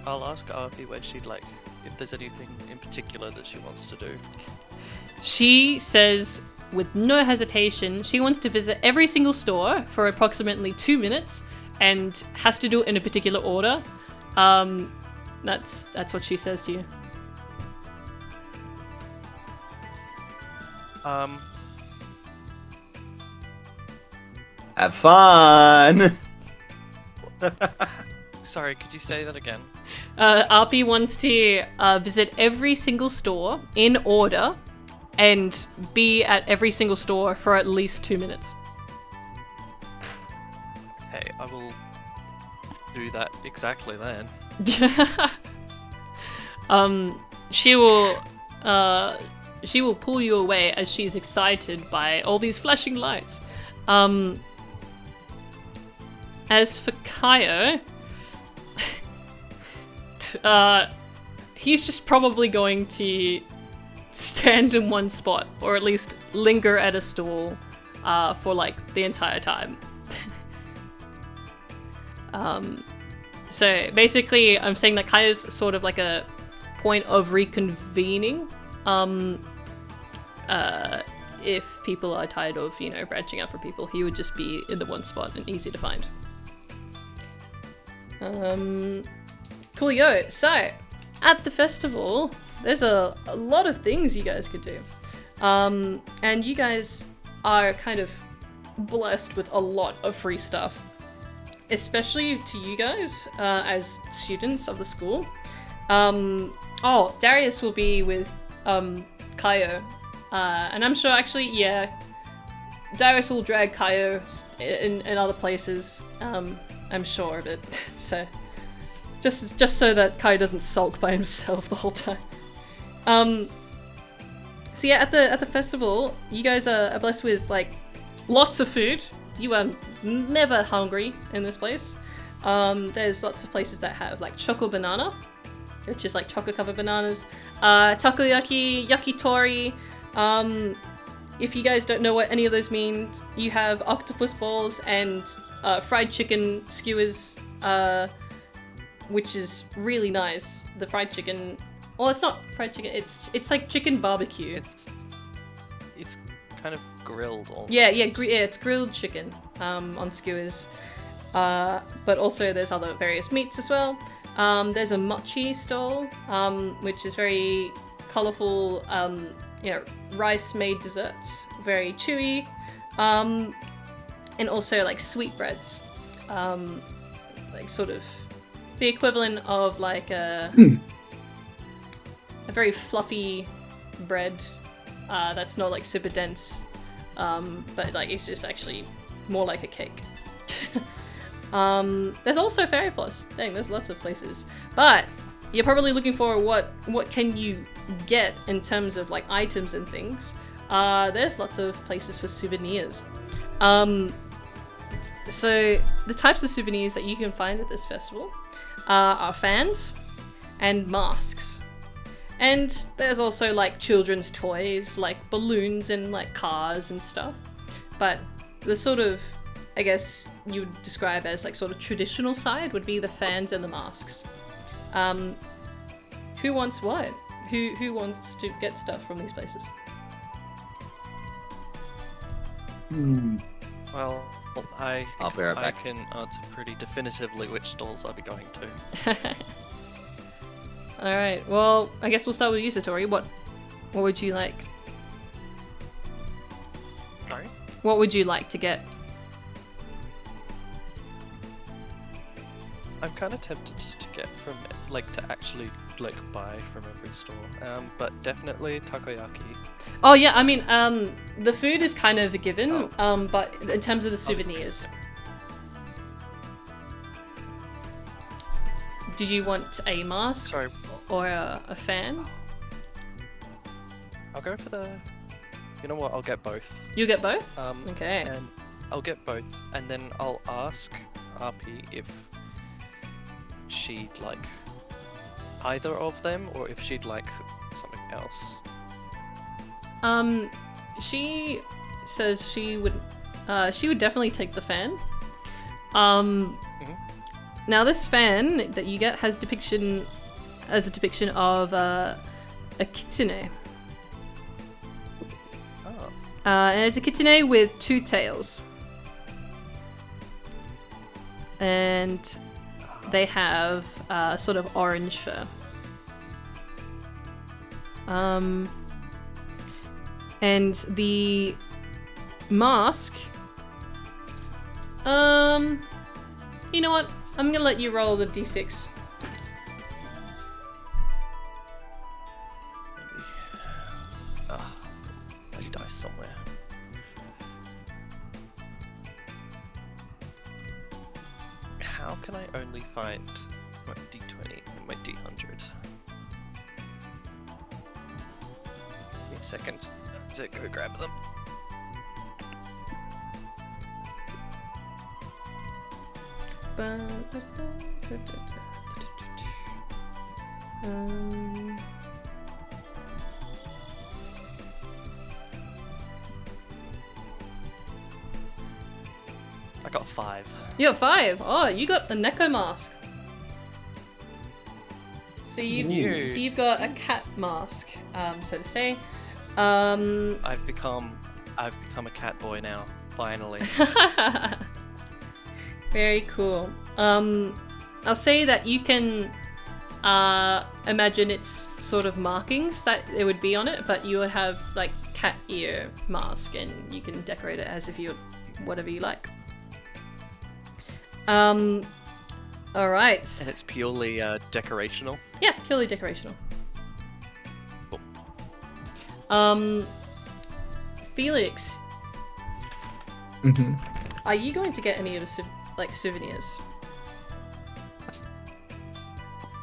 ask Arpi when she'd like, if there's anything in particular that she wants to do. She says, with no hesitation, she wants to visit every single store for approximately 2 minutes and has to do it in a particular order. That's what she says to you. Have fun. Sorry, could you say that again? Arpi wants to visit every single store in order and be at every single store for at least 2 minutes. Hey, I will do that exactly then. She will pull you away as she's excited by all these flashing lights. As for Kaio, he's just probably going to stand in one spot, or at least linger at a stall for like the entire time. So basically, I'm saying that Kaio's sort of like a point of reconvening. If people are tired of, branching out for people, he would just be in the one spot and easy to find. Coolio. So, at the festival, there's a lot of things you guys could do. And you guys are kind of blessed with a lot of free stuff. especially to you guys as students of the school. Darius will be with Kaio, and I'm sure actually, yeah, Darius will drag Kaio in other places. I'm sure of it. So just so that Kaio doesn't sulk by himself the whole time. So yeah, at the festival, you guys are blessed with like lots of food. You are never hungry in this place. There's lots of places that have like choco banana, which is like chocolate covered bananas, takoyaki, yakitori. If you guys don't know what any of those mean, you have octopus balls and fried chicken skewers, which is really nice. The fried chicken, well, it's not fried chicken. It's like chicken barbecue. It's kind of grilled. Almost. Yeah, it's grilled chicken on skewers. But also there's other various meats as well. There's a mochi stall, which is very colourful, rice-made desserts, very chewy, and also like sweetbreads, like sort of the equivalent of like a very fluffy bread that's not like super dense, but like it's just actually more like a cake. There's also fairy floss. Dang, there's lots of places. But you're probably looking for what can you get in terms of like items and things. There's lots of places for souvenirs. So the types of souvenirs that you can find at this festival are fans and masks. And there's also like children's toys, like balloons and like cars and stuff. But the sort of, I guess you would describe as like sort of traditional side would be the fans and the masks. Who wants what? Who wants to get stuff from these places? Well, I'll be right I back. can answer pretty definitively which stalls I'll be going to. Alright, well, I guess we'll start with you, Satori. What would you like? Sorry? What would you like to get? I'm kind of tempted to get from, like, to actually, like, buy from every store. But definitely takoyaki. Oh yeah, I mean, the food is kind of a given, but in terms of the souvenirs. Did you want a mask Sorry, or a fan? I'll go for the... You know what, I'll get both. You get both? Okay. Okay. And I'll get both, and then I'll ask RP if she'd like either of them, or if she'd like something else. She says she would definitely take the fan. Now this fan that you get has a depiction of a kitsune. Oh. And it's a kitsune with two tails. And they have sort of orange fur. And the mask... you know what? I'm gonna let you roll the d6. My dice somewhere. How can I only find my d20 and my d100? Give me a second to go grab them. I got 5. You got 5. Oh, you got a Neko mask. So you've got a cat mask, so to say. I've become a cat boy now, finally. Very cool. I'll say that you can imagine it's sort of markings that it would be on it, but you would have like cat ear mask, and you can decorate it as if you whatever you like. All right. And it's purely decorational. Yeah, purely decorational. Cool. Felix, Mm-hmm. are you going to get any of the souvenirs?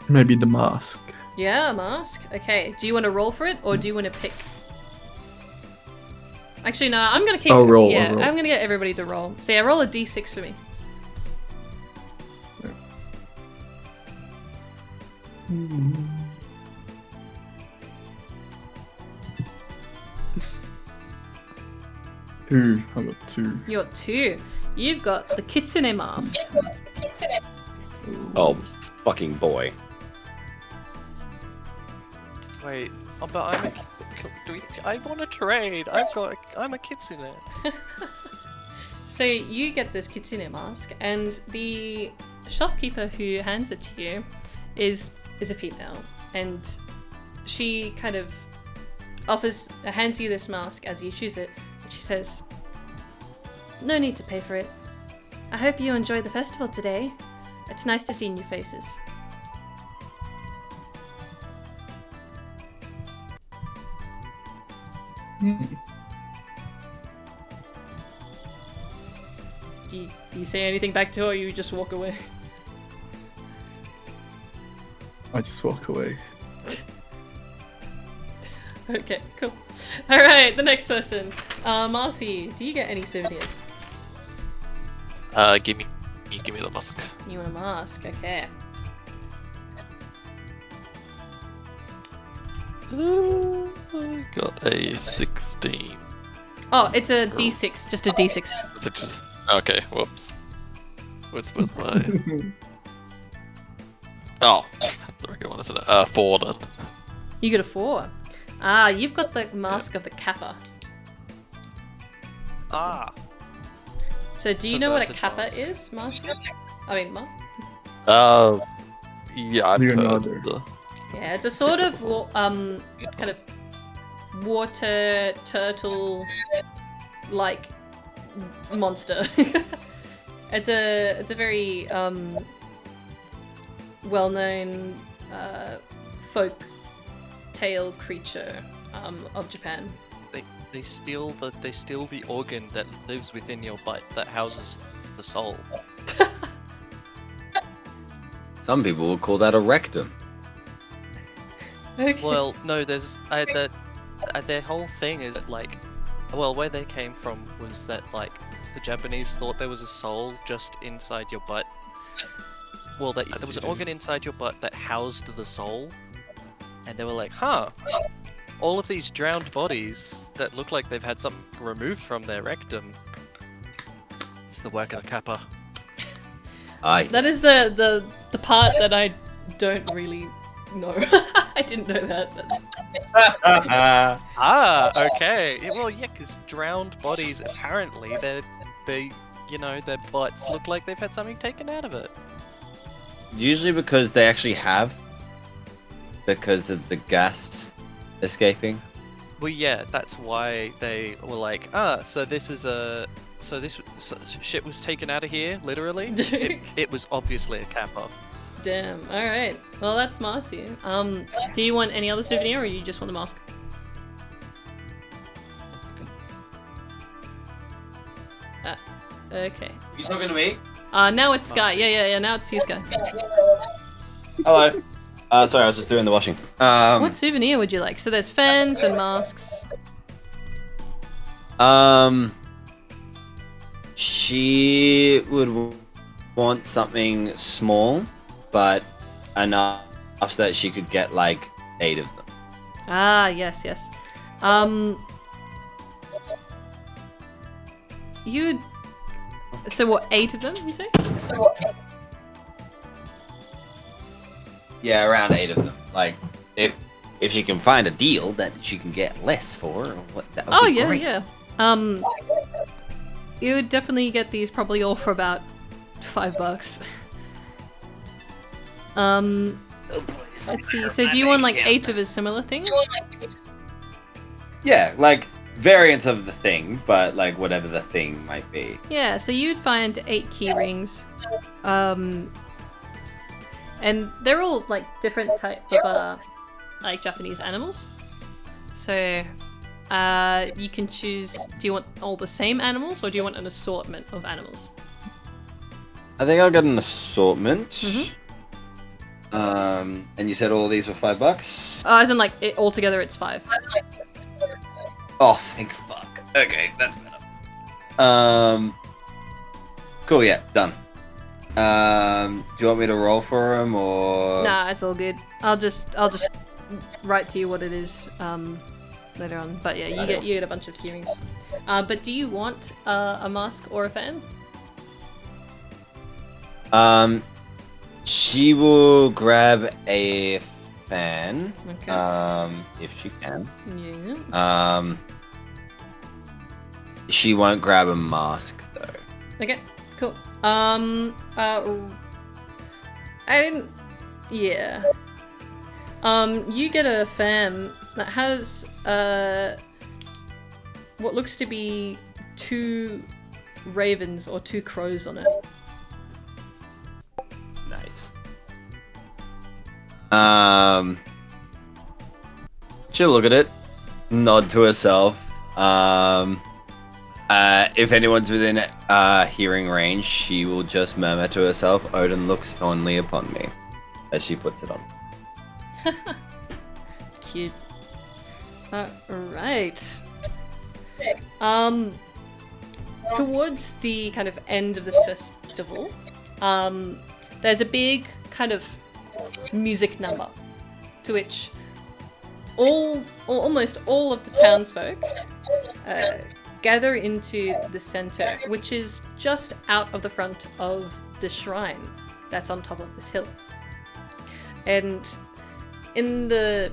Maybe the mask. Yeah, a mask. Okay. Do you want to roll for it, or do you want to pick? Actually, no. I'm gonna keep. I'll roll, Yeah, I'll roll. I'm gonna get everybody to roll. So yeah, roll a d6 for me. Two. I got 2. You got 2. You've got the kitsune mask. Oh, fucking boy. Wait, but I'm a. I want to trade. I'm a kitsune. So you get this kitsune mask, and the shopkeeper who hands it to you is a female, and she kind of hands you this mask as you choose it, and she says, "No need to pay for it. I hope you enjoy the festival today. It's nice to see new faces." Do you say anything back to her, or you just walk away? I just walk away. Okay, cool. Alright, the next person. Marcy, do you get any souvenirs? Give me the mask. You want a mask, okay. I got a 16. Oh, it's a d6, just a d6. Was it just... Okay, whoops. What's my... Oh, the regular one, isn't it? 4 then. You get a 4. Ah, you've got the mask of the Kappa. Ah. So do you know what a Perverted Kappa mask. is, Marcy? I mean, Mark? Yeah, I've heard Leonardo. the... Yeah, it's a sort of kind of water turtle like monster. It's a very well-known folk tale creature of Japan. They steal the organ that lives within your butt that houses the soul. Some people will call that a rectum. Okay. Well, no, there's their whole thing is that, like, well, where they came from was that, like, the Japanese thought there was a soul just inside your butt. Well, that there was an organ inside your butt that housed the soul, and they were like, huh, all of these drowned bodies that look like they've had something removed from their rectum. It's the work of the Kappa. Aye. That is the part that I don't really know. I didn't know that. Ah, okay. Yeah, well, yeah, because drowned bodies apparently their butts look like they've had something taken out of it. Usually because they actually have. Because of the gas escaping. Well, yeah, that's why they were like, so this shit was taken out of here, literally. It was obviously a Kappa. Damn. All right. Well, that's Marcy. Do you want any other souvenir, or you just want the mask? Okay. You talking to me? Now it's Sky. Marcy. Yeah. Now it's you, Sky. Hello. Sorry, I was just doing the washing. What souvenir would you like? So there's fans and masks. She would want something small, but enough that she could get like 8 of them. Ah, yes. You'd. So what? 8 of them? You say? Yeah, around 8 of them. Like, if she can find a deal that she can get less for, that would be great. Yeah. You would definitely get these probably all for about $5. Let's see. So do you want like 8 of a similar thing? Yeah, like variants of the thing, but like whatever the thing might be. Yeah, so you'd find 8 key rings. And they're all like different type of like Japanese animals. So you can choose, do you want all the same animals or do you want an assortment of animals? I think I'll get an assortment. Mhm. And you said all these were $5? As in like altogether it's 5. Oh, thank fuck. Okay, that's better. Cool, yeah, done. Do you want me to roll for them or? Nah, it's all good. I'll just write to you what it is later on. But yeah, you get a bunch of key rings. But do you want a mask or a fan? She will grab a fan. Okay. If she can. Yeah. She won't grab a mask though. Okay. Cool. I didn't. Yeah. You get a fan that has what looks to be 2 ravens or 2 crows on it. Nice. She'll look at it, nod to herself. If anyone's within hearing range, she will just murmur to herself, "Odin looks fondly upon me," as she puts it on. Cute. Alright. Towards the kind of end of this festival, there's a big kind of music number to which almost all of the townsfolk gather into the center, which is just out of the front of the shrine that's on top of this hill. And in the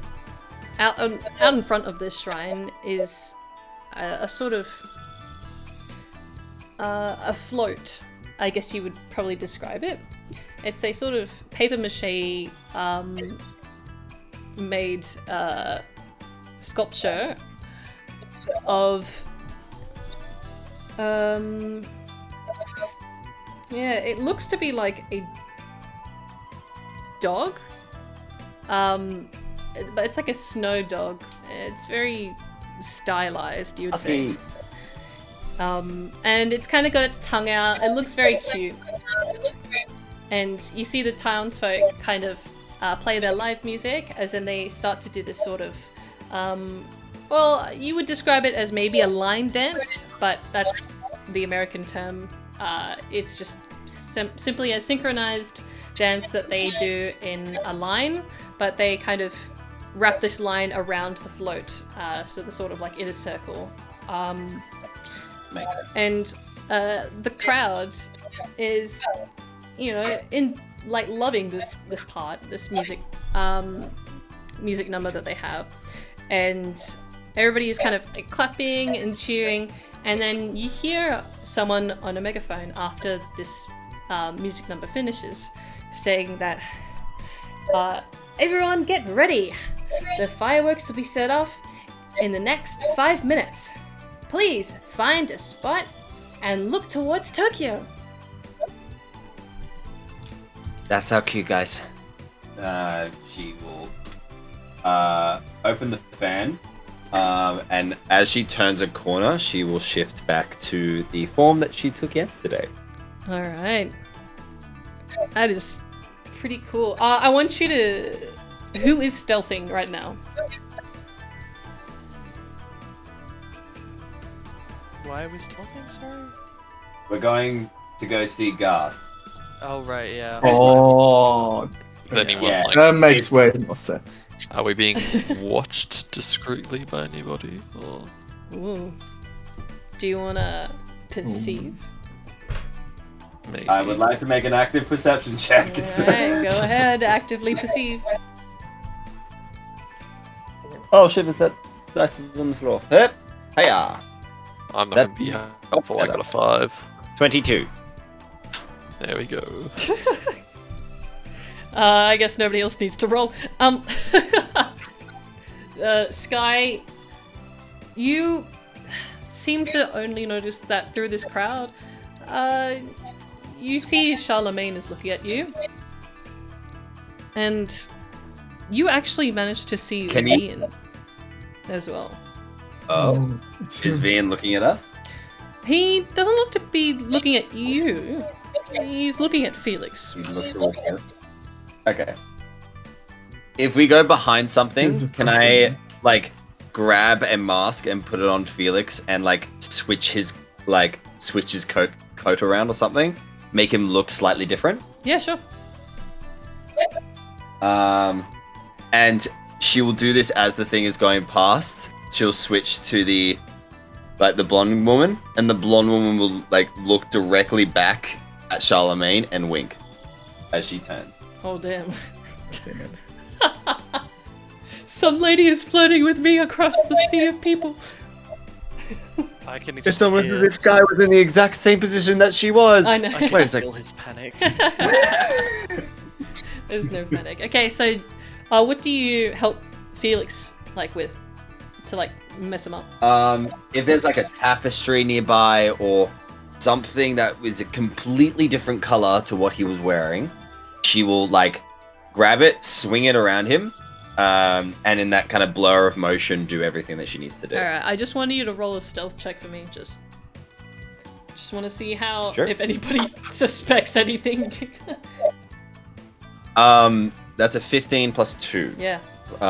out in front of this shrine is a sort of a float, I guess you would probably describe it. It's a sort of paper mache made sculpture of yeah, it looks to be like a dog, but it's like a snow dog. It's very stylized, you would say. And it's kind of got its tongue out. It looks very cute. And you see the townsfolk kind of play their live music as then they start to do this sort of, well, you would describe it as maybe a line dance, but that's the American term. It's just simply a synchronized dance that they do in a line, but they kind of wrap this line around the float, so the sort of like inner circle. Makes sense. And the crowd is, you know, in like loving this part, this music number that they have, and everybody is kind of like, clapping and cheering. And then you hear someone on a megaphone after this music number finishes, saying that everyone get ready. The fireworks will be set off in the next 5 minutes. Please find a spot and look towards Tokyo. That's our cue, guys. She will open the fan, and as she turns a corner, she will shift back to the form that she took yesterday. All right. That is pretty cool. I want you to... Who is stealthing right now? Why are we talking? Sorry. We're going to go see Garth. Oh right, yeah. Oh, But anyone Yeah. like, that makes way more sense. are we being watched discreetly by anybody? Or Ooh. Do you want to perceive? maybe? I would like to make an active perception check. Alright, go ahead. Actively perceive. Oh shit! Is that dice is on the floor? Hiya! I'm not That- gonna be helpful. I got a 5. 22. There we go. I guess nobody else needs to roll. Sky, you seem to only notice that through this crowd. You see Charlemagne is looking at you. And you actually managed to see Can you- Ian as well. Oh, it's is him. Vian looking at us? He doesn't look to be looking at you. He's looking at Felix. He looks towards him. Okay. If we go behind something, can I like grab a mask and put it on Felix and like switch his coat around or something? Make him look slightly different? Yeah, sure. And she will do this as the thing is going past. She'll switch to the blonde woman, and the blonde woman will like look directly back at Charlemagne and wink as she turns. Oh, damn. Some lady is flirting with me across the sea of people. I can It's just almost hear, as if Sky was in the exact same position that she was. I know. I can Wait a feel second. his panic. There's no panic. Okay, so what do you help Felix like with to like mess him up? If there's like a tapestry nearby or something that was a completely different color to what he was wearing, she will like grab it, swing it around him, and in that kind of blur of motion, do everything that she needs to do. All right, I just wanted you to roll a stealth check for me. Just want to see how Sure. if anybody suspects anything. That's a 15 plus 2. Yeah,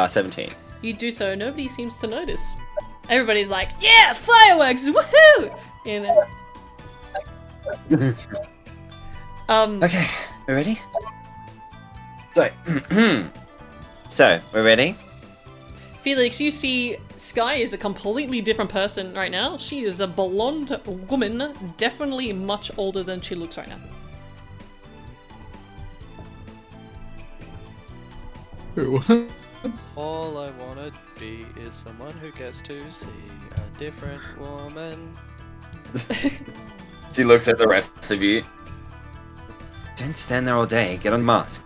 17. you do so. Nobody seems to notice. Everybody's like, "Yeah, fireworks! Woohoo!" You know. Okay, we're ready? So, so, we're ready? Felix, you see Sky is a completely different person right now. She is a blonde woman, definitely much older than she looks right now. All I wanna be is someone who gets to see a different woman. She looks at the rest of you. Don't stand there all day. Get on mask.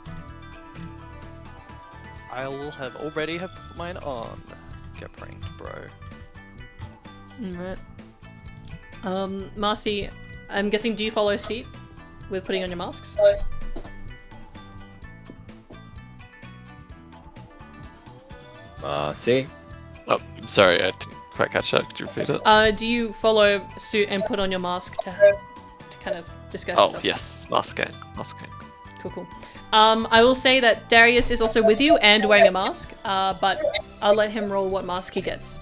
I will have already have put mine on. Get pranked, bro. Alright. Marcy, I'm guessing do you follow suit with putting on your masks? See? Oh, I'm sorry, I didn't quite catch that. Could you repeat it? Do you follow suit and put on your mask to kind of disguise Oh, yourself? yes, mask gang. Cool, cool. I will say that Darius is also with you and wearing a mask, but I'll let him roll what mask he gets.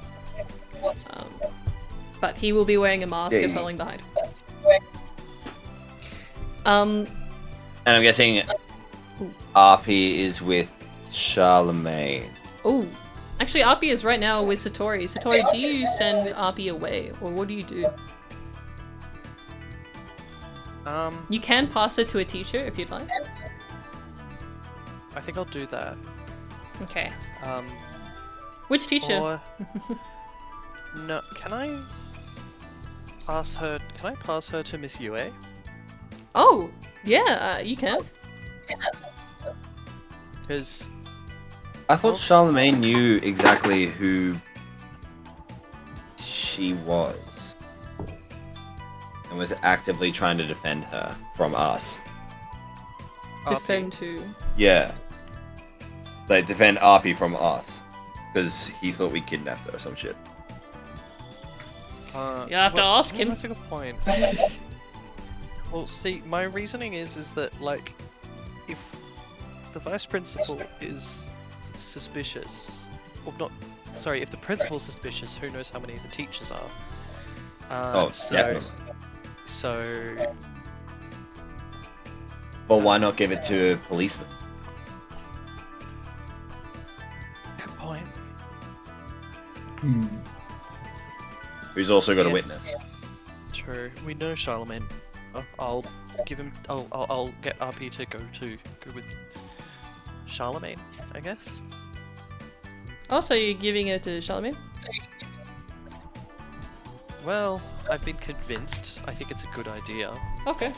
But he will be wearing a mask and following behind. And I'm guessing RP is with Charlemagne. Oh, actually, Arpi is right now with Satori. Satori, do you send Arpi away, or what do you do? You can pass her to a teacher if you'd like. I think I'll do that. Okay. Which teacher? Or... no, can I pass her? Can I pass her to Miss Yue? Oh, yeah, you can. Because I thought Charlemagne knew exactly who she was and was actively trying to defend her from us. Defend who? Yeah. Like, defend Arpy from us. Because he thought we kidnapped her or some shit. You have to ask him. That's a good point. Well, see, my reasoning is that like, if the vice principal is suspicious, or not, sorry, if the principal's suspicious, who knows how many the teachers are? Definitely. So, But why not give it to a policeman? good point. Who's also got a Yeah. witness. True. We know Charlemagne. I'll give him. I'll get RP to go with Charlemagne, I guess. Also, you're giving it to Charlemagne? Well, I've been convinced. I think it's a good idea. Okay.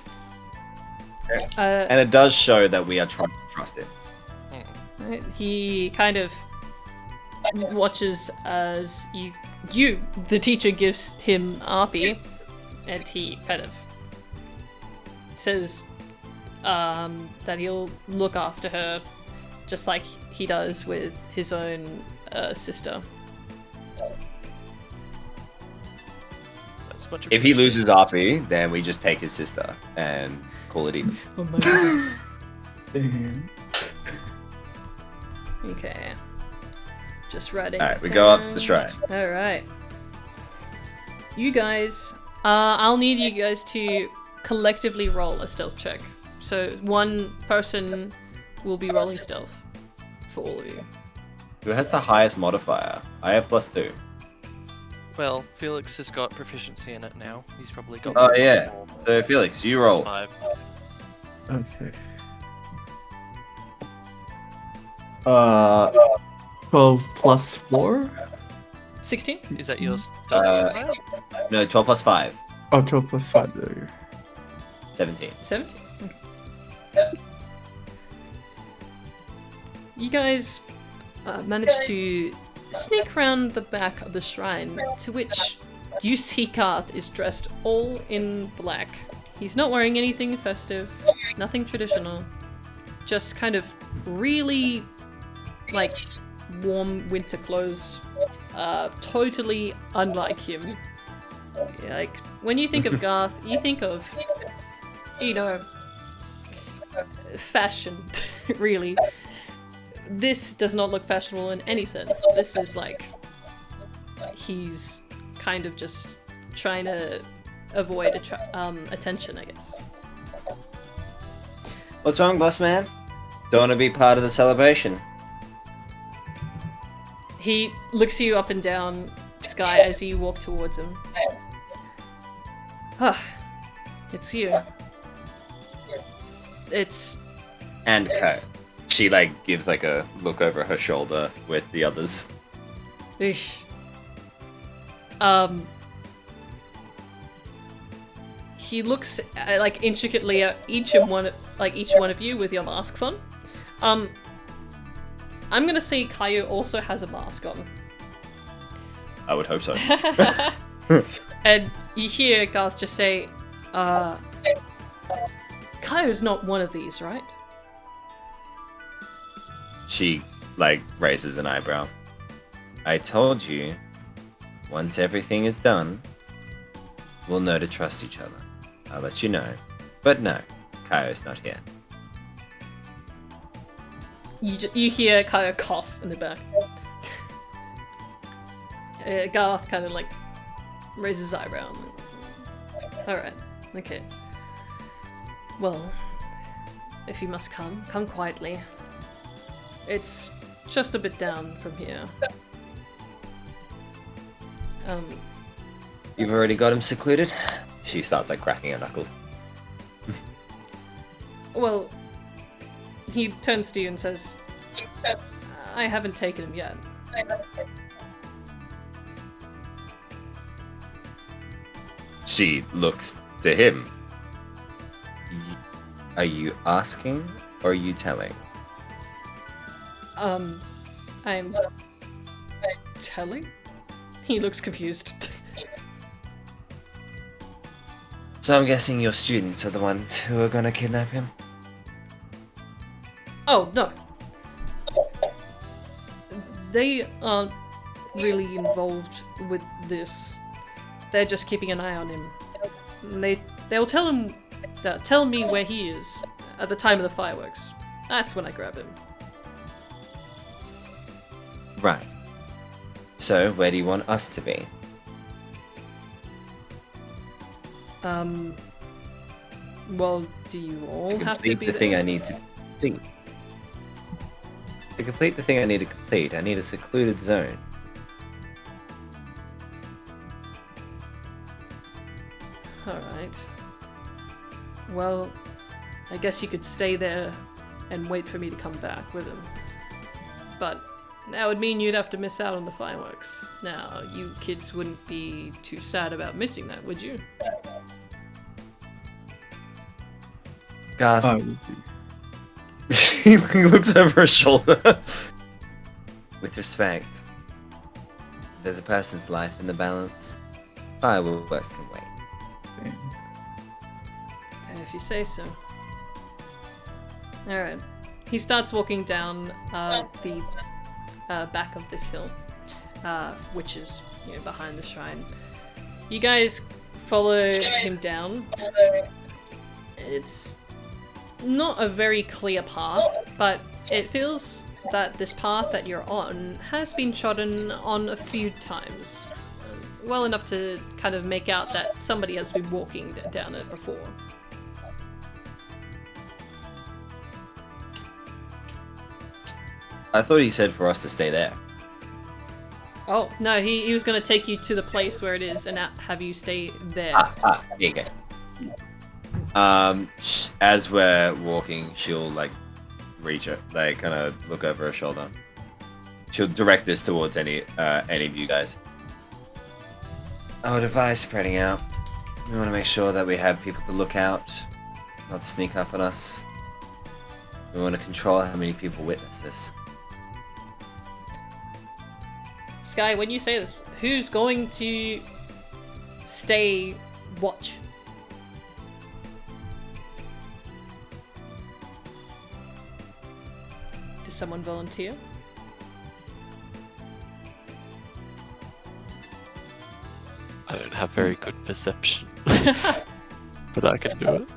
And it does show that we are trying to trust him. Right, he kind of watches as you, the teacher, gives him Arpy, and he kind of says that he'll look after her just like he does with his own sister. That's much If he loses RP, then we just take his sister and call it even. Oh my goodness. Damn. Okay. Just writing. Alright, it we go up to the down. shrine. Alright. You guys, I'll need you guys to collectively roll a stealth check. So one person will be rolling stealth for all of you. Who has the highest modifier? I have +2. Well, Felix has got proficiency in it now. He's probably got. Oh yeah. So Felix, you roll. 5. Okay. 12 plus 4? 16? Is that yours? No, 12 plus 5. Oh, 12 plus 5. There you go. 17. 17? Okay. You guys managed to sneak around the back of the shrine, to which you see Garth is dressed all in black. He's not wearing anything festive, nothing traditional, just kind of really, like, warm winter clothes, totally unlike him. Like, when you think of Garth, you think of, you know, fashion, really. This does not look fashionable in any sense. This is like, he's kind of just trying to avoid attention, I guess. What's wrong, boss man? Don't want to be part of the celebration. He looks you up and down, Sky, as you walk towards him. Ah, it's you. It's... And Ko. She like gives like a look over her shoulder with the others. Eesh. He looks like intricately at each one of you with your masks on. I'm gonna say Caillou also has a mask on. I would hope so. And you hear Garth just say, Caillou's not one of these, right? She like raises an eyebrow. I told you, once everything is done, we'll know to trust each other. I'll let you know. But no, Kaio's not here. You hear Caillou cough in the back. Garth kind of like raises his eyebrow. Alright, okay. Well, if you must come quietly. It's just a bit down from here. You've already got him secluded? She starts like cracking her knuckles. Well, he turns to you and says, I haven't taken him yet. She looks to him. Are you asking or are you telling? I'm telling? He looks confused. So I'm guessing your students are the ones who are gonna kidnap him? Oh, no. They aren't really involved with this. They're just keeping an eye on him. They'll tell me where he is at the time of the fireworks. That's when I grab him. Right. So where do you want us to be? Well, do you all To have to complete be the there? thing I need to complete. To complete the thing I need to complete, I need a secluded zone. Alright. Well, I guess you could stay there and wait for me to come back with him. But that would mean you'd have to miss out on the fireworks. Now, you kids wouldn't be too sad about missing that, would you? Garth. I would be. She looks over her shoulder. With respect, There's a person's life in the balance. Fireworks can wait. Damn. If you say so. Alright. He starts walking down the back of this hill, which is, behind the shrine. You guys follow him down. It's not a very clear path, but it feels that this path that you're on has been trodden on a few times. Well enough to kind of make out that somebody has been walking down it before. I thought he said for us to stay there. Oh, no, he was going to take you to the place where it is and have you stay there. Okay. As we're walking, she'll reach her, kind of look over her shoulder. She'll direct this towards any of you guys. I would advise spreading out. We want to make sure that we have people to look out, not sneak up on us. We want to control how many people witness this. Sky, when you say this, who's going to stay watch? Does someone volunteer? I don't have very good perception, but I can do it.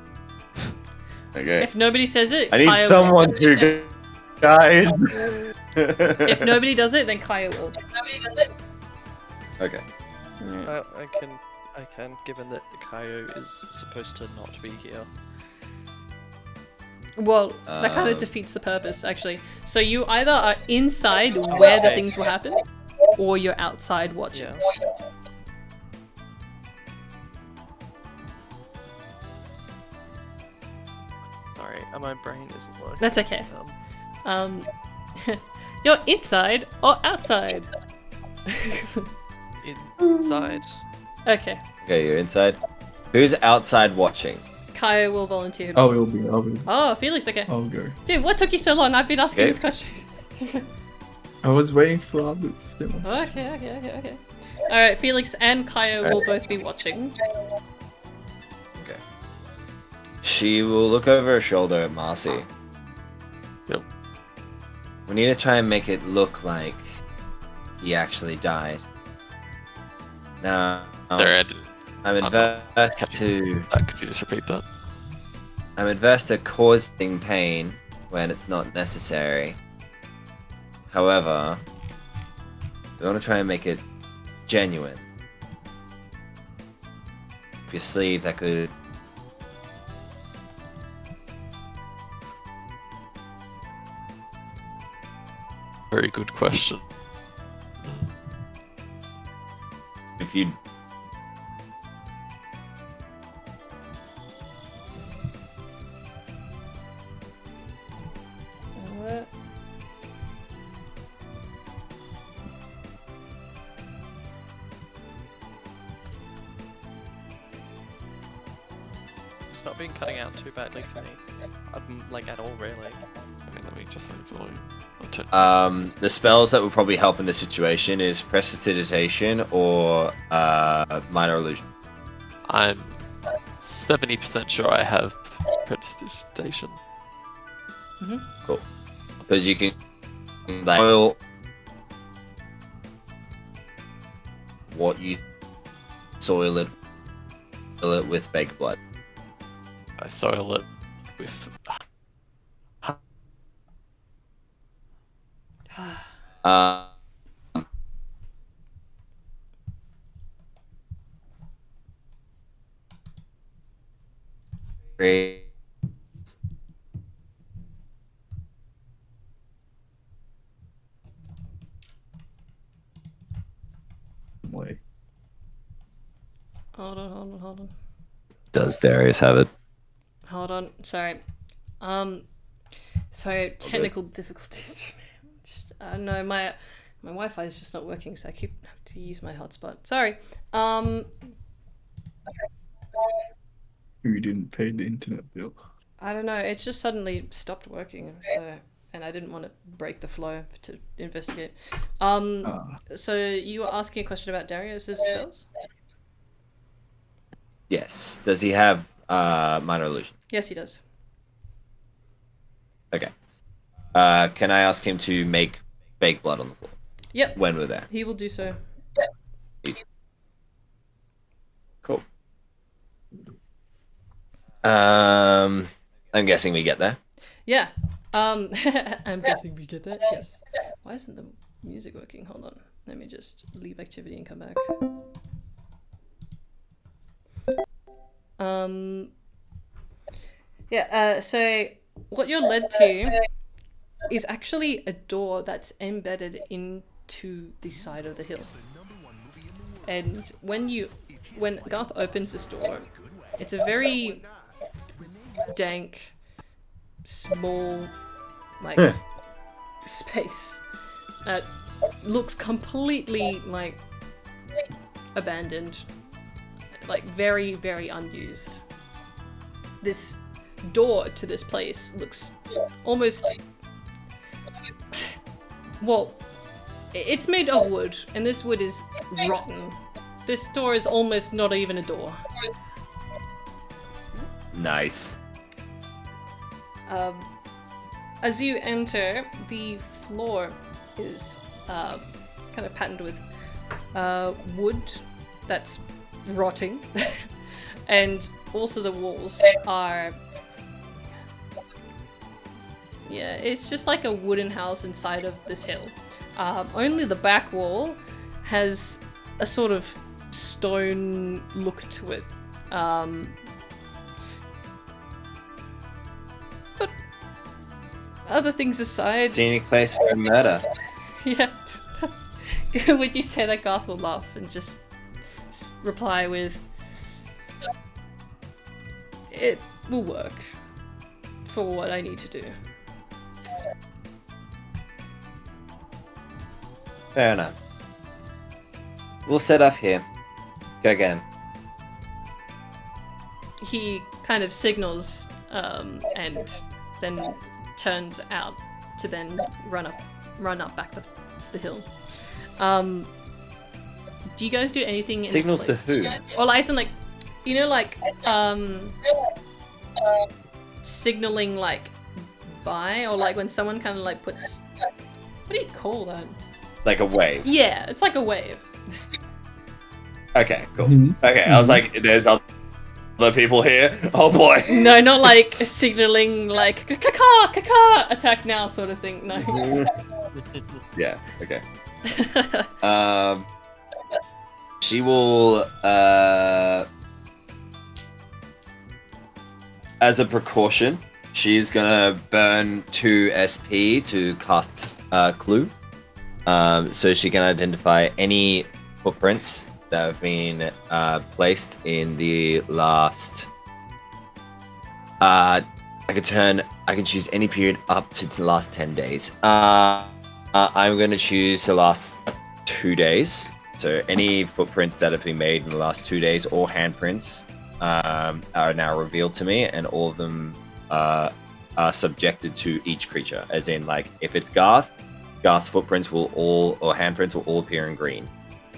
Okay. If nobody says it, I need Kaya someone will. to guys. If nobody does it, then Kaya will. Okay. I can, given that Kaio is supposed to not be here. Well, that kind of defeats the purpose, actually. So you either are inside where the things will happen, or you're outside watching. Yeah. Sorry, my brain isn't working. That's okay. You're inside or outside? Inside. Okay. Okay, you're inside. Who's outside watching? Kaya will volunteer himself. I'll be. Oh, Felix, okay. I'll go. Dude, what took you so long? I've been asking Okay. this question. I was waiting for others. If they want. Okay. Alright, Felix and Kaya will both be watching. Okay. She will look over her shoulder at Marcy. Yep. We need to try and make it look like he actually died. Now, Sorry, I'm adverse to could you just repeat that? I'm adverse to causing pain when it's not necessary. However, we want to try and make it genuine. Up your sleeve, that could. Very good question. If you It's not been cutting out too badly for me. At all, really. I mean, let me just move volume. I'll turn- the spells that would probably help in this situation is prestidigitation or minor illusion. I'm 70% sure I have prestidigitation. Cool. Because you can oil what you soil it with baked blood. I soil it with Great. Wait. Hold on. Does Darius have it? Hold on. Sorry. Sorry, technical difficulties. Just no, my Wi-Fi is just not working, so I keep having to use my hotspot. Sorry. You didn't pay the internet bill. I don't know. It's just suddenly stopped working. So and I didn't want to break the flow to investigate. Ah. So you were asking a question about Darius's spells? Yes. Does he have minor illusion? Yes, he does. Okay. Can I ask him to make fake blood on the floor Yep, when we're there? he will do so. Easy. Cool. I'm guessing we get there. Yeah. I'm guessing we get that. Yes. Why isn't the music working? Hold on. Let me just leave activity and come back. Yeah. So what you're led to is actually a door that's embedded into the side of the hill. And when Garth opens this door, it's a very dank, small, like, space that looks completely, like, abandoned, like, very, very unused. This door to this place looks almost... Well, it's made of wood, and this wood is rotten. This door is almost not even a door. Nice. As you enter, the floor is kind of patterned with wood that's rotting, and also the walls are... Yeah, it's just like a wooden house inside of this hill. Only the back wall has a sort of stone look to it. But other things aside... See any place for a murder? Yeah. Would you say that Garth will laugh and just reply with... It will work for what I need to do. Fair enough. We'll set up here. Go again. He kind of signals and then turns out to then run up back to the hill. Do you guys do anything in Signals this to place? who? Or like, like, you know, like signaling like by, or like when someone kind of like puts, what do you call that? Like a wave. Yeah, it's like a wave. Okay, cool. Mhm. Okay, I was like, there's other people here. Oh boy. No, not like signaling like kaka attack now sort of thing. No. Yeah. Okay. She will, as a precaution, she's gonna burn 2 SP to cast Clue. So she can identify any footprints that have been placed in the last... I can choose any period up to the last 10 days. I'm going to choose the last 2 days. So any footprints that have been made in the last 2 days or handprints are now revealed to me, and all of them are subjected to each creature. As in, like, if it's Garth's footprints will all, or handprints will all appear in green.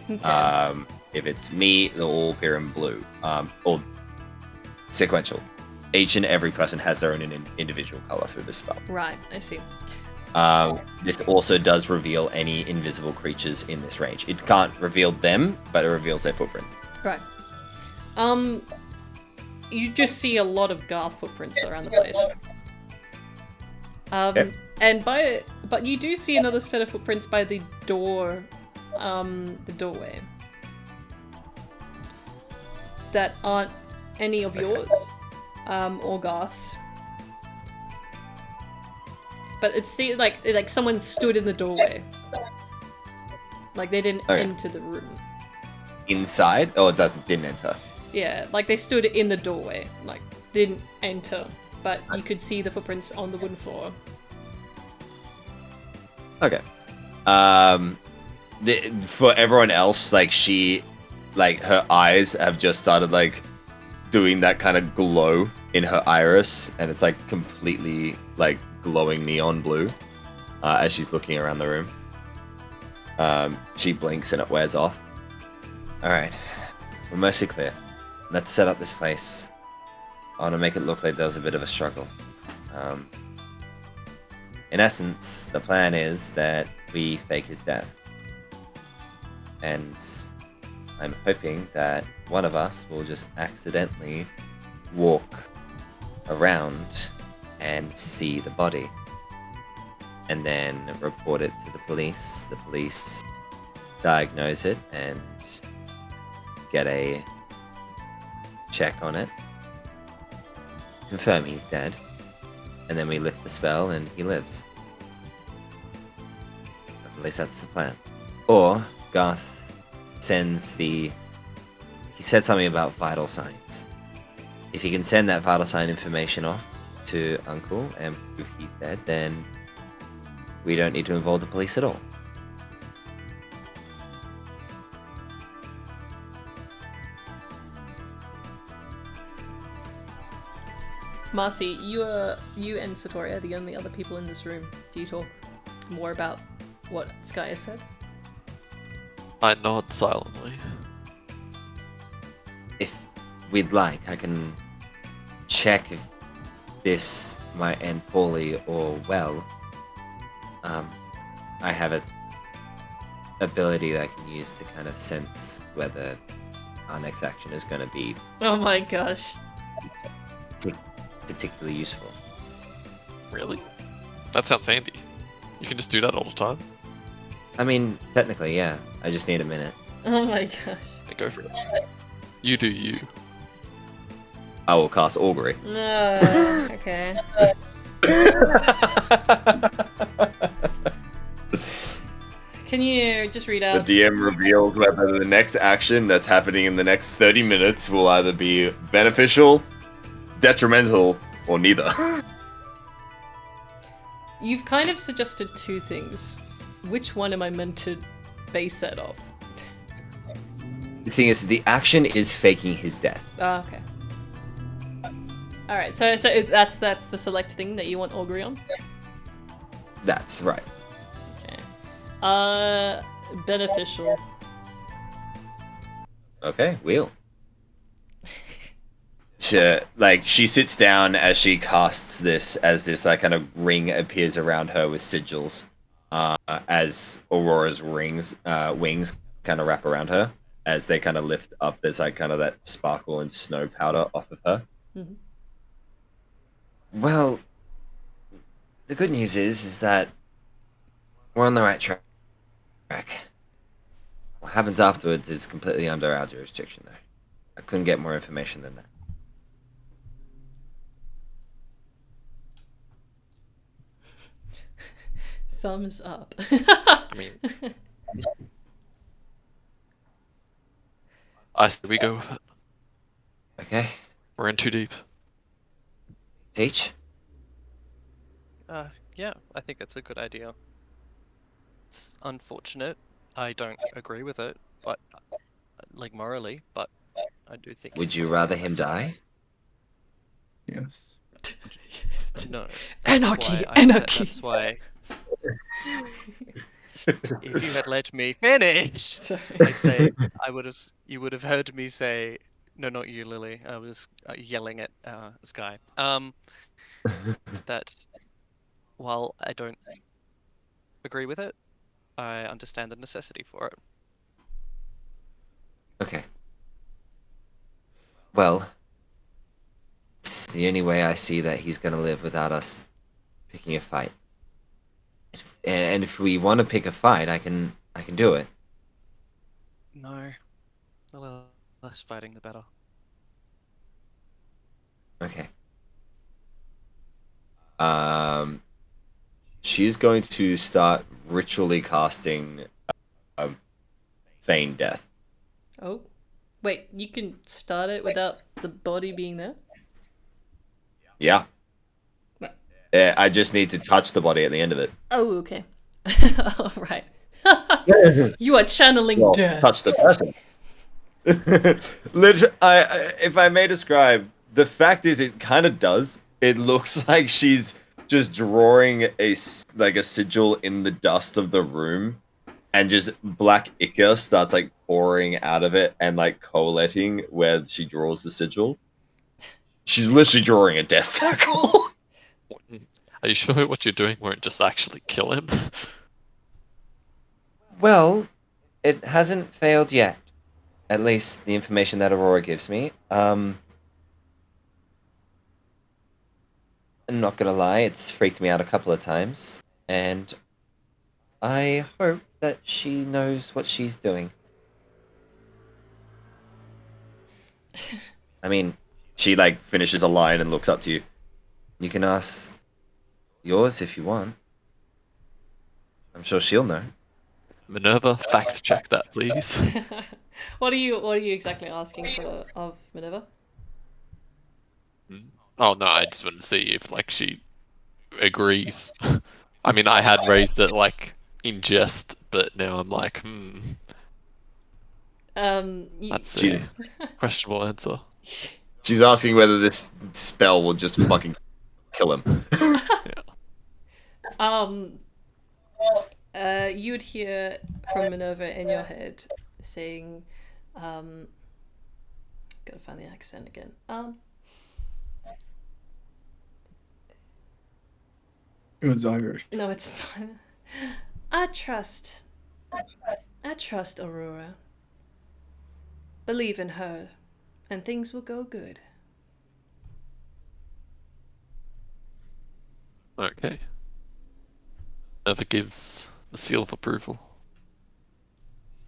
Okay. If it's me, they'll all appear in blue. Or sequential. Each and every person has their own individual color through this spell. Right, I see. This also does reveal any invisible creatures in this range. It can't reveal them, but it reveals their footprints. Right. You just see a lot of Garth footprints around the place. Yep. But you do see another set of footprints by the door, the doorway. That aren't any of yours, or Garth's. But it's like someone stood in the doorway. Like they didn't enter the room. Inside? Oh, didn't enter. Yeah, like they stood in the doorway, like didn't enter, but you could see the footprints on the wooden floor. Okay. For everyone else, like her eyes have just started like doing that kind of glow in her iris, and it's like completely like glowing neon blue as she's looking around the room. She blinks and it wears off. Alright, we're mostly clear. Let's set up this place. I want to make it look like there's a bit of a struggle. In essence, the plan is that we fake his death. And I'm hoping that one of us will just accidentally walk around and see the body. And then report it to the police. The police diagnose it and get a check on it. Confirm he's dead. And then we lift the spell and he lives. At least that's the plan. Or Garth sends the... He said something about vital signs. If he can send that vital sign information off to Uncle and prove he's dead, then we don't need to involve the police at all. Marcy, you and Satori are the only other people in this room. Do you talk more about what Sky has said? I nod silently. If we'd like, I can check if this might end poorly or well. I have a ability that I can use to kind of sense whether our next action is going to be Oh my gosh. particularly useful. Really? That sounds handy. You can just do that all the time. I mean, technically, yeah. I just need a minute. Oh my gosh. Yeah, go for it. You do you. I will cast Augury. No. Okay. Can you just read The out? DM reveals whether the next action that's happening in the next 30 minutes will either be beneficial, detrimental, or neither. You've kind of suggested two things. Which one am I meant to base that off? The thing is, the action is faking his death. Oh, okay. All right. So that's the select thing that you want augury on. That's right. Okay. Beneficial. Okay, wheel. She sits down as she casts this, as this like kind of ring appears around her with sigils, as Aurora's wings kind of wrap around her as they kind of lift up. There's like kind of that sparkle and snow powder off of her. Mm-hmm. Well, the good news is that we're on the right track. What happens afterwards is completely under our jurisdiction, though. I couldn't get more information than that. Thumbs up. I mean, I say we go with it. Okay, We're in too deep. Teach? Yeah, I think it's a good idea. It's unfortunate. I don't agree with it, but like morally, but I do think. Would it's you the rather right him step. die? Yes. No. Anarchy, That's why I said- anarchy. That's why. If you had let me finish, Sorry. I say you would have heard me say, no, not you, Lily. I was yelling at Sky. That while I don't agree with it, I understand the necessity for it. Okay. Well, it's the only way I see that he's gonna live without us picking a fight. And if we want to pick a fight, I can do it. No, the less fighting, the better. Okay. She's going to start ritually casting feign death. Oh. Wait, you can start it without the body being there? Yeah. What? I just need to touch the body at the end of it. Oh, okay. Alright. You are channeling Well, death. touch the person. Literally, if I may describe, the fact is it kind of does. It looks like she's just drawing a sigil in the dust of the room, and just black ichor starts like pouring out of it and like collating where she draws the sigil. She's literally drawing a death circle. Are you sure what you're doing won't just actually kill him? Well, it hasn't failed yet. At least the information that Aurora gives me. I'm not gonna lie, it's freaked me out a couple of times, and I hope that she knows what she's doing. I mean, she like finishes a line and looks up to you. You can ask yours if you want. I'm sure she'll know. Minerva, fact check that, please. What are you exactly asking for of Minerva? Oh no, I just want to see if like she agrees. I mean, I had raised it like in jest, but now I'm like, that's a questionable answer. She's asking whether this spell will just fucking kill him. You would hear from Minerva in your head saying, gotta find the accent again. It was Irish. No, it's not. I trust Aurora. Believe in her, and things will go good. Okay. Never gives the seal of approval.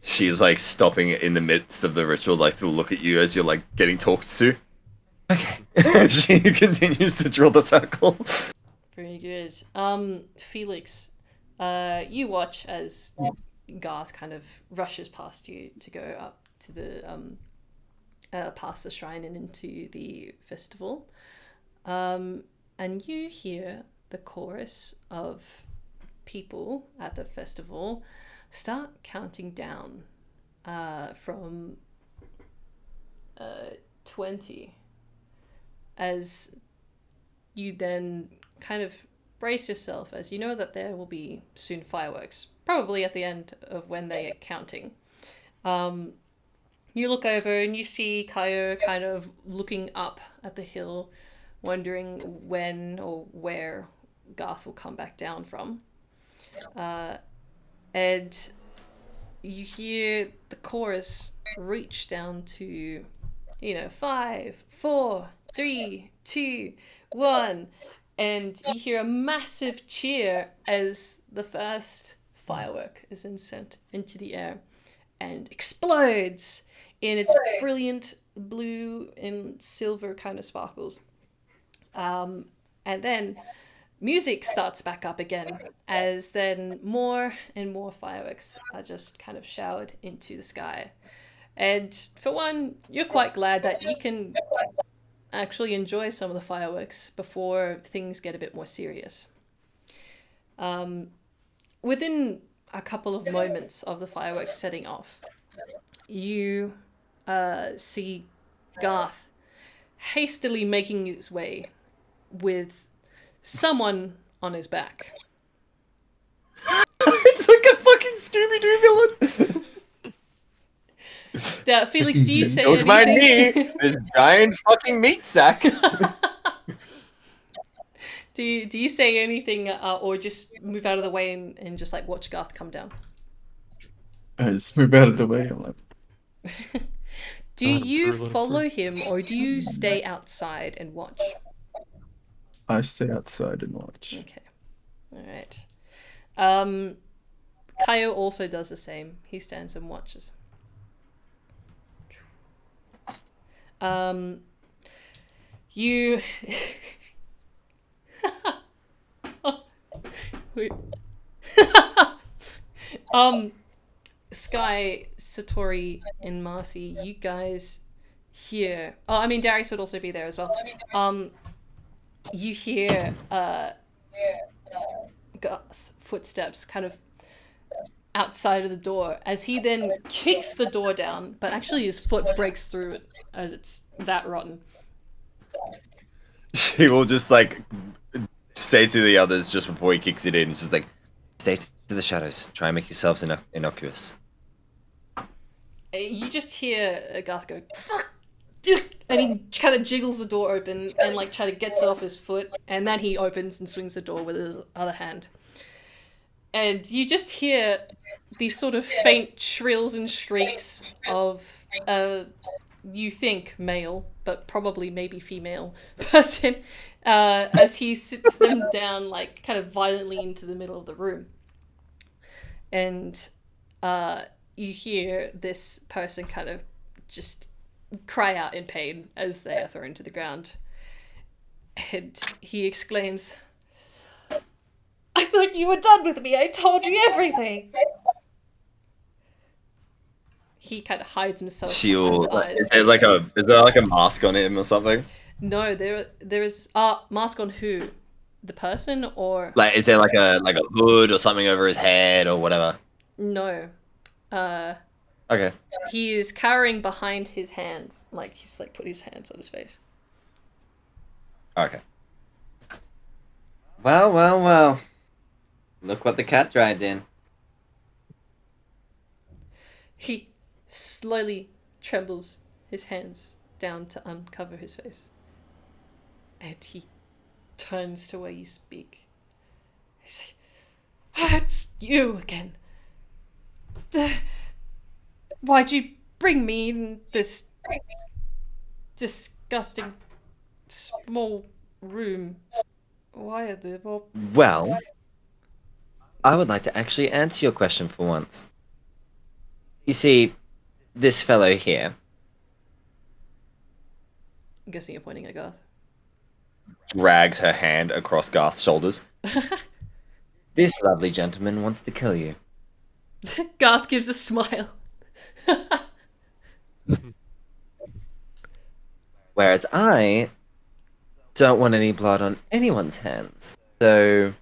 She's like stopping in the midst of the ritual, like to look at you as you're like getting talked to. Okay. She continues to draw the circle. Very good. Felix, you watch as Garth kind of rushes past you to go up to the past the shrine and into the festival. And you hear the chorus of people at the festival start counting down from 20 as you then kind of brace yourself, as you know that there will be soon fireworks, probably at the end of when they are counting. You look over and you see Kaio kind of looking up at the hill, wondering when or where Garth will come back down from. And you hear the chorus reach down to, 5, 4, 3, 2, 1, and you hear a massive cheer as the first firework is then sent into the air and explodes in its brilliant blue and silver kind of sparkles. And then music starts back up again as then more and more fireworks are just kind of showered into the sky. And for one, you're quite glad that you can actually enjoy some of the fireworks before things get a bit more serious. Within a couple of moments of the fireworks setting off, you see Garth hastily making his way with someone on his back. It's like a fucking Scooby-Doo villain. Felix, do you say Don't anything? mind me. This giant fucking meat sack. Do you say anything or just move out of the way and just like watch Garth come down? I just move out of the way. I'm like, Do you follow him or do you stay outside and watch? I stay outside and watch. Okay. Alright. Kaio also does the same. He stands and watches. You... Wait. Sky, Satori, and Marcy, you guys hear... Oh, I mean, Darius would also be there as well. You hear Garth's footsteps kind of outside of the door as he then kicks the door down, but actually his foot breaks through it as it's that rotten. She will just like say to the others just before he kicks it in. It's just like, Stay to the shadows. Try and make yourselves innocuous. You just hear Garth go, "Fuck!" and he kind of jiggles the door open and like try to gets it off his foot, and then he opens and swings the door with his other hand. And you just hear these sort of faint shrills and shrieks of you think male, but probably maybe female person, as he sits them down like kind of violently into the middle of the room. And you hear this person kind of just cry out in pain as they are thrown to the ground. And he exclaims, "I thought you were done with me. I told you everything." He kind of hides himself shield. behind the eyes. Is there like a mask on him or something? No, there is mask on who? The person or Like, is there like a hood or something over his head or whatever? no? Okay. He is cowering behind his hands, like he's like put his hands on his face. Okay. Well. Look what the cat dragged in. He slowly trembles his hands down to uncover his face. And he turns to where you speak. He's like, "Ah, it's you again. Why'd you bring me in this disgusting small room? Why are there more..." Well, I would like to actually answer your question for once. You see, this fellow here, I'm guessing you're pointing at Garth. Drags her hand across Garth's shoulders. this lovely gentleman wants to kill you. Garth gives a smile. Whereas I don't want any blood on anyone's hands. So,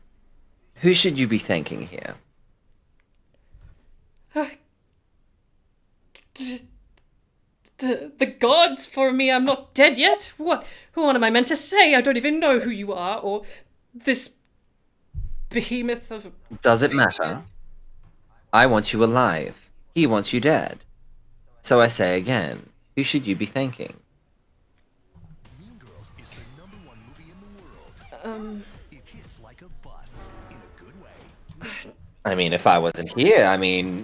who should you be thanking here? The gods for me. I'm not dead yet. What? Who am I meant to say? I don't even know who you are, or this behemoth of... Does it matter? I want you alive. He wants you dead. So I say again, who should you be thanking? Mean Girls is the #1 movie in the world. It hits like a bus in a good way. I mean, if I wasn't here,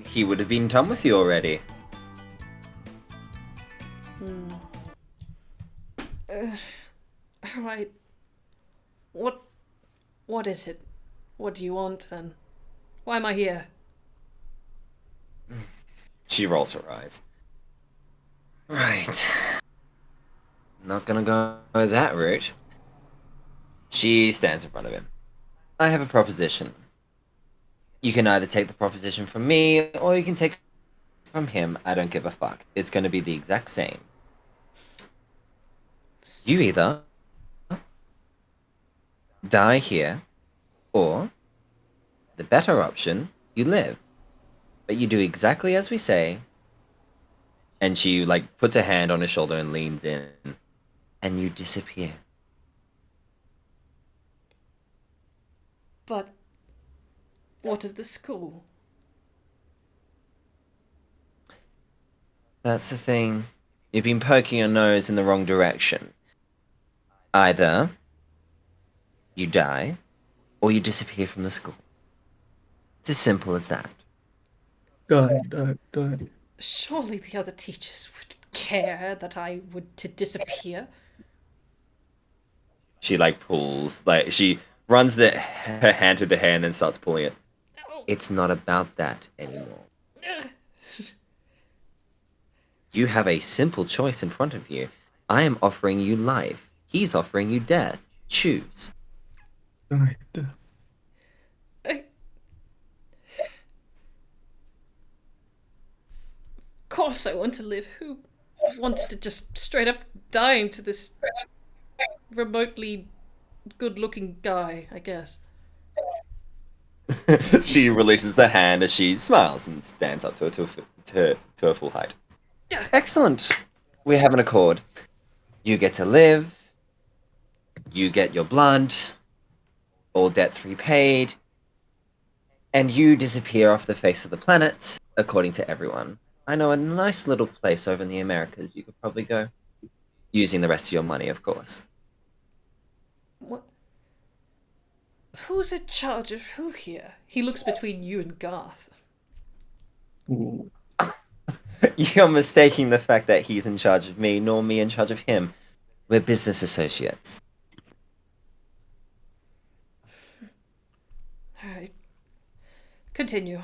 he would have been done with you already. Alright. What is it? What do you want, then? Why am I here? She rolls her eyes. Right. Not gonna go that route. She stands in front of him. I have a proposition. You can either take the proposition from me, or you can take it from him. I don't give a fuck. It's gonna be the exact same. You either die here, or the better option, you live. But you do exactly as we say. And she, puts a hand on his shoulder and leans in. And you disappear. But what of the school? That's the thing. You've been poking your nose in the wrong direction. Either you die, or you disappear from the school. It's as simple as that. Don't. Surely the other teachers would care that I would to disappear. She pulls, she runs her hand through the hair and then starts pulling it. It's not about that anymore. You have a simple choice in front of you. I am offering you life. He's offering you death. Choose. Don't. Of course I want to live. Who wants to just straight up die into this remotely good-looking guy, I guess? She releases the hand as she smiles and stands up to her full height. Excellent. We have an accord. You get to live. You get your blood. all debts repaid, and you disappear off the face of the planet, according to everyone. I know a nice little place over in the Americas you could probably go. Using the rest of your money, of course. What? Who's in charge of who here? He looks between you and Garth. Ooh. You're mistaking the fact that he's in charge of me, nor me in charge of him. We're business associates. Alright. Continue.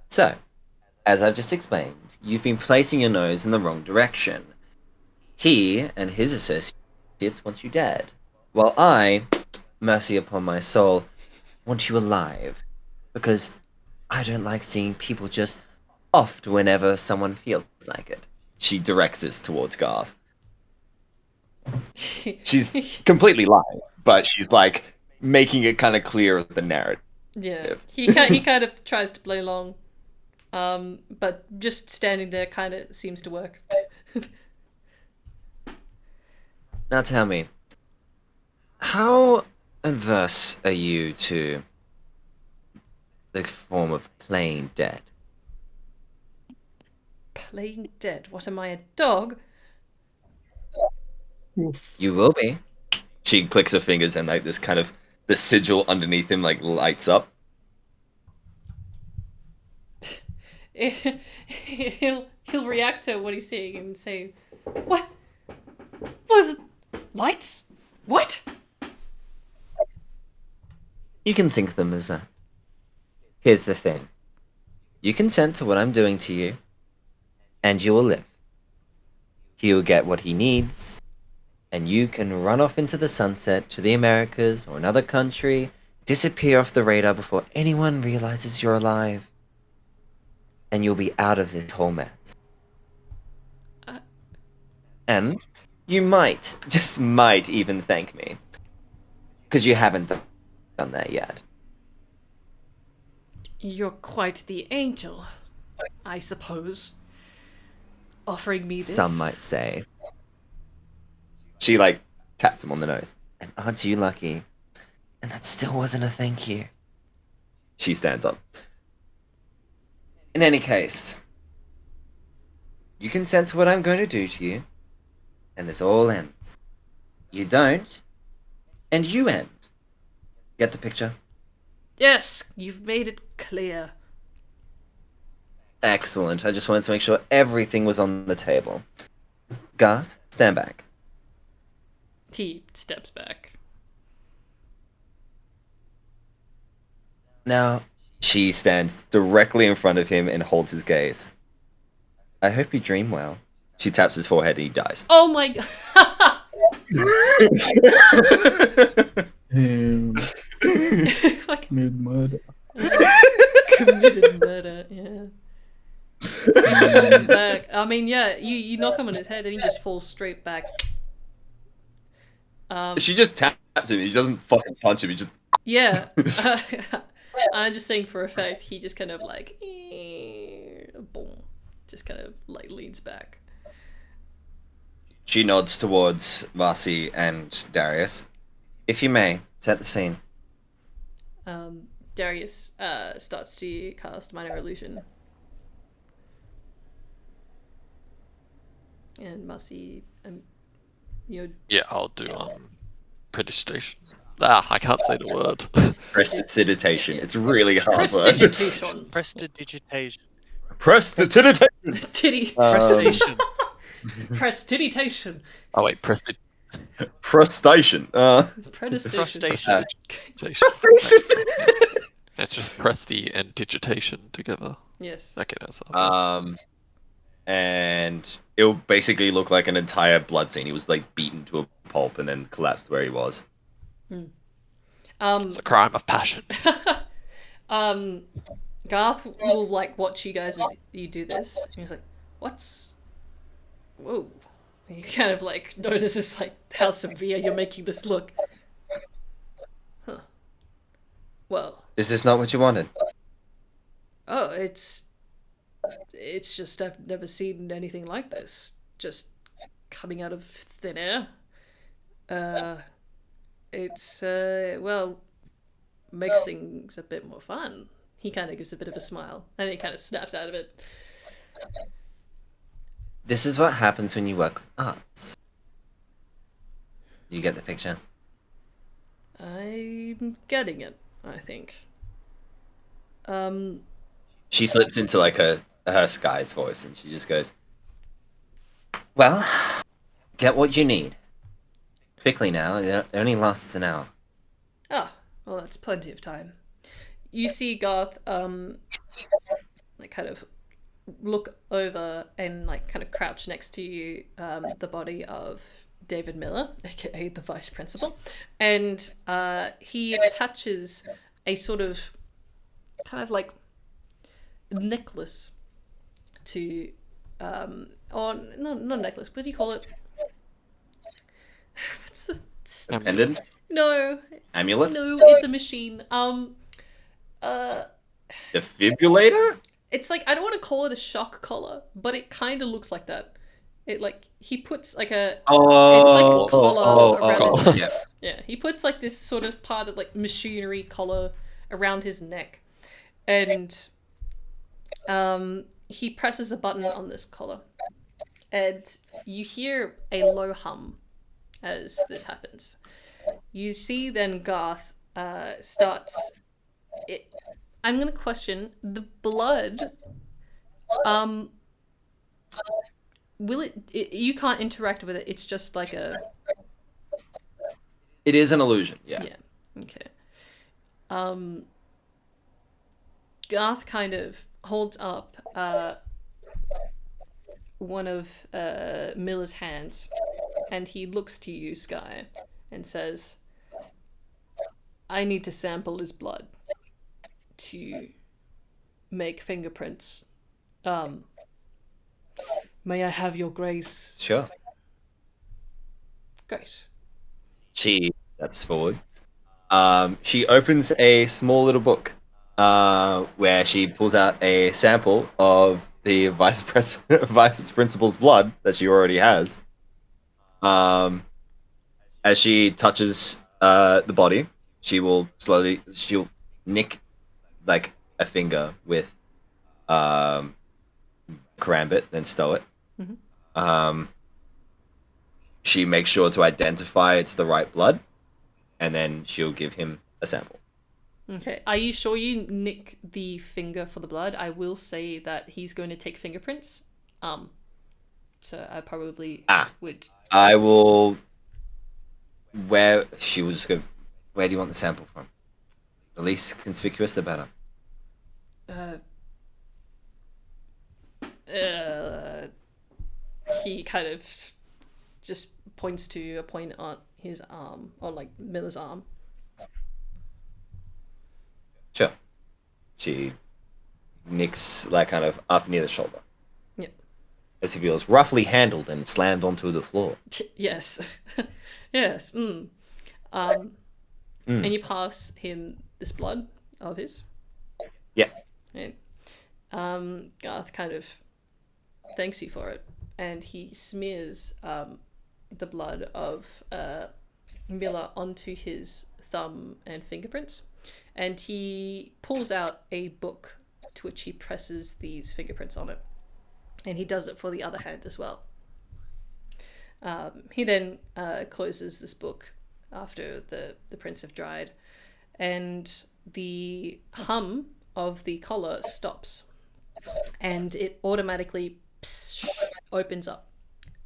So, as I've just explained, you've been placing your nose in the wrong direction. He and his associates want you dead, while I, mercy upon my soul, want you alive. Because I don't like seeing people just offed whenever someone feels like it. She directs this towards Garth. She's completely lying, but she's like making it kind of clear of the narrative. Yeah, he kind of tries to play along, but just standing there kind of seems to work. Now tell me, how adverse are you to the form of playing dead? Playing dead? What am I, a dog? Oof. You will be. She clicks her fingers and like this kind of the sigil underneath him like lights up. He'll react to what he's seeing and say, "What? Was it? Lights? What?" You can think of them as that. Here's the thing. You consent to what I'm doing to you, and you will live. He will get what he needs, and you can run off into the sunset to the Americas or another country, disappear off the radar before anyone realizes you're alive, and you'll be out of this whole mess. And you might, just might even thank me. Because you haven't done that yet. You're quite the angel, I suppose. Offering me this. Some might say. She, like, taps him on the nose. And aren't you lucky? And that still wasn't a thank you. She stands up. In any case, you consent to what I'm going to do to you, and this all ends. You don't, and you end. Get the picture? Yes, you've made it clear. Excellent. I just wanted to make sure everything was on the table. Garth, stand back. He steps back. Now, she stands directly in front of him and holds his gaze. I hope you dream well. She taps his forehead and he dies. Oh my god! Like, Committed murder. committed murder, yeah. Back. I mean, yeah, you knock him on his head and he just falls straight back. She just taps him. He doesn't fucking punch him. He just. Yeah. I'm just saying for effect, he just kind of like, boom, just kind of like leans back. She nods towards Vasi and Darius. If you may, set the scene. Darius starts to cast Minor Illusion. And Marcy, you know, Yeah, I'll do prestidigitation. I can't say the word. Prestidigitation. It's really hard word. prestidigitation. Prestidigitation. Prestidigitation. Titty. Prestation. Prestidigitation. Oh wait, prestidigitation. Prostation. Predestation. Frustration. It's just presti and digitation together. Yes. Okay, that's all. And it'll basically look like an entire blood scene. He was like beaten to a pulp and then collapsed where he was. It's a crime of passion. Garth will like watch you guys as you do this. And he's like, "What's? Whoa!" He kind of like notices like how severe you're making this look. Huh. Well. Is this not what you wanted? Oh, it's just I've never seen anything like this. Just coming out of thin air. It's well, makes things a bit more fun. He kind of gives a bit of a smile, and he kind of snaps out of it. This is what happens when you work with arts. You get the picture? I'm getting it, I think. She slips into like her Sky's voice and she just goes, well, get what you need. Quickly now, it only lasts an hour. Oh, well, that's plenty of time. You see Garth, like kind of look over and like kind of crouch next to you, the body of David Miller, aka the vice principal, and he attaches a sort of kind of like necklace to, or not necklace. What do you call it? What's this? Pendant? No, Amulet? no, it's a machine. Defibrillator? It's like, I don't want to call it a shock collar, but it kind of looks like that. It like he puts like a it's like a collar around his neck. Yeah, he puts like this sort of part of like machinery collar around his neck, and he presses a button on this collar, and you hear a low hum as this happens. You see then Garth starts. I'm gonna question the blood. Will it? You can't interact with it. It's just like a. It is an illusion. Yeah. Yeah. Okay. Garth kind of holds up one of Miller's hands, and he looks to you, Sky, and says, "I need to sample his blood to make fingerprints. May I have your grace?" Sure. Great. She steps forward. She opens a small little book where she pulls out a sample of the vice principal's blood that she already has. As she touches the body, she'll nick like a finger with karambit, then stow it. Mhm. She makes sure to identify it's the right blood, and then she'll give him a sample. Okay. Are you sure you nick the finger for the blood? I will say that he's going to take fingerprints. So I probably would. I will. Where she will just go. Where do you want the sample from? The least conspicuous, the better. He kind of just points to a point on his arm, on like Miller's arm. Sure. She nicks like kind of up near the shoulder. Yep. As if he was roughly handled and slammed onto the floor. Yes. Yes. And you pass him this blood of his. Yeah. Right. Garth kind of thanks you for it, and he smears the blood of Miller onto his thumb and fingerprints, and he pulls out a book to which he presses these fingerprints on it, and he does it for the other hand as well. He then closes this book after the prints have dried, and the hum of the collar stops, and it automatically opens up,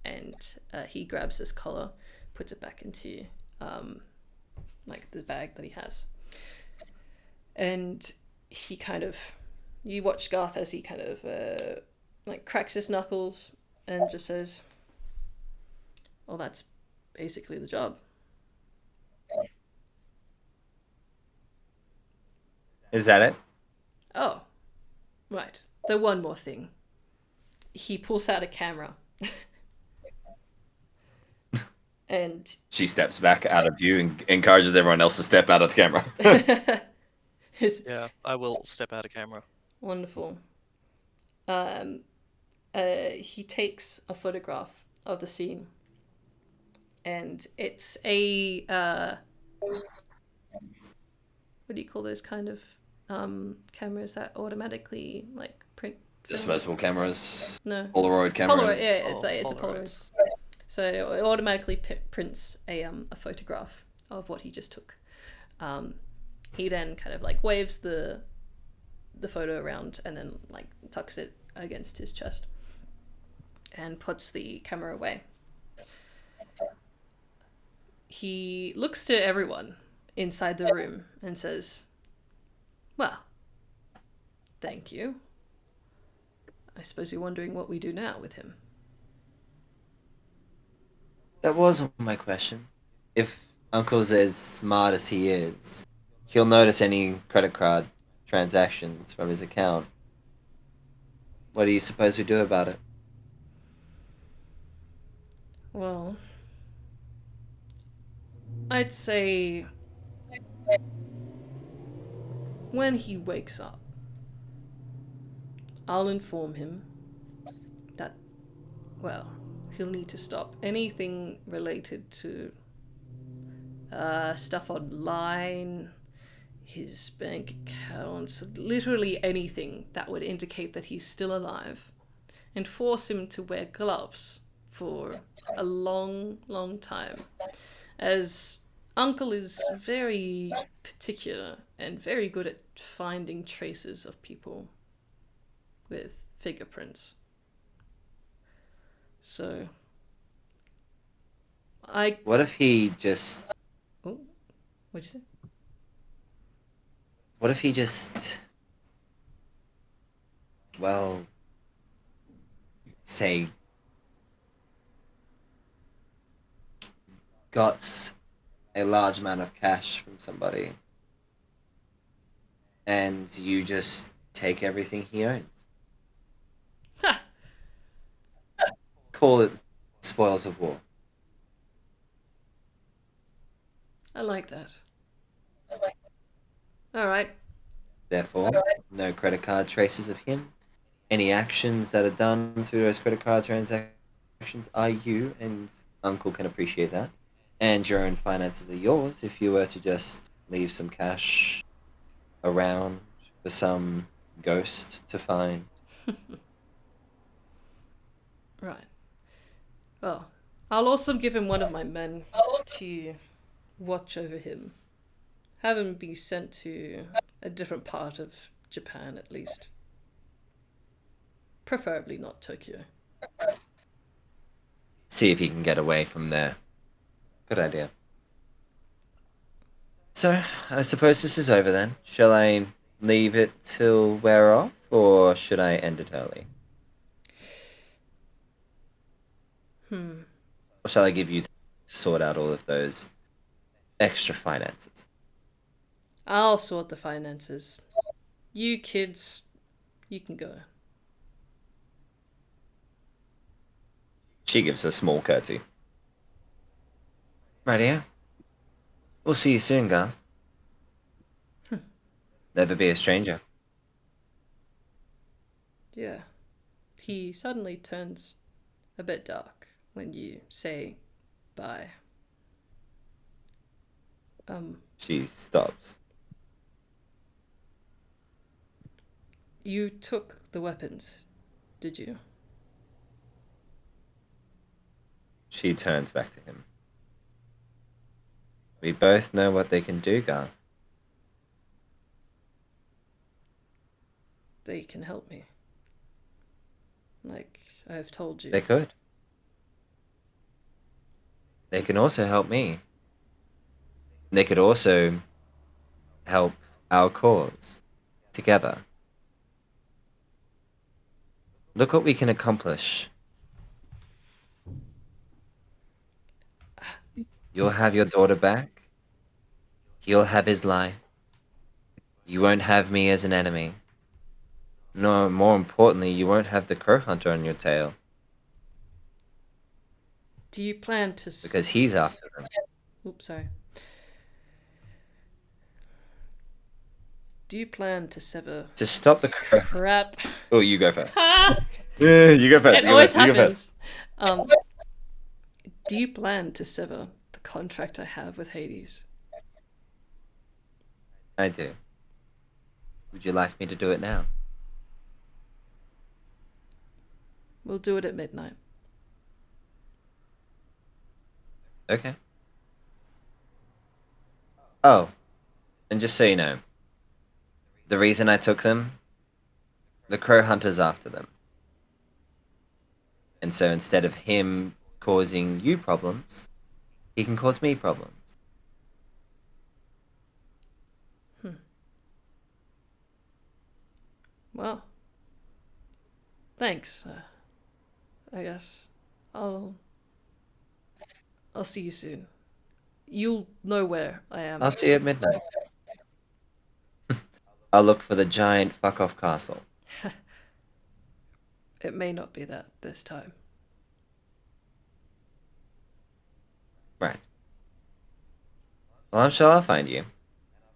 and he grabs this collar, puts it back into like this bag that he has, and he kind of, you watch Garth as he kind of like cracks his knuckles and just says, "Well, that's basically the job." Is that it? Oh, right. The one more thing. He pulls out a camera. And she steps back out of view and encourages everyone else to step out of the camera. Yeah, I will step out of camera. Wonderful. He takes a photograph of the scene, and it's a what do you call those kind of cameras that automatically like print film? Disposable cameras, No. Polaroid cameras. Polaroid, yeah, it's a Polaroid. Polaroids. So it automatically prints a photograph of what he just took. He then kind of like waves the photo around and then like tucks it against his chest and puts the camera away. He looks to everyone inside the room and says, "Well, thank you. I suppose you're wondering what we do now with him." That was my question. If Uncle's as smart as he is, he'll notice any credit card transactions from his account. What do you suppose we do about it? Well, I'd say when he wakes up, I'll inform him that, well, he'll need to stop anything related to stuff online, his bank accounts, literally anything that would indicate that he's still alive, and force him to wear gloves for a long, long time, as Uncle is very particular and very good at finding traces of people with fingerprints. So, What if he just... Oh, what'd you say? What if he just... Well... Say... Got a large amount of cash from somebody, and you just take everything he owns. Ha! Call it spoils of war. I like that. Alright. Therefore, no credit card traces of him. Any actions that are done through those credit card transactions are you, and Uncle can appreciate that. And your own finances are yours if you were to just leave some cash around for some ghost to find. Right. Well, I'll also give him one of my men to watch over him. Have him be sent to a different part of Japan, at least. Preferably not Tokyo. See if he can get away from there. Good idea. So, I suppose this is over then. Shall I leave it till we're off, or should I end it early? Or shall I give you to sort out all of those extra finances? I'll sort the finances. You kids, you can go. She gives a small curtsy. Rightio. We'll see you soon, Garth. Never be a stranger. Yeah. He suddenly turns a bit dark when you say bye. She stops. You took the weapons, did you? She turns back to him. We both know what they can do, Garth. They can help me. Like I've told you. They could. They can also help me. They could also help our cause together. Look what we can accomplish. You'll have your daughter back. He'll have his life. You won't have me as an enemy. No, more importantly, you won't have the crow hunter on your tail. Do you plan to... Because he's after them. Oops, sorry. Do you plan to sever... To stop the crow... Crap. Oh, you go first. Ah! Yeah, you go first. It You go always first. You go happens. first. Do you plan to sever the contract I have with Hades? I do. Would you like me to do it now? We'll do it at midnight. Okay. Oh, and just so you know, the reason I took them, the crow hunter's after them. And so instead of him causing you problems, he can cause me problems. Well, thanks. I guess I'll see you soon. You'll know where I am. I'll see you at midnight. I'll look for the giant fuck-off castle. It may not be that this time. Right. Well, I'm sure I'll find you.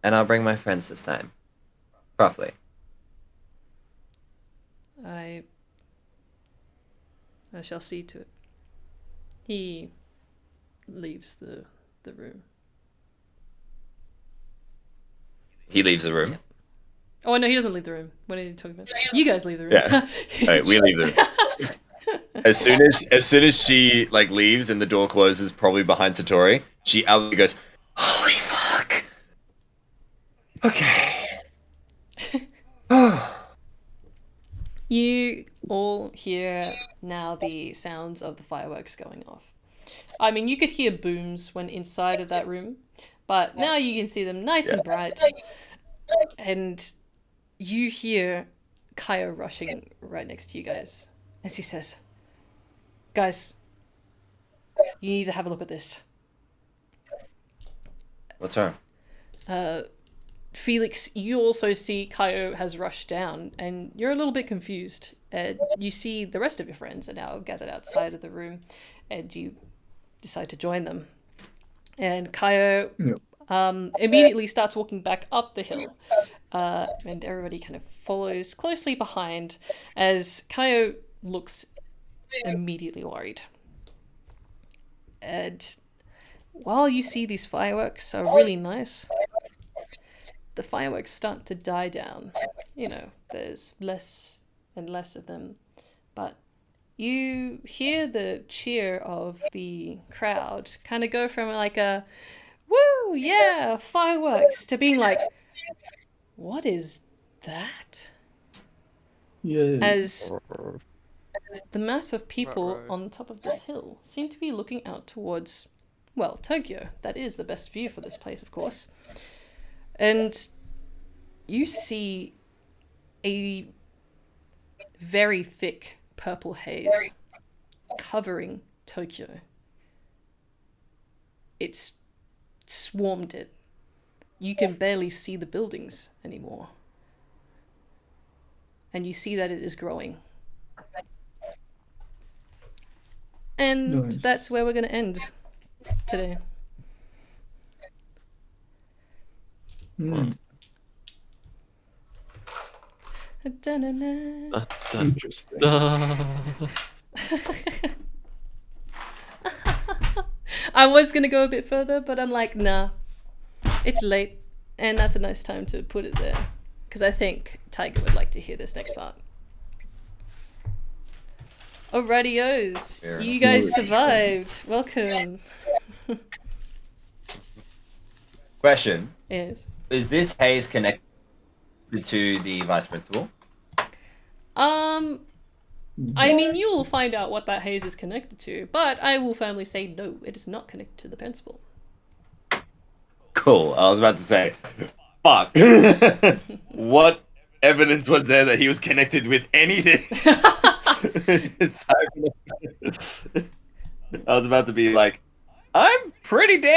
And I'll bring my friends this time. Properly. I shall see to it. He leaves the room. He leaves the room. Yeah. Oh no, he doesn't leave the room. What are you talking about? You guys leave the room. Yeah. Alright, we leave the room. As soon as she like leaves and the door closes, probably behind Satori, she outwardly goes, "Holy fuck!" Okay. You all hear now the sounds of the fireworks going off. I mean, you could hear booms when inside of that room, but now you can see them nice and bright. And you hear Kaya rushing right next to you guys as he says, "Guys, you need to have a look at this." What's wrong? Felix, you also see Kaio has rushed down, and you're a little bit confused. And you see the rest of your friends are now gathered outside of the room, and you decide to join them. And Kaio immediately starts walking back up the hill, and everybody kind of follows closely behind as Kaio looks immediately worried. And while you see these fireworks are really nice, the fireworks start to die down. You know, there's less and less of them. But you hear the cheer of the crowd kind of go from like a, "Woo, yeah, fireworks," to being like, "What is that?" Yeah. As the mass of people on top of this hill seem to be looking out towards, well, Tokyo. That is the best view for this place, of course. And you see a very thick purple haze covering Tokyo. It's swarmed it. You can barely see the buildings anymore. And you see that it is growing. And Nice. that's where we're going to end today. Mm, Da-na-na. interesting. I was going to go a bit further, but I'm like, nah. It's late, and that's a nice time to put it there. Because I think Tiger would like to hear this next part. Alrighty-os. Fair You enough. guys survived. Welcome. Question: Yes. is this haze connected to the vice principal? I mean, you will find out what that haze is connected to, but I will firmly say no, it is not connected to the principal. Cool. I was about to say, fuck. What evidence was there that he was connected with anything? I was about to be like, I'm pretty damn